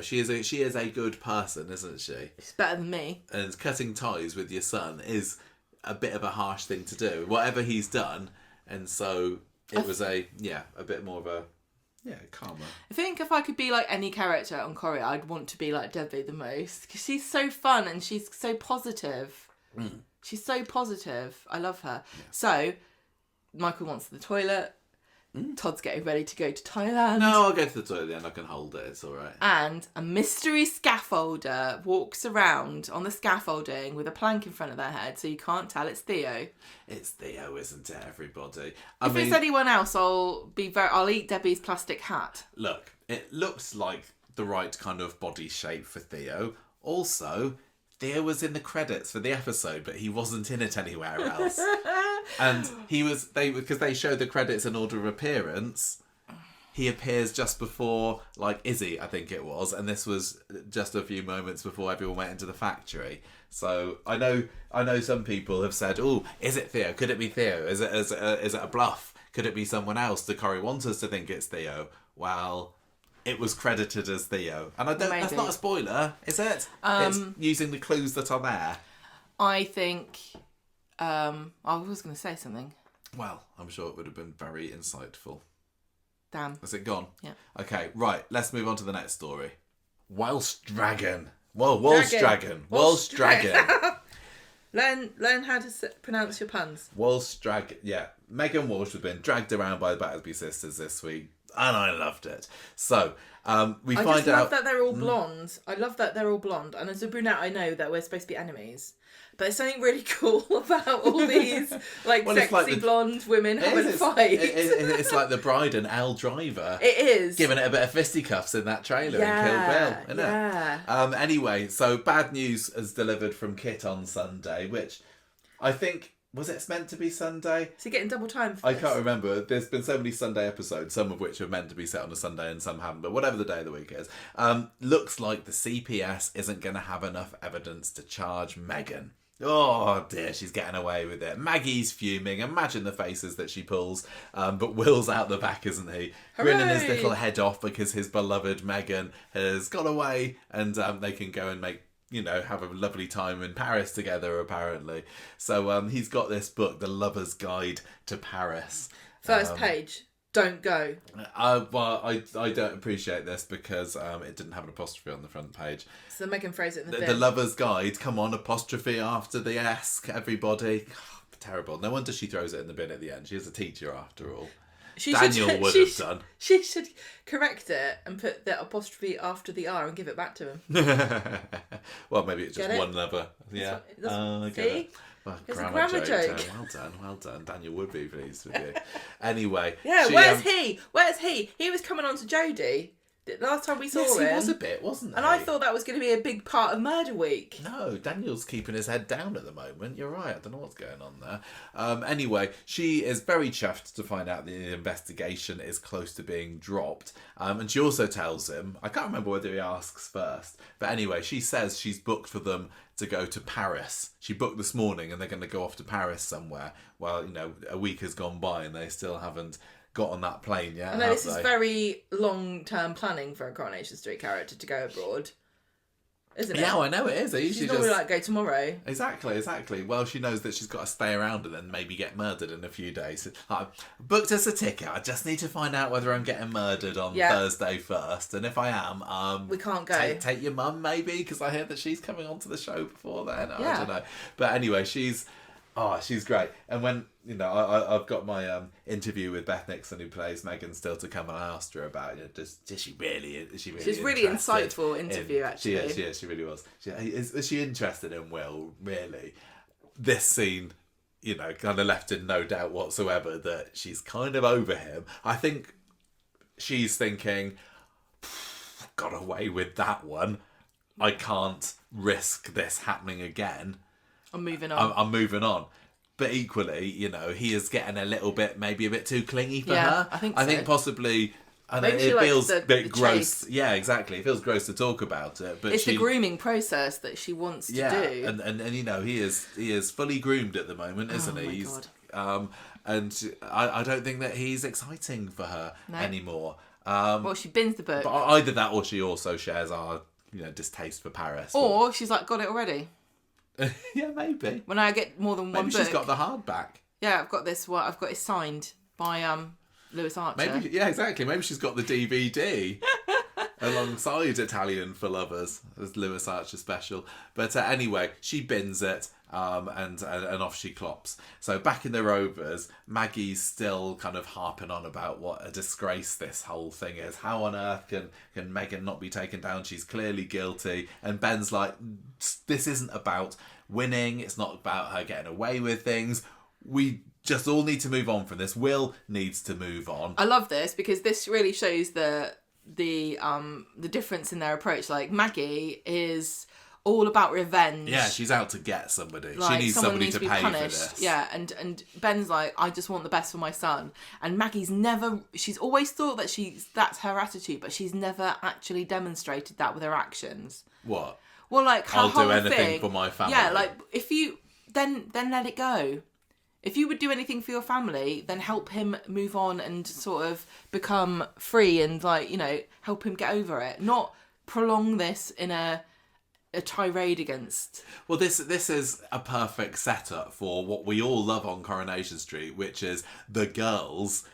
She is a good person, isn't she? She's better than me. And cutting ties with your son is a bit of a harsh thing to do, whatever he's done. And so it was a bit more of a... Yeah, calmer. I think if I could be like any character on Corrie, I'd want to be like Debbie the most. Because she's so fun and she's so positive. Mm. She's so positive. I love her. Yeah. So, Michael wants the toilet. Todd's getting ready to go to Thailand. No, I'll go to the toilet then. I can hold it. It's all right. And a mystery scaffolder walks around on the scaffolding with a plank in front of their head, so you can't tell it's Theo. It's Theo, isn't it, everybody? If it's anyone else, I'll eat Debbie's plastic hat. Look, it looks like the right kind of body shape for Theo. Also, Theo was in the credits for the episode, but he wasn't in it anywhere else. And because they showed the credits in order of appearance, he appears just before, Izzy, I think it was, and this was just a few moments before everyone went into the factory. So I know some people have said, "Oh, is it Theo? Could it be Theo? Is it a bluff? Could it be someone else? Do Corrie want us to think it's Theo?" Well, it was credited as Theo, and that's not a spoiler, is it? It's using the clues that are there. I think. I was going to say something. Well, I'm sure it would have been very insightful. Damn. Is it gone? Yeah. Okay, right. Let's move on to the next story. Welsh dragon. Well, Welsh dragon. Welsh dragon. Learn how to pronounce your puns. Welsh dragon. Yeah. Megan Walsh has been dragged around by the Battersby sisters this week, and I loved it. So, we find out... I just love that they're all blonde. I love that they're all blonde. And as a brunette, I know that we're supposed to be enemies. But there's something really cool about all these sexy blonde women having a fight. It's like the bride and Al Driver. It is. Giving it a bit of fisticuffs in that trailer in Kill Bill, isn't it? Anyway, so bad news is delivered from Kit on Sunday, which I think... Was it meant to be Sunday? Is he getting double time for I can't remember. There's been so many Sunday episodes, some of which are meant to be set on a Sunday and some haven't, but whatever the day of the week is. Looks like the CPS isn't going to have enough evidence to charge Megan. Oh dear, she's getting away with it. Maggie's fuming. Imagine the faces that she pulls. But Will's out the back, isn't he? Hooray! Grinning his little head off because his beloved Megan has got away and they can go and make... have a lovely time in Paris together, apparently. So he's got this book, The Lover's Guide to Paris. First page, don't go. Well, I don't appreciate this because it didn't have an apostrophe on the front page. So Megan phrase it in the bin. The Lover's Guide, come on, apostrophe after the S, everybody. Terrible. No wonder she throws it in the bin at the end. She is a teacher after all. Daniel would have done. She should correct it and put the apostrophe after the R and give it back to him. Well, maybe it's just one lover. Yeah. See? Well, it's a grammar joke. Well done. Daniel would be pleased with you. Anyway. Yeah, where's he? Where's he? He was coming on to Jodie. Last time we saw him. He was a bit, wasn't he? And I thought that was going to be a big part of Murder Week. No, Daniel's keeping his head down at the moment. You're right. I don't know what's going on there. Anyway, she is very chuffed to find out the investigation is close to being dropped. And she also tells him, I can't remember whether he asks first, but anyway, she says she's booked for them to go to Paris. She booked this morning and they're going to go off to Paris somewhere. Well, a week has gone by and they still haven't got on that plane yet. I know this is very long-term planning for a Coronation Street character to go abroad, isn't it? Yeah, I know it is. She's normally like, go tomorrow. Exactly. Well, she knows that she's got to stay around and then maybe get murdered in a few days. I booked us a ticket. I just need to find out whether I'm getting murdered on Thursday first. And if I am, we can't go. Take your mum, maybe, because I hear that she's coming onto the show before then. I don't know. But anyway, she's great. And when, I've got my interview with Beth Nixon, who plays Megan, still to come, and I asked her about it. Is she really She's really insightful interview, actually. She really was. Is she interested in Will, really? This scene, kind of left in no doubt whatsoever that she's kind of over him. I think she's thinking, got away with that one. I can't risk this happening again. I'm moving on. But equally, he is getting a little bit, maybe a bit too clingy for her. I think possibly... it feels a bit gross. Yeah, exactly. It feels gross to talk about it. But it's the grooming process that she wants to do. And he is fully groomed at the moment, isn't he? God. And I don't think that he's exciting for her anymore. Well, she bins the book. But either that or she also shares our distaste for Paris. Or she's like, got it already. Yeah, maybe. When I get more than one book. Maybe she's got the hardback. Yeah, I've got this one. I've got it signed by Lewis Archer. Maybe, yeah, exactly. Maybe she's got the DVD alongside Italian for Lovers as Lewis Archer special. But anyway, she bins it and off she clops. So back in the Rovers, Maggie's still kind of harping on about what a disgrace this whole thing is. How on earth can Megan not be taken down? She's clearly guilty. And Ben's like, this isn't about winning. It's not about her getting away with things. We just all need to move on from this. Will needs to move on. I love this because this really shows the difference in their approach. Like, Maggie is all about revenge. Yeah, she's out to get somebody. Like, she needs somebody to pay punished. For this. Yeah, and Ben's like, I just want the best for my son. And Maggie's she's always thought that that's her attitude, but she's never actually demonstrated that with her actions. What? Well, like, her I'll whole do anything thing, for my family. Yeah, like, if you then let it go. If you would do anything for your family, then help him move on and sort of become free and, like, help him get over it. Not prolong this in a tirade against. Well, this is a perfect setup for what we all love on Coronation Street, which is the girls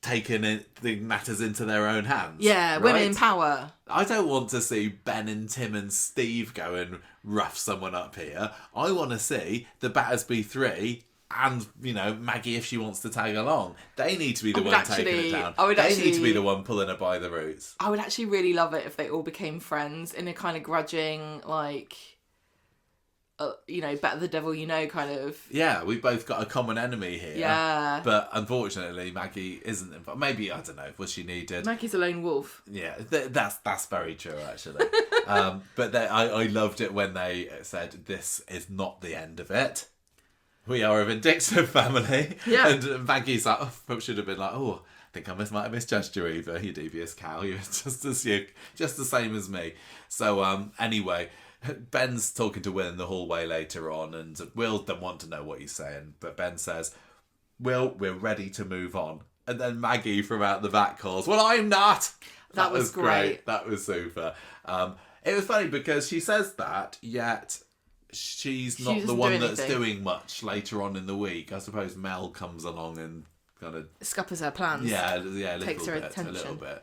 taking the matters into their own hands. Yeah, right? women in power. I don't want to see Ben and Tim and Steve go and rough someone up here. I want to see the Battersby Three and, Maggie if she wants to tag along. They need to be the one taking it down. They need to be the one pulling her by the roots. I would actually really love it if they all became friends in a kind of grudging, like... better the devil kind of... Yeah, we've both got a common enemy here. Yeah. But unfortunately, Maggie isn't involved. Maybe, I don't know, was she needed? Maggie's a lone wolf. Yeah, that's very true, actually. But I loved it when they said, this is not the end of it. We are a vindictive family. Yeah. And Maggie's like, should have been like, I think I might have misjudged you, Eva, you devious cow. You're just the same as me. So, anyway... Ben's talking to Will in the hallway later on, and Will don't want to know what he's saying, but Ben says, Will, we're ready to move on. And then Maggie from out the back calls, well, I'm not! That was great. That was super. It was funny because she says that, yet she's not the one that's doing much later on in the week. I suppose Mel comes along and kind of... scuppers her plans. Yeah, a little bit.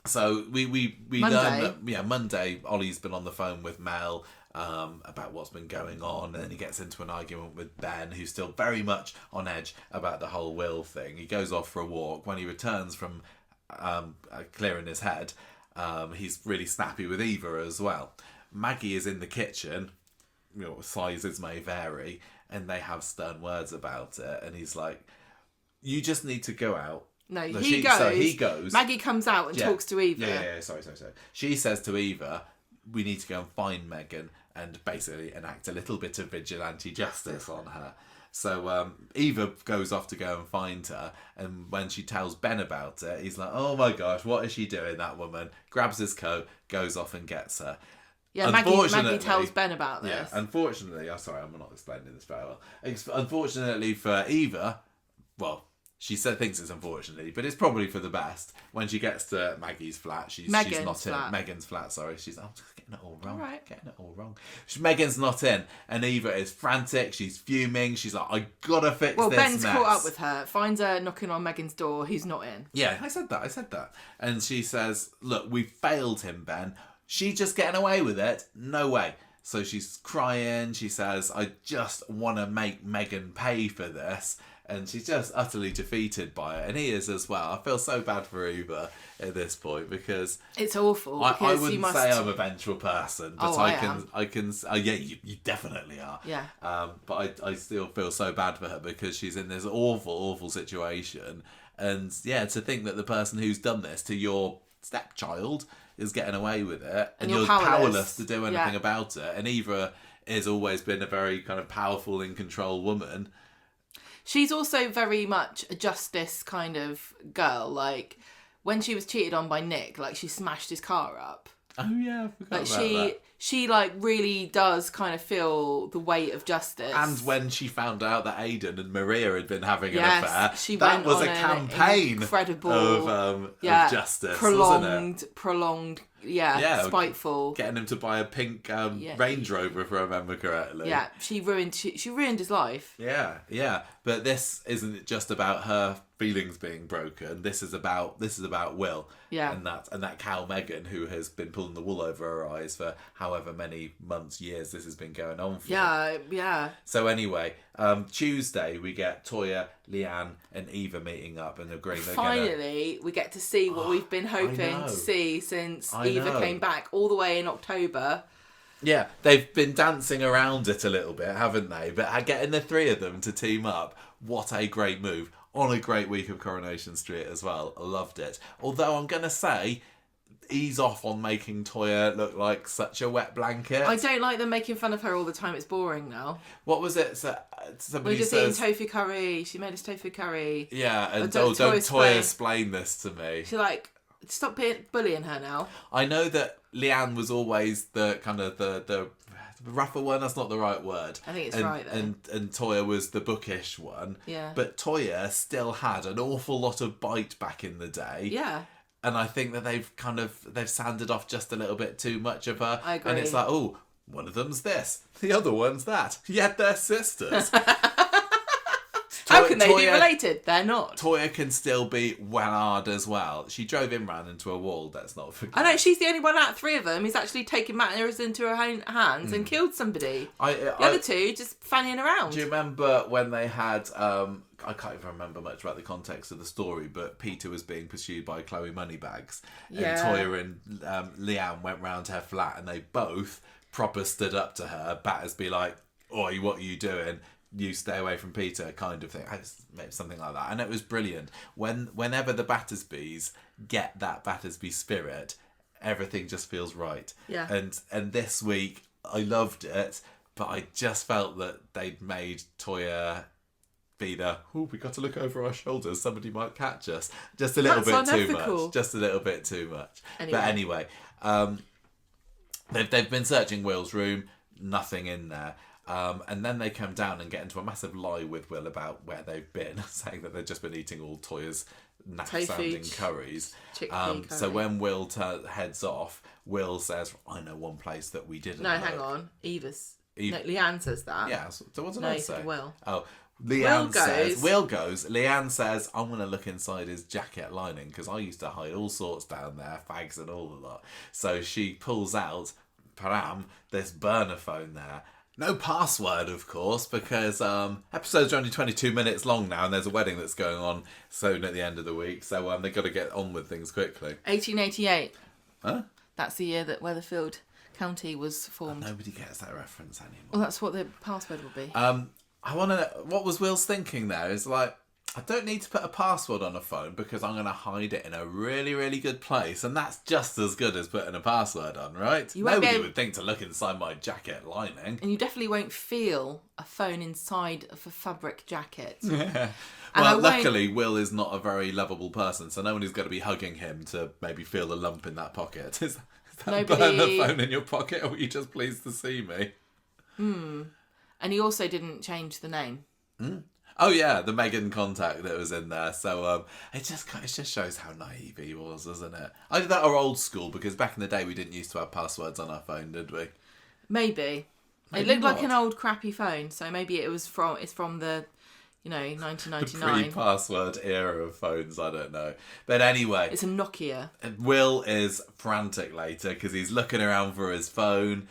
So we Monday. learn that Monday Ollie's been on the phone with Mel about what's been going on, and then he gets into an argument with Ben, who's still very much on edge about the whole Will thing. He goes off for a walk. When he returns from clearing his head, he's really snappy with Eva as well. Maggie is in the kitchen, sizes may vary, and they have stern words about it, and he's like, you just need to go out. No, he goes. Maggie comes out and talks to Eva. Yeah, sorry. She says to Eva, we need to go and find Megan and basically enact a little bit of vigilante justice on her. So Eva goes off to go and find her, and when she tells Ben about it, he's like, oh my gosh, what is she doing, that woman? Grabs his coat, goes off and gets her. Yeah, Maggie tells Ben about this. Yeah, unfortunately, I'm not explaining this very well. Unfortunately for Eva, she thinks it's unfortunately, but it's probably for the best. When she gets to Maggie's flat, she's not in. Megan's flat, sorry. She's getting it all wrong. Right. Getting it all wrong. Megan's not in, and Eva is frantic. She's fuming. She's like, I gotta fix this. Well, Ben's mess. caught up with her, finds her knocking on Megan's door. He's not in. Yeah, I said that. And she says, look, we failed him, Ben. She's just getting away with it. No way. So she's crying. She says, I just want to make Megan pay for this. And she's just utterly defeated by it. And he is as well. I feel so bad for Eva at this point because... It's awful. I wouldn't say I'm a vengeful person. But I can... you definitely are. Yeah. But I still feel so bad for her because she's in this awful, awful situation. And to think that the person who's done this to your stepchild is getting away with it. And you're powerless to do anything about it. And Eva has always been a very kind of powerful, in control woman. She's also very much a justice kind of girl. Like, when she was cheated on by Nick, like, she smashed his car up. Oh, yeah, I forgot about that. She, like, really does kind of feel the weight of justice. And when she found out that Aidan and Maria had been having an affair, that went was a campaign incredible, of justice, wasn't it? Prolonged, spiteful. Getting him to buy a pink Range Rover, if I remember correctly. Yeah, she ruined his life. Yeah. But this isn't just about her feelings being broken. This is about Will. Yeah. And that cow Megan, who has been pulling the wool over her eyes for however many months, years this has been going on for. Yeah. So anyway, Tuesday we get Toya, Leanne and Eva meeting up and agreeing they're finally we get to see what we've been hoping to see since Eva came back all the way in October. Yeah, they've been dancing around it a little bit, haven't they? But getting the three of them to team up, what a great move. On a great week of Coronation Street as well. I loved it. Although I'm going to say, ease off on making Toya look like such a wet blanket. I don't like them making fun of her all the time. It's boring now. What was it? Somebody We're just eating tofu curry. She made us tofu curry. Yeah, and don't Toya explain this to me. She's like, stop bullying her now. I know that Leanne was always the kind of the rougher one. That's not the right word. I think it's right then. And Toya was the bookish one. Yeah. But Toya still had an awful lot of bite back in the day. Yeah. And I think that they've sanded off just a little bit too much of her. I agree. And it's like, oh, one of them's this, the other one's that. Yet they're sisters. How could Can they be related? They're not. Toya can still be well-hard as well. She drove Imran into a wall. That's not forget. I know, she's the only one out of three of them who's actually taken matters into her own hands and killed somebody. The other two just fannying around. Do you remember when they had... I can't even remember much about the context of the story, but Peter was being pursued by Chloe Moneybags. And Toya and Leanne went round to her flat and they both proper stood up to her. Battersby like, oi, what are you doing? You stay away from Peter, kind of thing. Something like that. And it was brilliant. Whenever the Battersbys get that Battersby spirit, everything just feels right. Yeah. And this week, I loved it, but I just felt that they'd made Toya be the, we got to look over our shoulders, somebody might catch us. Just a little bit too much. Just a little bit too much. But anyway, they've been searching Will's room, nothing in there. And then they come down and get into a massive lie with Will about where they've been, saying that they've just been eating all Toya's naff-sounding curries. So when Will heads off, Will says, I know one place that we didn't know. Hang on. Leanne says that. Yeah, so what did I say? Will. Oh, Will goes. Leanne says, I'm going to look inside his jacket lining because I used to hide all sorts down there, fags and all of that. So she pulls out, this burner phone there. No password, of course, because episodes are only 22 minutes long now and there's a wedding that's going on soon at the end of the week. So they've got to get on with things quickly. 1888. Huh? That's the year that Weatherfield County was formed. Nobody gets that reference anymore. Well, that's what the password will be. I want to know, what was Will's thinking there? Is like, I don't need to put a password on a phone because I'm going to hide it in a really, really good place. And that's just as good as putting a password on, right? Nobody would think to look inside my jacket lining. And you definitely won't feel a phone inside of a fabric jacket. Yeah. Well, luckily, Will is not a very lovable person, so no one is going to be hugging him to maybe feel the lump in that pocket. Is that burn the phone in your pocket, or were you just pleased to see me? And he also didn't change the name. Oh yeah, the Megan contact that was in there. So it just shows how naive he was, doesn't it? Either that or old school, because back in the day we didn't used to have passwords on our phone, did we? Maybe it looked like an old crappy phone, so maybe it's from the 1999. The pre-password era of phones, I don't know. But anyway, it's a Nokia. Will is frantic later because he's looking around for his phone.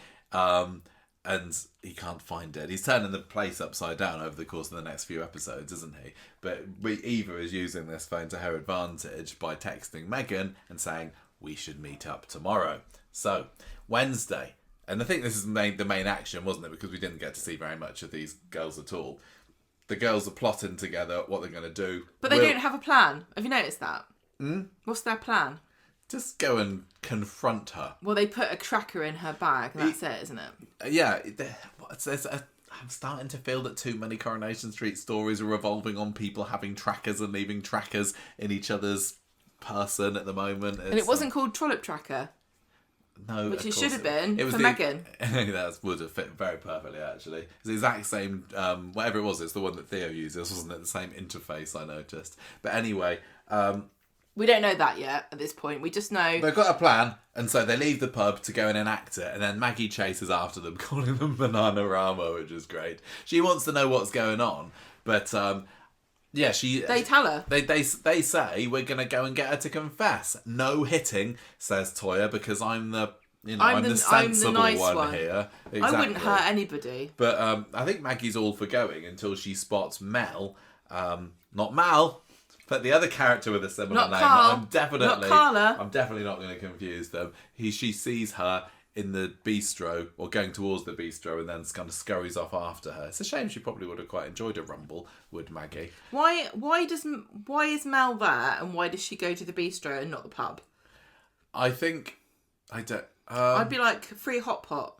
And he can't find it. He's turning the place upside down over the course of the next few episodes, isn't he? But Eva is using this phone to her advantage by texting Megan and saying, we should meet up tomorrow. So, Wednesday. And I think this is the main action, wasn't it? Because we didn't get to see very much of these girls at all. The girls are plotting together what they're going to do. But they don't have a plan. Have you noticed that? What's their plan? Just go and confront her. Well, they put a tracker in her bag, and that's it, isn't it? Yeah. I'm starting to feel that too many Coronation Street stories are revolving on people having trackers and leaving trackers in each other's person at the moment. And it wasn't called Trollop Tracker. No, which it should have been for Megan. That would have fit very perfectly, actually. It's the exact same, whatever it was, it's the one that Theo uses, wasn't it? The same interface, I noticed. But anyway... we don't know that yet at this point. We just know... They've got a plan, and so they leave the pub to go and enact it, and then Maggie chases after them, calling them Bananarama, which is great. She wants to know what's going on, but... yeah, They tell her. They say, we're going to go and get her to confess. No hitting, says Toya, because I'm the sensible nice one here. Exactly. I wouldn't hurt anybody. But I think Maggie's all for going until she spots Mel. Not Mal, but the other character with a similar name. Carl. Not Carla. I'm definitely not going to confuse them. She sees her in the bistro, or going towards the bistro, and then kind of scurries off after her. It's a shame. She probably would have quite enjoyed a rumble, would Maggie? Why is Mel there, and why does she go to the bistro and not the pub? I don't... I'd be like, free hot pot.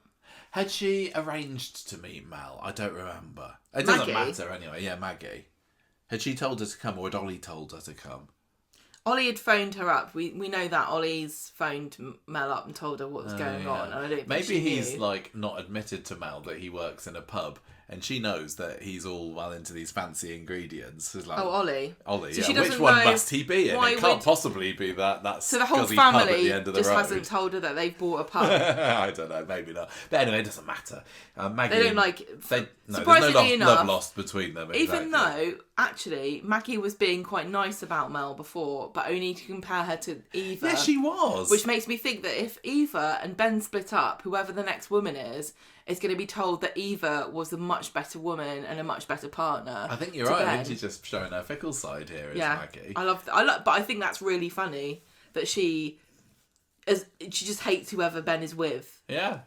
Had she arranged to meet Mel? I don't remember. It doesn't matter anyway. Yeah, Maggie. Had she told her to come, or had Ollie told her to come? Ollie had phoned her up. We know that Ollie's phoned Mel up and told her what was going on. And I don't think maybe he's like not admitted to Mel that he works in a pub and she knows that he's all well into these fancy ingredients. It's like, Ollie. Ollie, So yeah. she doesn't Which one know must he be in? It can't possibly be that So the whole scuzzy pub at family the end of the just road. hasn't told her that they've bought a pub. I don't know, maybe not. But anyway, it doesn't matter. Maggie, They don't like... there's surprisingly no love lost between them. Even though, actually, Maggie was being quite nice about Mel before, but only to compare her to Eva. Yeah, she was. Which makes me think that if Eva and Ben split up, whoever the next woman is going to be told that Eva was a much better woman and a much better partner. I think you're right. I think she's just showing her fickle side here, is Maggie. But I think that's really funny that she just hates whoever Ben is with. Yeah.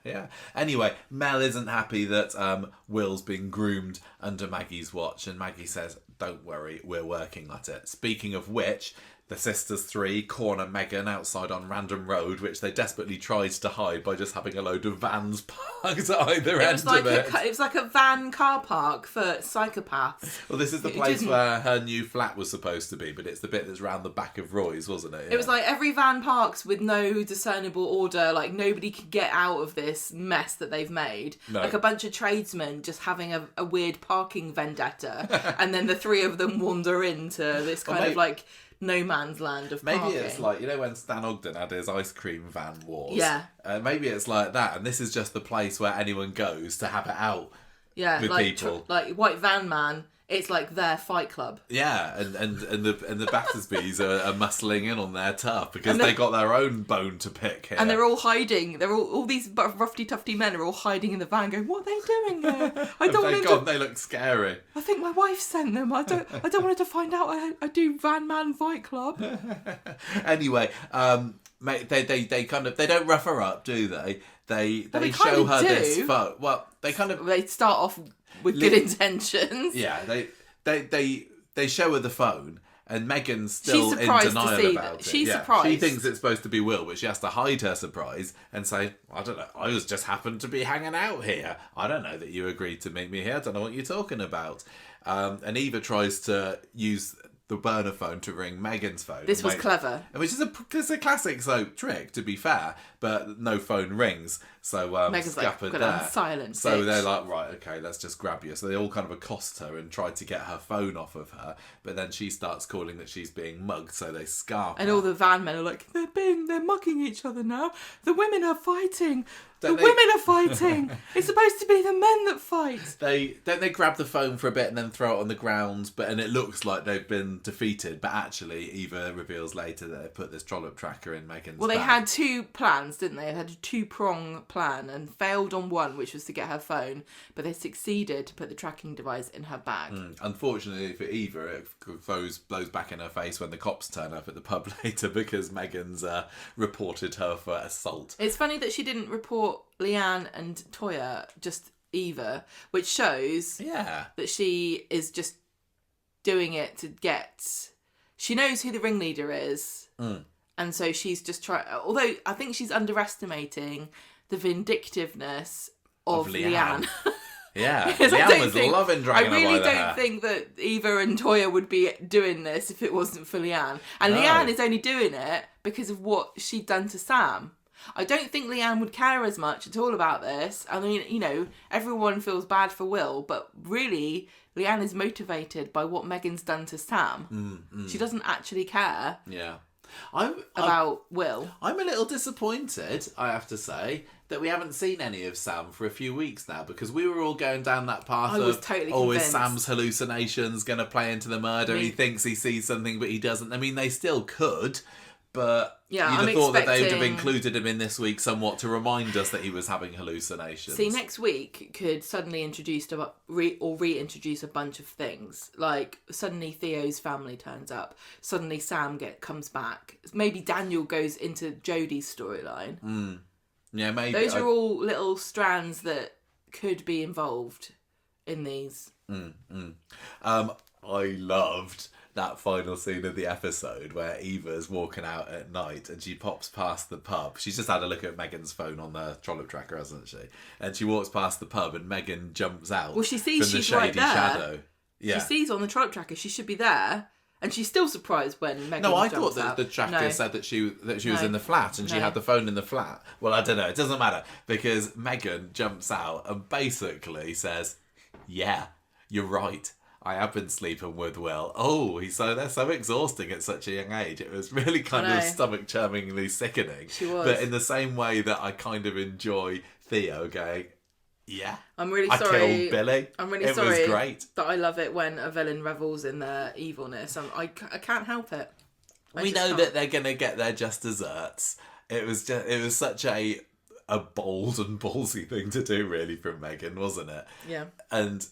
Anyway, Mel isn't happy that Will's being groomed under Maggie's watch, and Maggie says, "Don't worry, we're working at it." Speaking of which, the sisters three corner Megan outside on Random Road, which they desperately tried to hide by just having a load of vans parked at either end of it. It was like a van car park for psychopaths. Well, this is the place where her new flat was supposed to be, but it's the bit that's round the back of Roy's, wasn't it? Yeah. It was like every van parks with no discernible order, like nobody could get out of this mess that they've made. No. Like a bunch of tradesmen just having a weird parking vendetta, and then the three of them wander into this kind of like no man's land of parking. Maybe it's like, when Stan Ogden had his ice cream van wars. Yeah. Maybe it's like that, and this is just the place where anyone goes to have it out with people. Like White Van Man, it's like their fight club. Yeah, and the Battersbys are muscling in on their turf because they got their own bone to pick here. And they're all hiding. They're all these roughy tufty men are all hiding in the van, going, "What are they doing here? I don't want God, they look scary. I think my wife sent them. I don't want her to find out I do Van Man Fight Club." Anyway, they don't rough her up, do they? They show her this photo. Well, they start off with good intentions. Yeah, they show her the phone, and Megan's still in denial about it. She's surprised. She thinks it's supposed to be Will, but she has to hide her surprise and say, "I don't know, I was just happened to be hanging out here. I don't know that you agreed to meet me here. I don't know what you're talking about." And Eva tries to use the burner phone to ring Megan's phone. This was clever. Which is a classic trick, to be fair, but no phone rings. So Megan's like, "Got it on silent." So they're like, "Right, okay, let's just grab you." So they all kind of accost her and try to get her phone off of her, but then she starts calling that she's being mugged, so they scarf her. And all the van men are like, they're mugging each other now. The women are fighting. Women are fighting. It's supposed to be the men that fight. They grab the phone for a bit and then throw it on the ground, and it looks like they've been defeated, but actually Eva reveals later that they put this trollop tracker in Megan's bag. They had two plans, didn't they? They had a two-prong plan and failed on one, which was to get her phone, but they succeeded to put the tracking device in her bag. Unfortunately for Eva, it blows back in her face when the cops turn up at the pub later because Megan's reported her for assault. It's funny that she didn't report Leanne and Toya, just Eva, which shows that she is just doing it to get... She knows who the ringleader is, and so she's just trying... Although I think she's underestimating the vindictiveness of Leanne. Yeah, Leanne was loving dragging her by the hair. I really don't think that Eva and Toya would be doing this if it wasn't for Leanne. And Leanne is only doing it because of what she'd done to Sam. I don't think Leanne would care as much at all about this. I mean, everyone feels bad for Will, but really, Leanne is motivated by what Megan's done to Sam. She doesn't actually care. Yeah. About Will. I'm a little disappointed, I have to say, that we haven't seen any of Sam for a few weeks now, because we were all going down that path is Sam's hallucinations going to play into the murder? He thinks he sees something, but he doesn't. I mean, they still could, but you'd have thought that they would have included him in this week somewhat to remind us that he was having hallucinations. See, next week could suddenly reintroduce a bunch of things. Like, suddenly Theo's family turns up. Suddenly Sam comes back. Maybe Daniel goes into Jodie's storyline. Yeah, maybe. Those are all little strands that could be involved in these. I loved that final scene of the episode where Eva's walking out at night and she pops past the pub. She's just had a look at Megan's phone on the trollop tracker, hasn't she? And she walks past the pub and Megan jumps out. Well, she sees from the she's shady right there. shadow. Yeah. She sees on the trollop tracker she should be there. And she's still surprised when Megan I jumps thought that out. the tracker said that she was in the flat and she had the phone in the flat. Well, I don't know. It doesn't matter because Megan jumps out and basically says, yeah, you're right. I have been sleeping with Will. Oh, they're so exhausting at such a young age. It was really kind of stomach-churningly sickening. She was. But in the same way that I kind of enjoy Theo going, yeah, I'm really sorry. I killed Billy. I'm really sorry. It was great. But I love it when a villain revels in their evilness. I can't help it. We know that they're going to get their just desserts. It was such a bold and ballsy thing to do, really, from Megan, wasn't it? Yeah. And,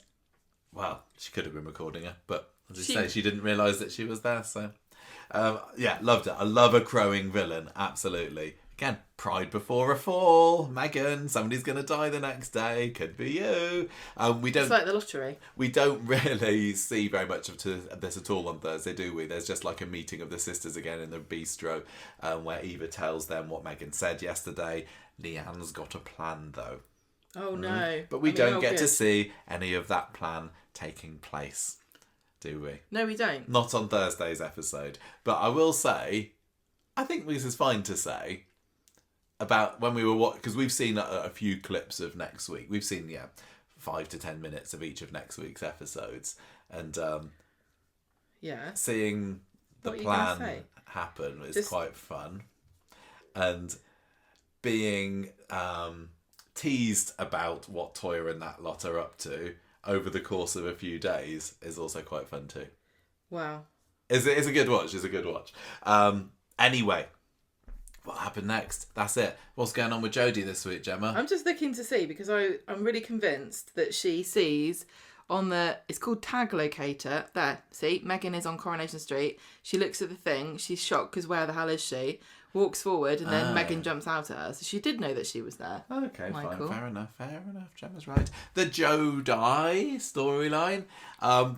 well, she could have been recording her, but as you say, she didn't realise that she was there, so... yeah, loved it. I love a crowing villain, absolutely. Again, pride before a fall. Megan, somebody's going to die the next day. Could be you. It's like the lottery. We don't really see very much of this at all on Thursday, do we? There's just like a meeting of the sisters again in the bistro where Eva tells them what Megan said yesterday. Leanne's got a plan, though. Oh, no. But we don't get to see any of that plan taking place, do we? No, we don't. Not on Thursday's episode. But I will say, I think this is fine to say, about when we were watching, because we've seen a few clips of next week. We've seen 5 to 10 minutes of each of next week's episodes, and seeing the plan happen is quite fun, and being teased about what Toya and that lot are up to over the course of a few days is also quite fun too. Wow, it's a good watch. It's a good watch. Anyway. What happened next? That's it. What's going on with Jodie this week, Gemma? I'm just looking to see, because I'm really convinced that she sees on it's called Tag Locator. There, see, Megan is on Coronation Street. She looks at the thing. She's shocked because where the hell is she? Walks forward and then Megan jumps out at her. So she did know that she was there. Okay, Michael. Fine. Fair enough. Gemma's right. The Jodie storyline.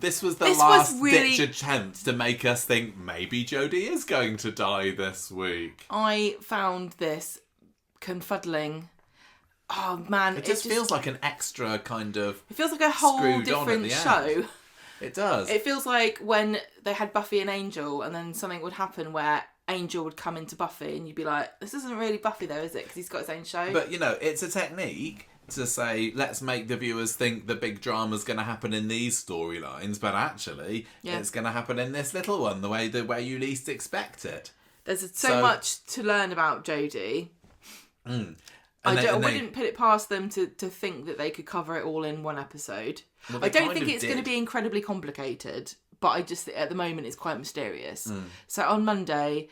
This was the last-ditch attempt to make us think maybe Jodie is going to die this week. I found this confuddling. Oh, man. It just feels like an extra kind of... It feels like a whole different show. It does. It feels like when they had Buffy and Angel and then something would happen where Angel would come into Buffy and you'd be like, this isn't really Buffy though, is it? Because he's got his own show. But, it's a technique to say, let's make the viewers think the big drama's going to happen in these storylines, but actually it's going to happen in this little one, the way you least expect it. There's so much to learn about Jodie. I wouldn't put it past them to think that they could cover it all in one episode. Well, I don't think it's going to be incredibly complicated, but I just, at the moment, it's quite mysterious. So on Monday,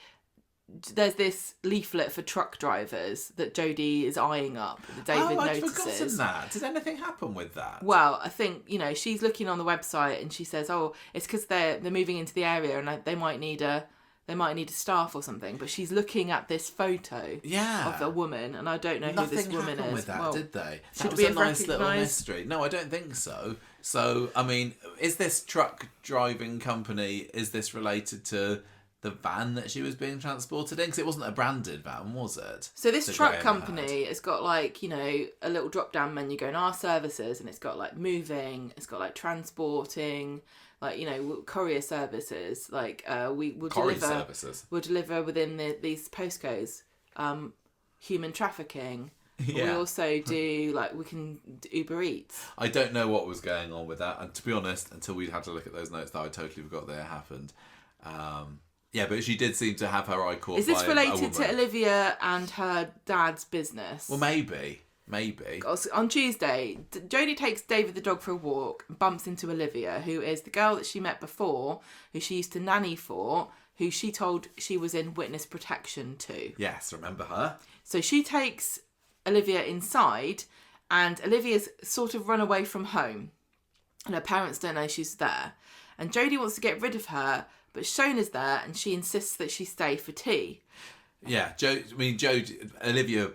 there's this leaflet for truck drivers that Jodie is eyeing up, that David notices. I'd forgotten that. Did anything happen with that? Well, I think, she's looking on the website and she says, it's because they're moving into the area and they might need a staff or something, but she's looking at this photo of a woman, and I don't know who this woman is. With that, did they? Should that we was have a nice little recognised? mystery. No, I don't think so. So, I mean, is this truck driving company, is this related to the van that she was being transported in? Because it wasn't a branded van, was it? So this truck company has got a little drop down menu going, our services, and it's got moving, it's got transporting, courier services, we will deliver services. We'll deliver within these postcodes, human trafficking. Yeah. We also do we can do Uber Eats. I don't know what was going on with that, and to be honest, until we had to look at those notes, that I totally forgot that it happened. But she did seem to have her eye caught. Is this related to Olivia and her dad's business? Well, maybe. On Tuesday, Jodie takes David the dog for a walk and bumps into Olivia, who is the girl that she met before, who she used to nanny for, who she told she was in witness protection to. Yes, remember her. So she takes Olivia inside, and Olivia's sort of run away from home, and her parents don't know she's there. And Jodie wants to get rid of her, but Shona's there, and she insists that she stay for tea. Yeah, Olivia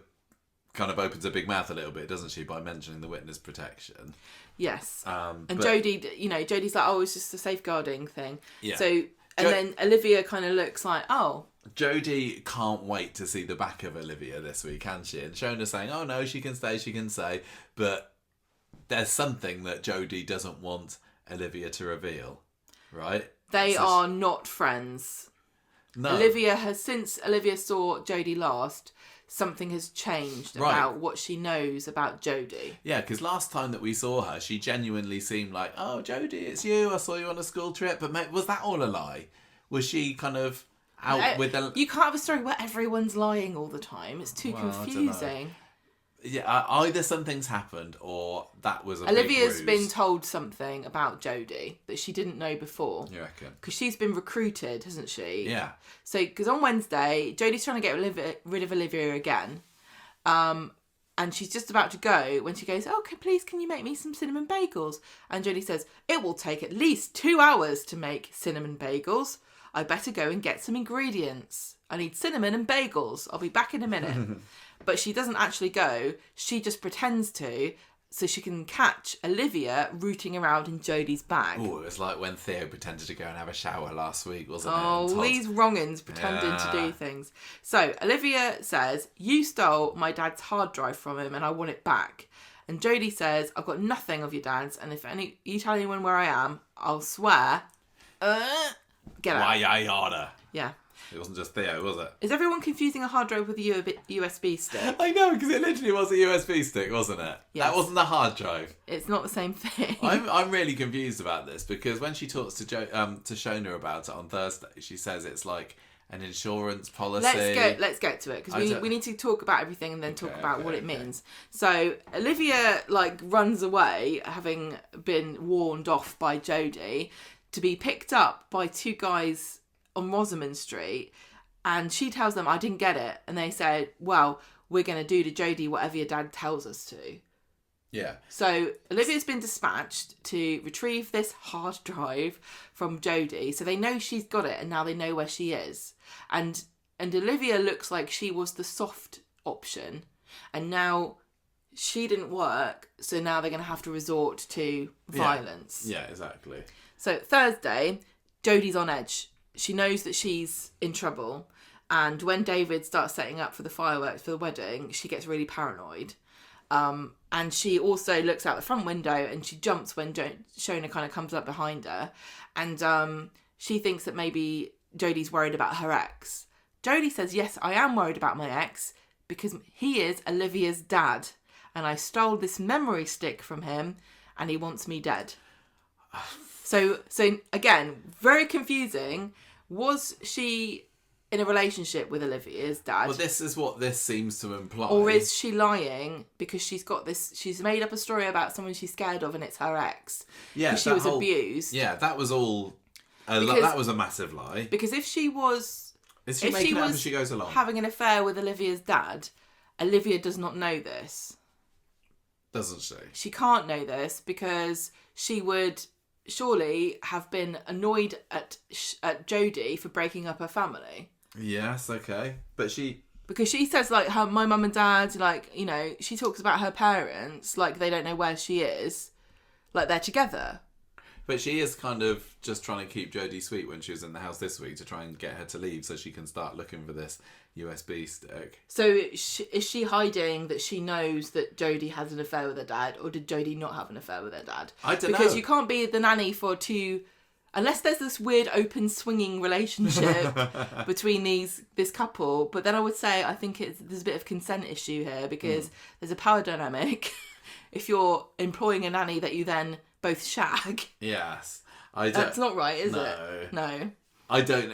kind of opens her big mouth a little bit, doesn't she, by mentioning the witness protection. Yes. Jodie, Jodie's like, it's just a safeguarding thing. Yeah. So, then Olivia kind of looks like, Jodie can't wait to see the back of Olivia this week, can she? And Shona's saying, oh no, she can stay. But there's something that Jodie doesn't want Olivia to reveal, right? They are not friends. No. Olivia has, since Olivia saw Jodie last, something has changed about what she knows about Jodie. Yeah, because last time that we saw her, she genuinely seemed like, oh, Jodie, it's you. I saw you on a school trip. But was that all a lie? Was she kind of out with a... You can't have a story where everyone's lying all the time. It's too confusing. Yeah, either something's happened or that was a Olivia's big ruse. been told something about Jodie that she didn't know before. You reckon? Because she's been recruited, hasn't she? Yeah. So, because on Wednesday, Jodie's trying to get rid of Olivia again. And she's just about to go when she goes, oh, please, can you make me some cinnamon bagels? And Jodie says, it will take at least 2 hours to make cinnamon bagels. I better go and get some ingredients. I need cinnamon and bagels. I'll be back in a minute. But she doesn't actually go. She just pretends to, so she can catch Olivia rooting around in Jodie's bag. Oh, it was like when Theo pretended to go and have a shower last week, wasn't it? Oh, these wrong'uns pretending to do things. So Olivia says, you stole my dad's hard drive from him and I want it back. And Jodie says, I've got nothing of your dad's, and if you tell anyone where I am, I'll swear. Get out. Yeah. It wasn't just Theo, was it? Is everyone confusing a hard drive with a USB stick? I know, because it literally was a USB stick, wasn't it? Yes. That wasn't a hard drive. It's not the same thing. I'm really confused about this, because when she talks to Shona about it on Thursday, she says it's like an insurance policy. Let's get to it, because we need to talk about everything and then talk about what it means. So Olivia runs away, having been warned off by Jodie, to be picked up by two guys on Rosamond Street, and she tells them, I didn't get it, and they say, well, we're going to do to Jodie whatever your dad tells us to. Yeah. So Olivia's been dispatched to retrieve this hard drive from Jodie, so they know she's got it, and now they know where she is. And Olivia looks like she was the soft option, and now she didn't work, so now they're going to have to resort to violence. Yeah, exactly. So Thursday, Jodie's on edge. She knows that she's in trouble, and when David starts setting up for the fireworks for the wedding, she gets really paranoid. And she also looks out the front window and she jumps when Shona kind of comes up behind her, and she thinks that maybe Jodie's worried about her ex. Jodie says, yes, I am worried about my ex because he is Olivia's dad, and I stole this memory stick from him and he wants me dead. So again, very confusing. Was she in a relationship with Olivia's dad? Well, this is what this seems to imply. Or is she lying because she's made up a story about someone she's scared of and it's her ex? Yeah. Because she was abused. Yeah, that was all, that was a massive lie. Because if she was... Is she making it up as she goes along? Having an affair with Olivia's dad, Olivia does not know this. Doesn't she? She can't know this because she would... surely have been annoyed at Jodie for breaking up her family. Yes, okay. But because she says my mum and dad, she talks about her parents like they don't know where she is, like they're together. But she is kind of just trying to keep Jodie sweet when she was in the house this week to try and get her to leave so she can start looking for this USB stick. So is she hiding that she knows that Jodie has an affair with her dad, or did Jodie not have an affair with her dad? I don't know. Because you can't be the nanny for two... Unless there's this weird open swinging relationship between this couple. But then I would say I think there's a bit of consent issue here because there's a power dynamic. If you're employing a nanny that you then both shag. Yes. That's not right, is it? No. I don't.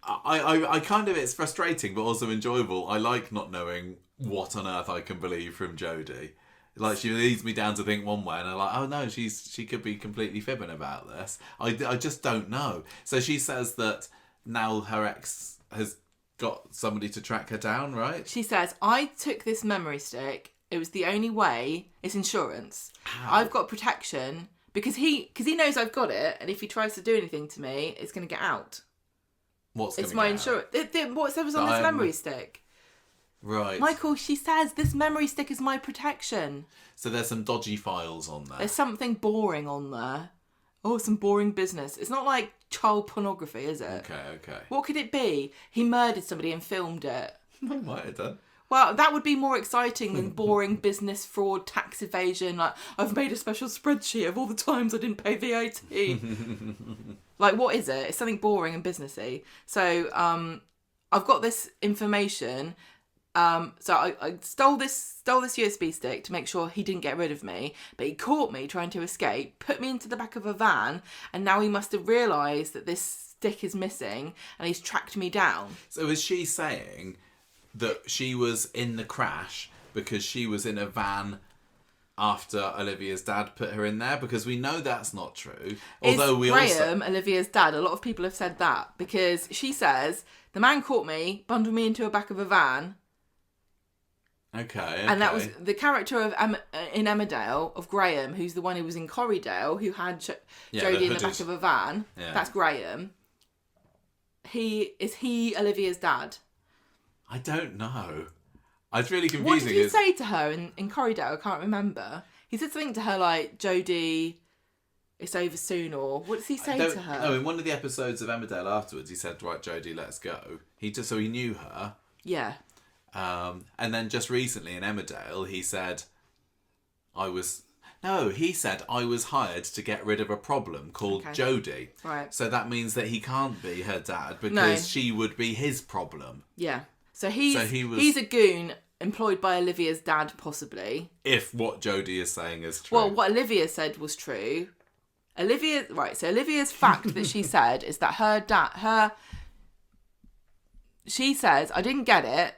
I kind of, it's frustrating but also enjoyable. I like not knowing what on earth I can believe from Jodie. Like, she leads me down to think one way and I'm like, oh no, she could be completely fibbing about this. I just don't know. So she says that now her ex has got somebody to track her down, right? She says, I took this memory stick. It was the only way. It's insurance. How? I've got protection because he knows I've got it, and if he tries to do anything to me, it's going to get out. What's going to get out? It's my insurance. Whatever's on this memory stick. Right. Michael, she says, this memory stick is my protection. So there's some dodgy files on there. There's something boring on there. Oh, some boring business. It's not like child pornography, is it? Okay. What could it be? He murdered somebody and filmed it. He might have done. Well, that would be more exciting than boring business fraud, tax evasion. Like, I've made a special spreadsheet of all the times I didn't pay VAT. Like, what is it? It's something boring and businessy. So, I've got this information. So I stole this USB stick to make sure he didn't get rid of me, but he caught me trying to escape, put me into the back of a van, and now he must have realised that this stick is missing, and he's tracked me down. So is she saying that she was in the crash because she was in a van after Olivia's dad put her in there? Because we know that's not true. Although is Graham Olivia's dad? A lot of people have said that, because she says the man caught me, bundled me into the back of a van. Okay. And that was the character of in Emmerdale, of Graham, who's the one who was in Corriedale, who had Jodie in the back of a van. Yeah. That's Graham. Is he Olivia's dad? I don't know. It's really confusing. What did he say to her in Corriedale? I can't remember. He said something to her like, Jodie, it's over soon, or what does he say to her? No, in one of the episodes of Emmerdale afterwards, he said, right, Jodie, let's go. So he knew her. Yeah. And then just recently in Emmerdale, he said, I was hired to get rid of a problem called Jodie. Right. So that means that he can't be her dad because she would be his problem. Yeah. So he's a goon employed by Olivia's dad, possibly. If what Jodie is saying is true. Well, what Olivia said was true. So Olivia's fact that she said is that she says, I didn't get it.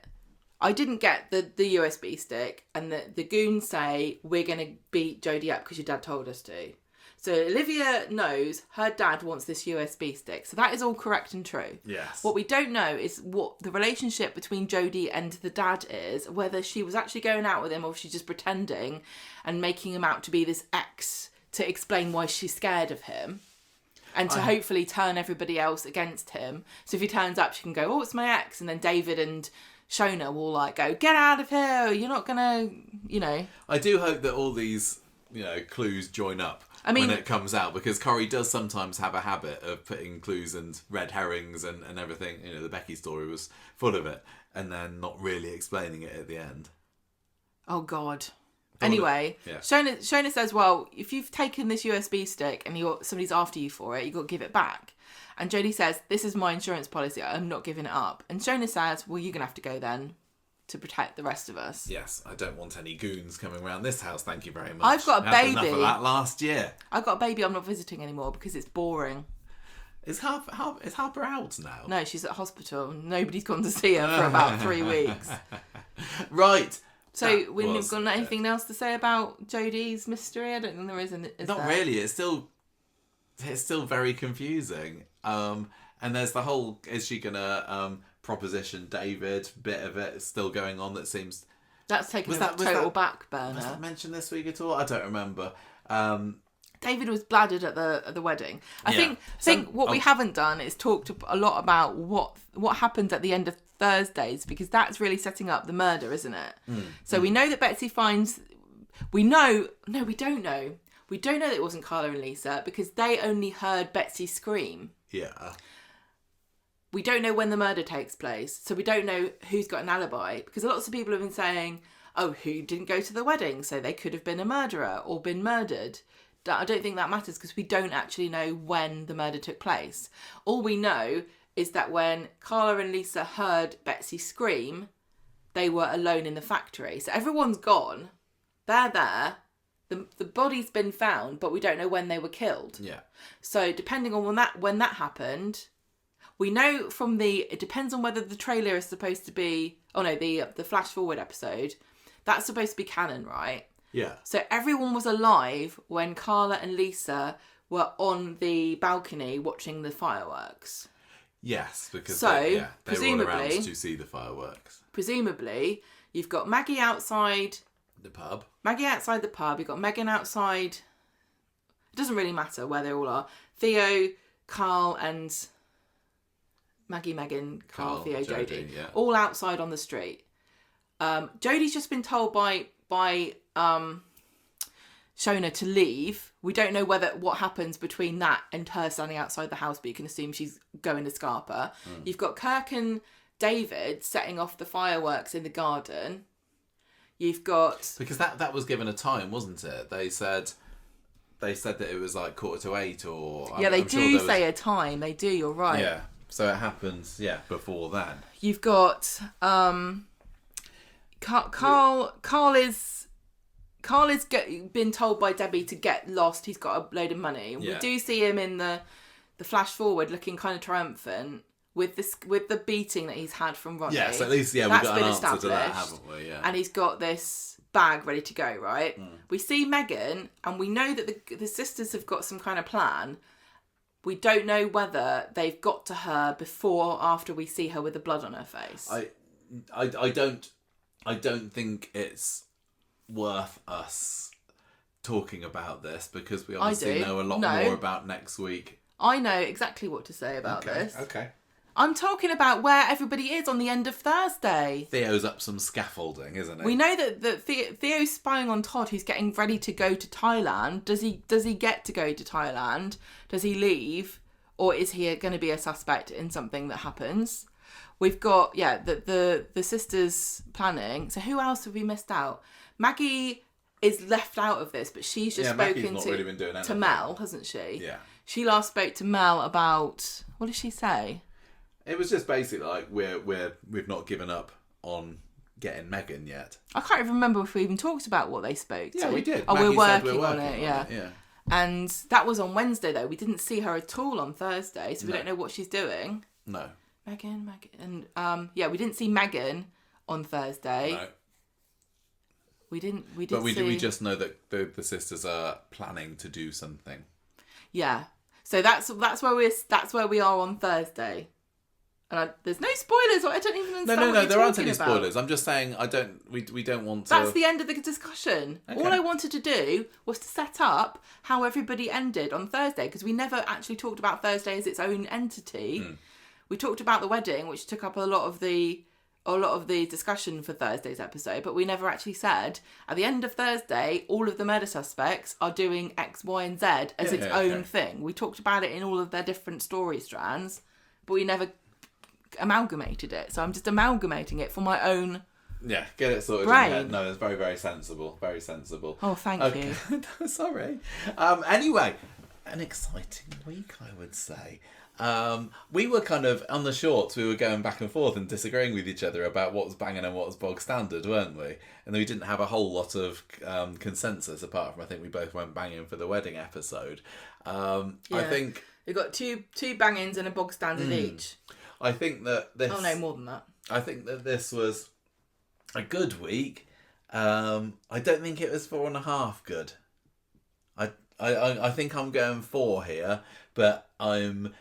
I didn't get the USB stick, and the goons say, we're going to beat Jodie up because your dad told us to. So Olivia knows her dad wants this USB stick. So that is all correct and true. Yes. What we don't know is what the relationship between Jodie and the dad is, whether she was actually going out with him or if she's just pretending and making him out to be this ex to explain why she's scared of him. And to hopefully turn everybody else against him. So if he turns up, she can go, oh, it's my ex. And then David and Shona will go, get out of here. You're not going to, I do hope that all these, clues join up when it comes out. Because Corrie does sometimes have a habit of putting clues and red herrings and everything. The Becky story was full of it. And then not really explaining it at the end. Oh, God. Anyway, Shona says, well, if you've taken this USB stick and somebody's after you for it, you've got to give it back. And Jodie says, this is my insurance policy. I'm not giving it up. And Shona says, well, you're going to have to go then to protect the rest of us. Yes, I don't want any goons coming around this house. Thank you very much. I've got a baby. Enough of that last year. I've got a baby I'm not visiting anymore because it's boring. Is Harper out now? No, she's at hospital. Nobody's gone to see her for about 3 weeks. Right. So we've got anything else to say about Jodie's mystery? I don't think there is. Not really. It's still very confusing. And there's the whole, is she gonna proposition David bit of it is still going on? That seems that's taken a total back burner. Was that mentioned this week at all? I don't remember. David was bladdered at the wedding. I think what we haven't done is talked a lot about what happens at the end of Thursdays, because that's really setting up the murder, isn't it? So we know that Betsy finds. We don't know. We don't know that it wasn't Carla and Lisa because they only heard Betsy scream. Yeah. We don't know when the murder takes place, so we don't know who's got an alibi, because lots of people have been saying, oh, who didn't go to the wedding, so they could have been a murderer or been murdered. I don't think that matters because we don't actually know when the murder took place. All we know is that when Carla and Lisa heard Betsy scream, they were alone in the factory. So everyone's gone. They're there. The body's been found, but we don't know when they were killed. Yeah. So depending on when that happened, we know it depends on whether the trailer is supposed to be, the flash forward episode, that's supposed to be canon, right? Yeah. So everyone was alive when Carla and Lisa were on the balcony watching the fireworks. Yes, because they were around to see the fireworks. Presumably, you've got Maggie outside the pub. You've got Megan outside. It doesn't really matter where they all are. Theo, Carl and Maggie, Megan, Carl, Theo, Jodie. Yeah. All outside on the street. Jodie's just been told by Shona to leave. We don't know what happens between that and her standing outside the house, but you can assume she's going to Scarpa. You've got Kirk and David setting off the fireworks in the garden. You've got... Because that was given a time, wasn't it? They said that it was like 7:45 or... Yeah, they do say a time. They do, you're right. Yeah, so it happens, before then. You've got... Carl is been told by Debbie to get lost. He's got a load of money. Yeah. We do see him in the flash forward looking kind of triumphant with the beating that he's had from Rodney. Yes, at least, we've got an answer to that, haven't we? Yeah. And he's got this bag ready to go, right? We see Megan, and we know that the sisters have got some kind of plan. We don't know whether they've got to her before or after we see her with the blood on her face. I don't think it's worth us talking about this because we obviously know a lot more about next week. I know exactly what to say about this. Okay. I'm talking about where everybody is on the end of Thursday. Theo's up some scaffolding, isn't he? We know that Theo's spying on Todd, who's getting ready to go to Thailand. Does he get to go to Thailand? Does he leave? Or is he going to be a suspect in something that happens? We've got, the sisters planning. So who else have we missed out? Maggie is left out of this, but she's just spoken to Mel, hasn't she? Yeah. She last spoke to Mel about, what did she say? It was just basically like we've not given up on getting Megan yet. I can't even remember if we even talked about what they spoke to. Yeah, we did. Oh, we're working on it. Yeah. And that was on Wednesday though. We didn't see her at all on Thursday, so we don't know what she's doing. No. Megan, and we didn't see Megan on Thursday. No. We did. But we just know that the sisters are planning to do something. Yeah. So that's where we are on Thursday. And there's no spoilers. I don't even understand. No. There aren't any spoilers. I'm just saying we don't want to. That's the end of the discussion. Okay. All I wanted to do was to set up how everybody ended on Thursday because we never actually talked about Thursday as its own entity. We talked about the wedding, which took up a lot of the discussion for Thursday's episode, but we never actually said at the end of Thursday all of the murder suspects are doing X, Y, and Z as its own thing. We talked about it in all of their different story strands, but we never amalgamated it. So I'm just amalgamating it for my own. Yeah, get it sorted in your head. No, it's very, very sensible. Very sensible. Oh, thank you. Sorry. Anyway, an exciting week, I would say. We were kind of, on the shorts, we were going back and forth and disagreeing with each other about what was banging and what was bog standard, weren't we? And then we didn't have a whole lot of consensus, apart from I think we both went banging for the wedding episode. I think... We've got two bangings and a bog standard each. I think that this... Oh, no, more than that. I think that this was a good week. I don't think it was 4.5 good. I think I'm going 4 here, but I'm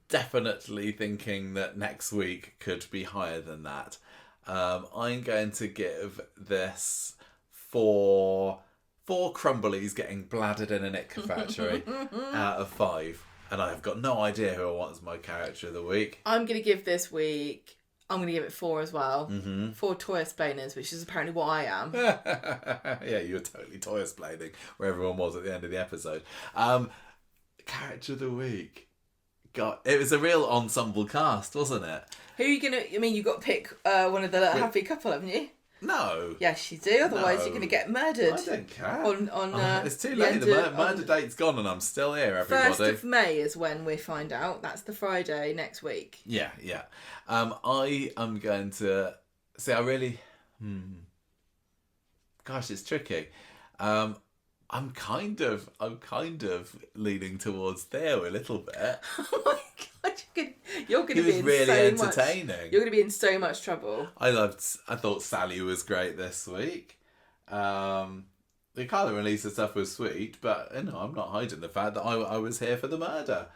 definitely thinking that next week could be higher than that. I'm going to give this 4 Crumblies getting bladdered in a knicker factory out of 5. And I've got no idea who I want as my character of the week. I'm going to give this week... I'm going to give it 4 as well. 4 toy explainers, which is apparently what I am. Yeah, you were totally toy explaining where everyone was at the end of the episode. Character of the week. God, it was a real ensemble cast, wasn't it? Who are you going to... I mean, you've got to pick one of the happy couple, haven't you? No. Yes, you do. Otherwise, you're going to get murdered. I don't care. It's too late. The murder date's gone and I'm still here, everybody. 1st of May is when we find out. That's the Friday next week. Yeah. I am going to... See, I really... Gosh, it's tricky. I'm kind of leaning towards Theo a little bit. Oh my god, you're going to be in really so entertaining. Much. You're going to be in so much trouble. I thought Sally was great this week. The Carla and Lisa stuff was sweet, but I'm not hiding the fact that I was here for the murder.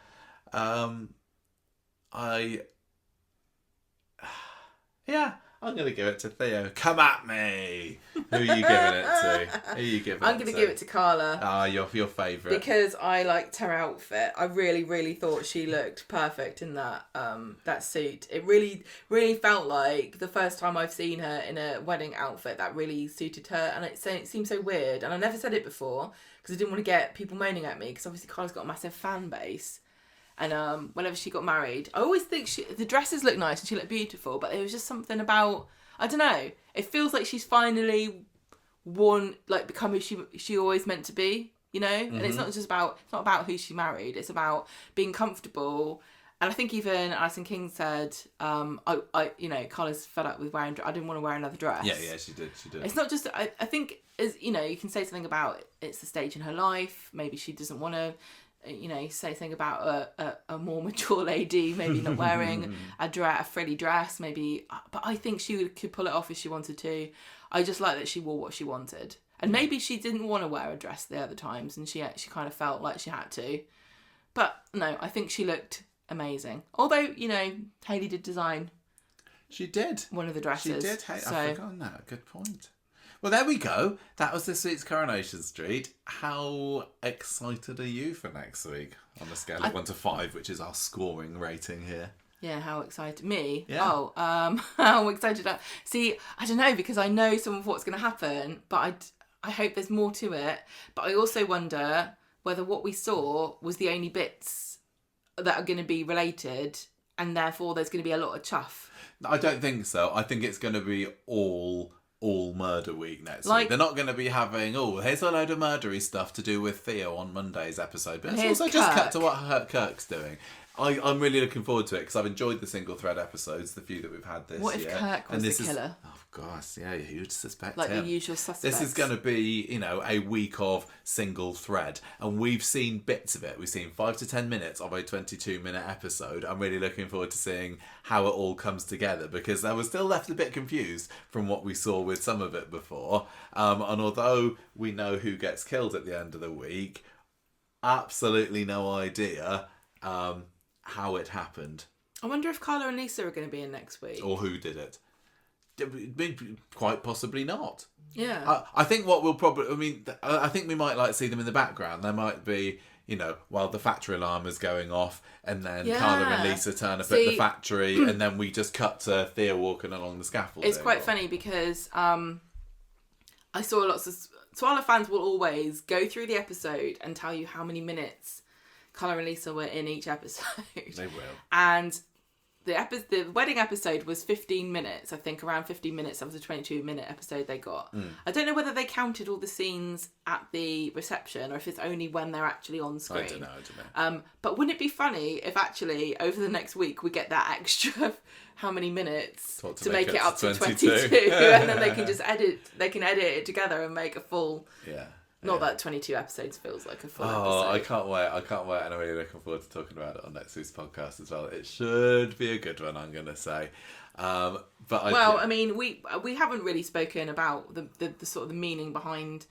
I'm going to give it to Theo. Come at me! Who are you giving it to? I'm going to give it to Carla. Ah, your favourite. Because I liked her outfit. I really, really thought she looked perfect in that suit. It really, really felt like the first time I've seen her in a wedding outfit that really suited her. And it seemed so weird. And I never said it before because I didn't want to get people moaning at me because obviously Carla's got a massive fan base. And whenever she got married, I always think the dresses look nice and she looked beautiful, but there was just something about, I don't know, it feels like she's finally become who she always meant to be, you know? And it's not about who she married, it's about being comfortable And I think even Alison King said, Carla's fed up with wearing. I didn't want to wear another dress. Yeah, she did. It's not just. I think you can say something about it's the stage in her life. Maybe she doesn't want to. Say something about a more mature lady, maybe not wearing a frilly dress, maybe. But I think she could pull it off if she wanted to. I just like that she wore what she wanted, and maybe she didn't want to wear a dress the other times, and she kind of felt like she had to. But no, I think she looked amazing. Although Hayley did design. She did one of the dresses. She did. I've forgotten that. Good point. Well, there we go. That was this week's Coronation Street. How excited are you for next week on a scale of 1 to 5, which is our scoring rating here? Yeah, how excited? Me? Yeah. Oh, how excited. See, I don't know, because I know some of what's going to happen, but I hope there's more to it. But I also wonder whether what we saw was the only bits that are going to be related, and therefore there's going to be a lot of chuff. I don't think so. I think it's going to be all murder week next week. They're not going to be having, here's a load of murdery stuff to do with Theo on Monday's episode. But it's also Kirk. Just cut to what Kirk's doing. I'm really looking forward to it because I've enjoyed the single thread episodes, the few that we've had this year. What if Kirk was the killer? Oh gosh, yeah, you'd suspect like him. The usual suspects. This is going to be, a week of single thread, and we've seen bits of it. We've seen 5 to 10 minutes of a 22-minute episode. I'm really looking forward to seeing how it all comes together because I was still left a bit confused from what we saw with some of it before. And although we know who gets killed at the end of the week, absolutely no idea how it happened. I wonder if Carla and Lisa are going to be in next week. Or who did it. Quite possibly not. Yeah. I think what we'll probably... I think we might see them in the background. There might be, while the factory alarm is going off and then Carla and Lisa turn up at the factory and then we just cut to Theo walking along the scaffold. It's quite funny because I saw lots of... Swallow fans will always go through the episode and tell you how many minutes Carla and Lisa were in each episode. They will. And the wedding episode was 15 minutes. I think around 15 minutes. That was a 22-minute episode they got. I don't know whether they counted all the scenes at the reception or if it's only when they're actually on screen. I don't know. But wouldn't it be funny if actually over the next week we get that extra how many minutes to make it up to 22 and then they can just edit it together and make a full... Yeah. Not that 22 episodes feels like a full episode. I can't wait. And I'm really looking forward to talking about it on next week's podcast as well. It should be a good one, I'm going to say. We haven't really spoken about the sort of the meaning behind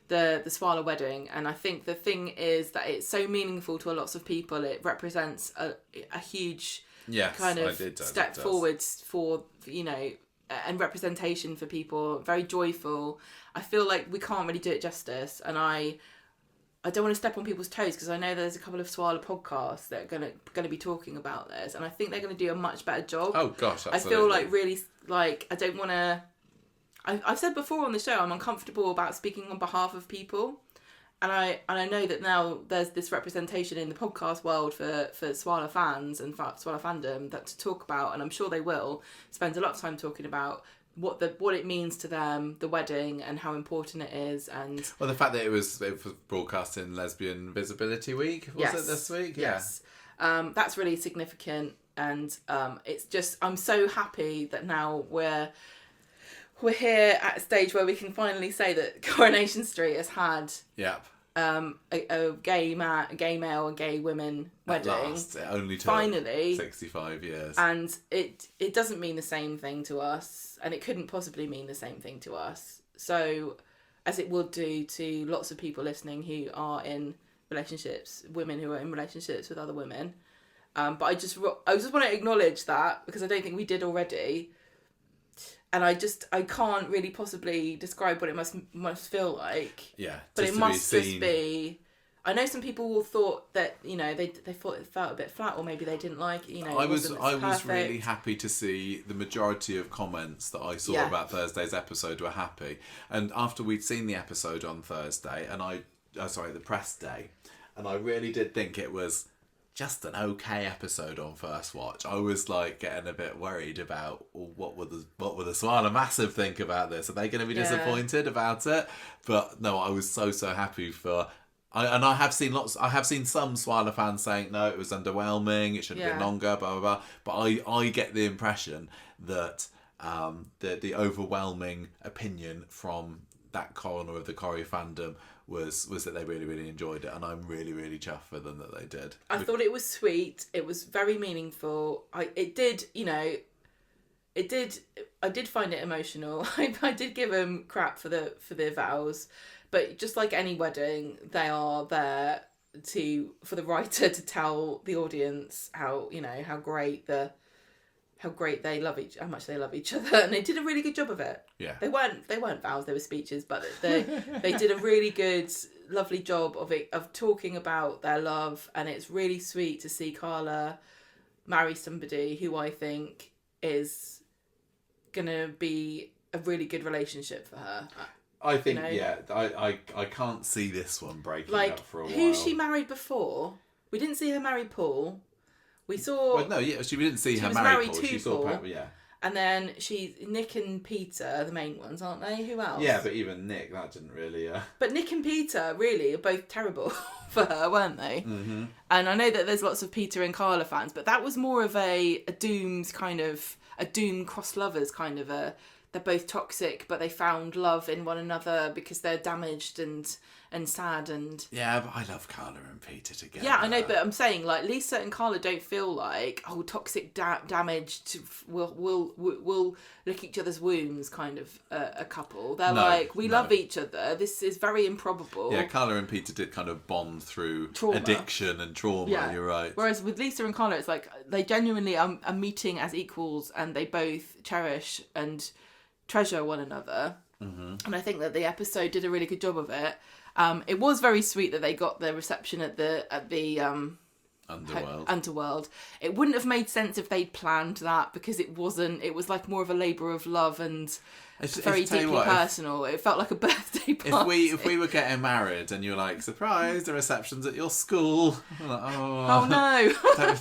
the Swala wedding. And I think the thing is that it's so meaningful to lots of people. It represents a huge step forwards for, and representation for people, very joyful. I feel like we can't really do it justice, and I don't want to step on people's toes because I know there's a couple of Swala podcasts that are gonna be talking about this, and I think they're gonna do a much better job. Oh gosh, absolutely. I feel like really I don't want to. I've said before on the show I'm uncomfortable about speaking on behalf of people, and I know that now there's this representation in the podcast world for Swala fans and Swala fandom that to talk about, and I'm sure they will spend a lot of time talking about what it means to them, the wedding, and how important it is, and the fact that it was broadcast in Lesbian Visibility Week was it this week? Yes, that's really significant, and it's just I'm so happy that now we're here at a stage where we can finally say that Coronation Street has had a gay male and gay women wedding. At last. It only took finally 65 years. And it doesn't mean the same thing to us, and it couldn't possibly mean the same thing to us. So, as it would do to lots of people listening who are in relationships, women who are in relationships with other women. But I just want to acknowledge that because I don't think we did already. And I can't really possibly describe what it must feel like. Yeah, but it must just be. I know some people thought that they thought it felt a bit flat, or maybe they didn't like it. I was really happy to see the majority of comments that I saw about Thursday's episode were happy. And after we'd seen the episode on Thursday, and the press day, and I really did think it was just an okay episode on first watch. I was getting a bit worried about what would the Swala Massive think about this. Are they going to be disappointed about it? But no, I was so happy for I have seen some Swaller fans saying no, it was underwhelming, it should have been longer, blah blah blah. But I get the impression that the overwhelming opinion from that corner of the Corrie fandom was that they really, really enjoyed it, and I'm really, really chuffed for them that they did. I thought it was sweet. It was very meaningful. I did find it emotional. I did give them crap for the vows, but just like any wedding, they are there for the writer to tell the audience how much they love each other, and they did a really good job of it. Yeah. They weren't vows, they were speeches, but they did a really good, lovely job of talking about their love, and it's really sweet to see Carla marry somebody who I think is gonna be a really good relationship for her. I think I can't see this one breaking up for a while. Who she married before? We didn't see her marry Paul. We saw. Well, no, we didn't see her marry Paul. She saw Paul, and then Nick and Peter, the main ones, aren't they? Who else? Yeah, but even Nick, that didn't really. But Nick and Peter really are both terrible for her, weren't they? Mm-hmm. And I know that there's lots of Peter and Carla fans, but that was more of a doomed cross lovers kind of a. They're both toxic, but they found love in one another because they're damaged and sad and... Yeah, but I love Carla and Peter together. Yeah, I know, but I'm saying, like, Lisa and Carla don't feel like, toxic damaged, we'll lick each other's wounds kind of a couple. They're we love each other. This is very improbable. Yeah, Carla and Peter did kind of bond through addiction and trauma, you're right. Whereas with Lisa and Carla, it's like, they genuinely are meeting as equals, and they both cherish and treasure one another. Mm-hmm. And I think that the episode did a really good job of it. It was very sweet that they got the reception at the Underworld. It wouldn't have made sense if they'd planned that, because it wasn't. It was like more of a labour of love and very deeply personal. It felt like a birthday party. If we were getting married and you were like, surprise, the reception's at your school. I'm like, oh no.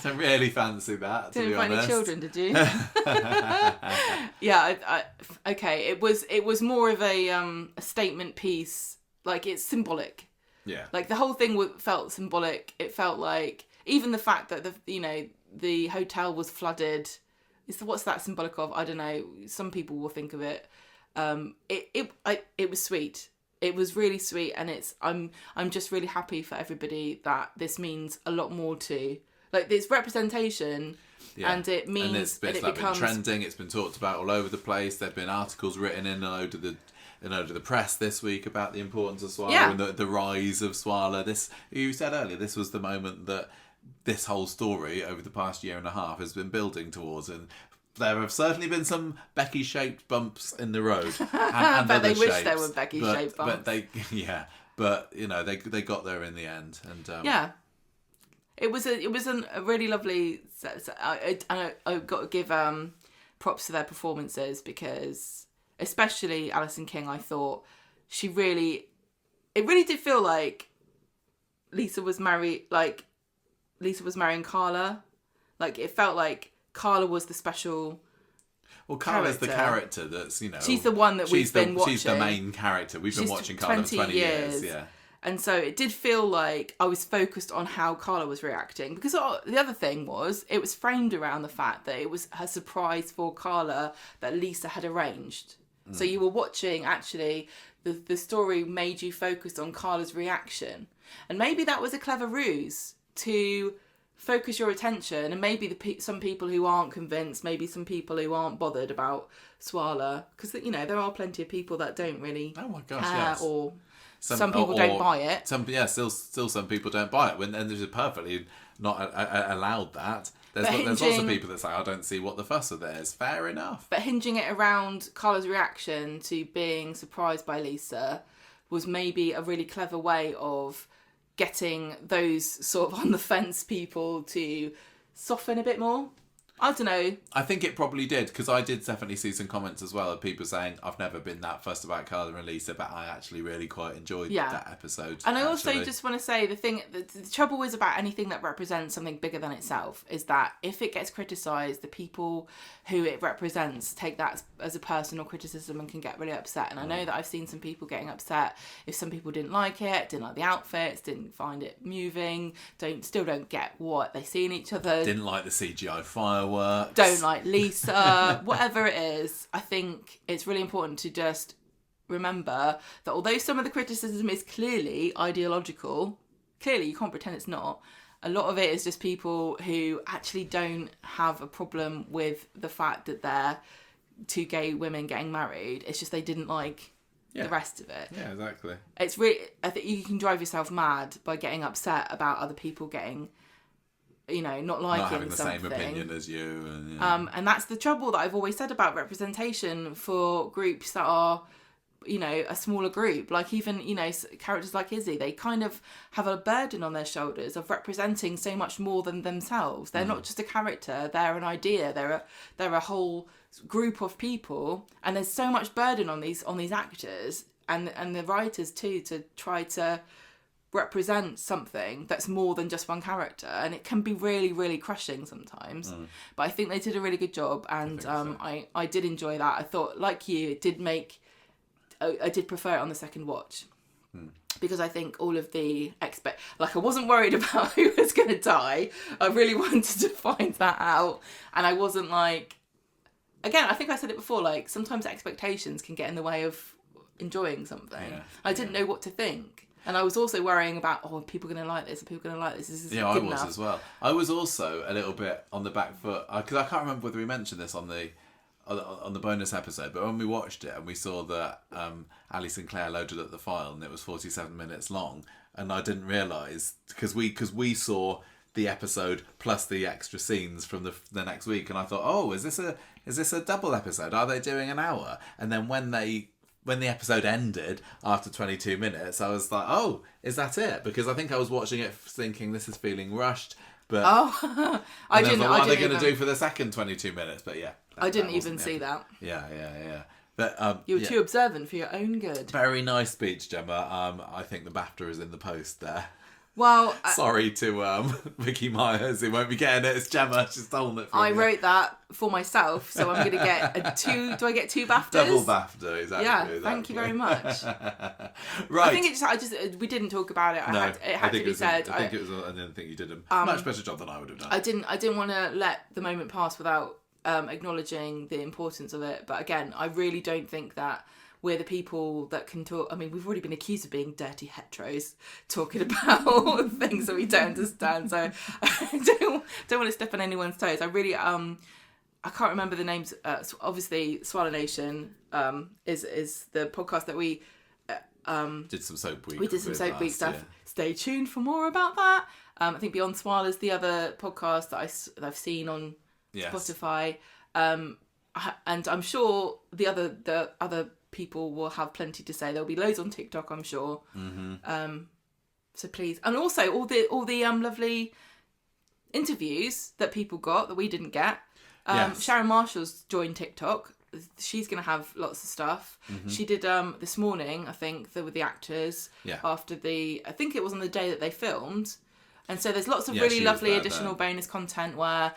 don't really fancy that, to be honest. Didn't invite any children, did you? Yeah, okay. It was more of a statement piece. Like, it's symbolic. Yeah. Like, the whole thing felt symbolic. It felt like, even the fact that the hotel was flooded. What's that symbolic of? I don't know. Some people will think of it. It was sweet. It was really sweet, and I'm just really happy for everybody that this means a lot more to. Like, this representation, and it means and it's been trending. It's been talked about all over the place. There've been articles written in a load of the press this week about the importance of Swaller and the rise of Swaller. This, you said earlier, this was the moment that this whole story over the past year and a half has been building towards, and there have certainly been some Becky-shaped bumps in the road. And but they wish there were Becky-shaped bumps. But they got there in the end, and it was a really lovely set. I got to give props to their performances, because especially Alison King, I thought it really did feel like Lisa was marrying Carla. Like, it felt like Carla was the special. Well, Carla's the character that's, she's the one that we've been watching. She's the main character. We've been watching Carla for 20 years. Yeah. And so it did feel like I was focused on how Carla was reacting, because the other thing was, it was framed around the fact that it was her surprise for Carla that Lisa had arranged. So you were watching, actually, the story made you focus on Carla's reaction. And maybe that was a clever ruse to focus your attention, and maybe some people who aren't convinced, maybe some people who aren't bothered about Swaller, because there are plenty of people that don't really care, or some people don't buy it. Still some people don't buy it, and there's perfectly not allowed that. There's lots of people that say, I don't see what the fuss of there is. Fair enough. But hinging it around Carla's reaction to being surprised by Lisa was maybe a really clever way of getting those sort of on the fence people to soften a bit more. I don't know. I think it probably did, because I did definitely see some comments as well of people saying, I've never been that fussed about Carla and Lisa, but I actually really quite enjoyed that episode. And I also just want to say the trouble is about anything that represents something bigger than itself is that if it gets criticised, the people who it represents take that as a personal criticism and can get really upset. And I know that I've seen some people getting upset if some people didn't like it, didn't like the outfits, didn't find it moving, still don't get what they see in each other. Didn't like the CGI fireworks. Don't like Lisa. Whatever it is, I think it's really important to just remember that although some of the criticism is clearly ideological, clearly you can't pretend it's not, a lot of it is just people who actually don't have a problem with the fact that they're two gay women getting married. It's just they didn't like the rest of it. Yeah, exactly. It's really, I think you can drive yourself mad by getting upset about other people getting, not liking not having the something. same opinion as you. And that's the trouble that I've always said about representation for groups that are, a smaller group. Like even, characters like Izzy, they kind of have a burden on their shoulders of representing so much more than themselves. They're not just a character, they're an idea, they're a whole group of people, and there's so much burden on these actors and the writers too, to try to represent something that's more than just one character, and it can be really, really crushing sometimes. But I think they did a really good job, and I did enjoy that. I thought, like you, it did I did prefer it on the second watch, because I think all of the I wasn't worried about who was going to die. I really wanted to find that out, and I wasn't again, I think I said it before, sometimes expectations can get in the way of enjoying something. I didn't know what to think. And I was also worrying about, are people going to like this? Are people going to like this? Is this good enough? As well. I was also a little bit on the back foot, because I can't remember whether we mentioned this on the bonus episode, but when we watched it and we saw that Ali Sinclair loaded up the file and it was 47 minutes long, and I didn't realise, because we saw the episode plus the extra scenes from the next week, and I thought, is this a double episode? Are they doing an hour? And then when the episode ended after 22 minutes, I was like, oh, is that it? Because I think I was watching it thinking, this is feeling rushed. But I didn't. What are they going to do for the second 22 minutes? But yeah. I didn't even see that. Yeah. But you were too observant for your own good. Very nice speech, Gemma. I think the BAFTA is in the post there. Well, sorry to Vicky Myers, who won't be getting it. It's Gemma. She's stolen it from I wrote that for myself, so I'm going to get two. Do I get two BAFTAs? Double BAFTA, exactly. Yeah, thank you very much. Right. I think we didn't talk about it. It had to be said. I didn't think you did a much better job than I would have done. I didn't want to let the moment pass without acknowledging the importance of it. But again, I really don't think that we're the people that can talk. I mean, we've already been accused of being dirty heteros, talking about things that we don't understand. So I don't want to step on anyone's toes. I really, I can't remember the names. Obviously, Nation is the podcast that we did some Soap Week. We did some Soap Week stuff. Yeah. Stay tuned for more about that. I think Beyond Swallow is the other podcast that I've seen on Spotify. And I'm sure the other people will have plenty to say. There'll be loads on TikTok, I'm sure. Mm-hmm. So please, and also all the lovely interviews that people got that we didn't get. Sharon Marshall's joined TikTok. She's gonna have lots of stuff. Mm-hmm. She did this morning, I think, with the actors after I think it was on the day that they filmed. And so there's lots of really lovely additional bonus content where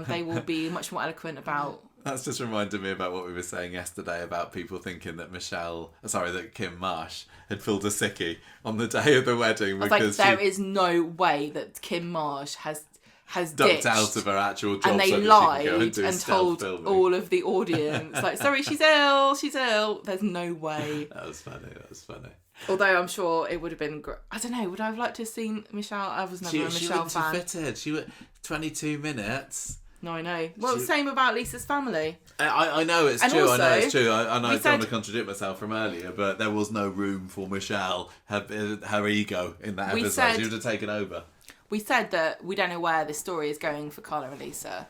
they will be much more eloquent about. That's just reminded me about what we were saying yesterday about people thinking that that Kim Marsh had pulled a sickie on the day of the wedding. Because there is no way that Kim Marsh has ducked out of her actual job, and they lied and told all of the audience, sorry, she's ill. There's no way. That was funny. Although I'm sure it would have been great. I don't know, would I have liked to have seen Michelle? I was never a Michelle fan. She fitted. She was 22 minutes. No, I know. Well, same about Lisa's family. I know it's true. Also, I know it's true. I don't want to contradict myself from earlier, but there was no room for Michelle, her ego in that episode. She would have taken over. We said that we don't know where this story is going for Carla and Lisa.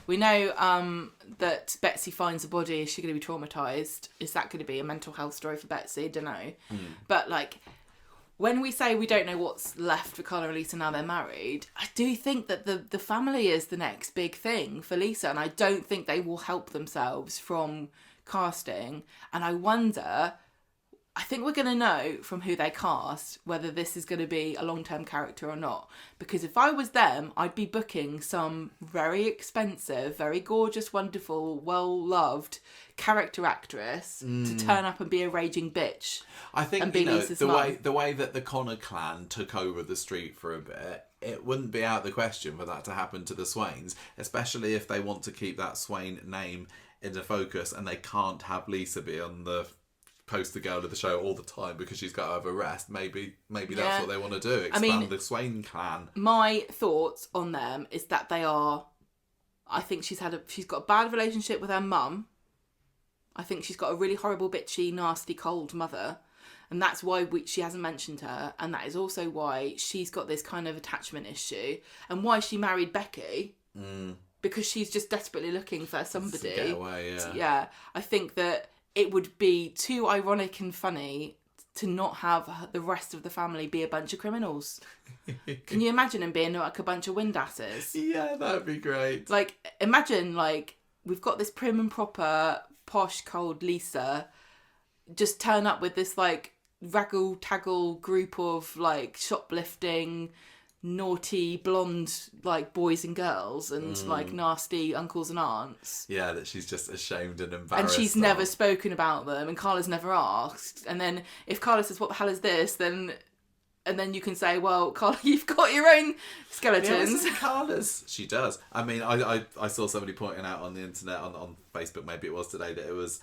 We know that Betsy finds a body. Is she going to be traumatised? Is that going to be a mental health story for Betsy? Don't know. But when we say we don't know what's left for Carla and Lisa now they're married, I do think that the family is the next big thing for Lisa, and I don't think they will help themselves from casting. And I wonder, I think we're going to know from who they cast whether this is going to be a long-term character or not. Because if I was them, I'd be booking some very expensive, very gorgeous, wonderful, well-loved character actress to turn up and be a raging bitch. I think, and be Lisa's mum. the way that the Connor clan took over the street for a bit, it wouldn't be out of the question for that to happen to the Swains, especially if they want to keep that Swain name into focus and they can't have Lisa be on the poster girl of the show all the time because she's got to have a rest. Maybe that's what they want to do. Expand the Swain clan. My thoughts on them is that they are, I think she's got a bad relationship with her mum. I think she's got a really horrible, bitchy, nasty, cold mother. And that's why she hasn't mentioned her. And that is also why she's got this kind of attachment issue. And why she married Becky. Because she's just desperately looking for somebody. To get away, yeah. Yeah. I think that it would be too ironic and funny to not have the rest of the family be a bunch of criminals. Can you imagine them being like a bunch of windasses? Yeah, that'd be great. Like, imagine, like, we've got this prim and proper, posh, cold Lisa just turn up with this, like, raggle-taggle group of, like, shoplifting, naughty, blonde, like, boys and girls and, like, nasty uncles and aunts. Yeah, that she's just ashamed and embarrassed. And she's never spoken about them and Carla's never asked. And then if Carla says, what the hell is this? Then... And then you can say, well, Carla, you've got your own skeletons. Yeah, Carla's. She does. I mean, I saw somebody pointing out on the internet, on Facebook, maybe it was today, that it was...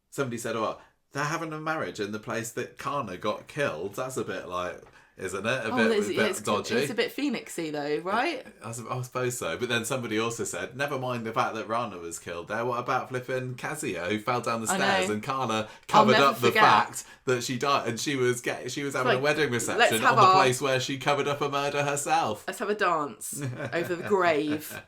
Somebody said, oh, they're having a marriage in the place that Kana got killed. That's a bit like... Isn't it? A bit dodgy. It's a bit Phoenixy though, right? I suppose so. But then somebody also said, never mind the fact that Rana was killed there, what about flipping Cassia, who fell down the stairs, and Kana covered up the fact that she died, and she was having a wedding reception on the place where she covered up a murder herself. Let's have a dance over the grave.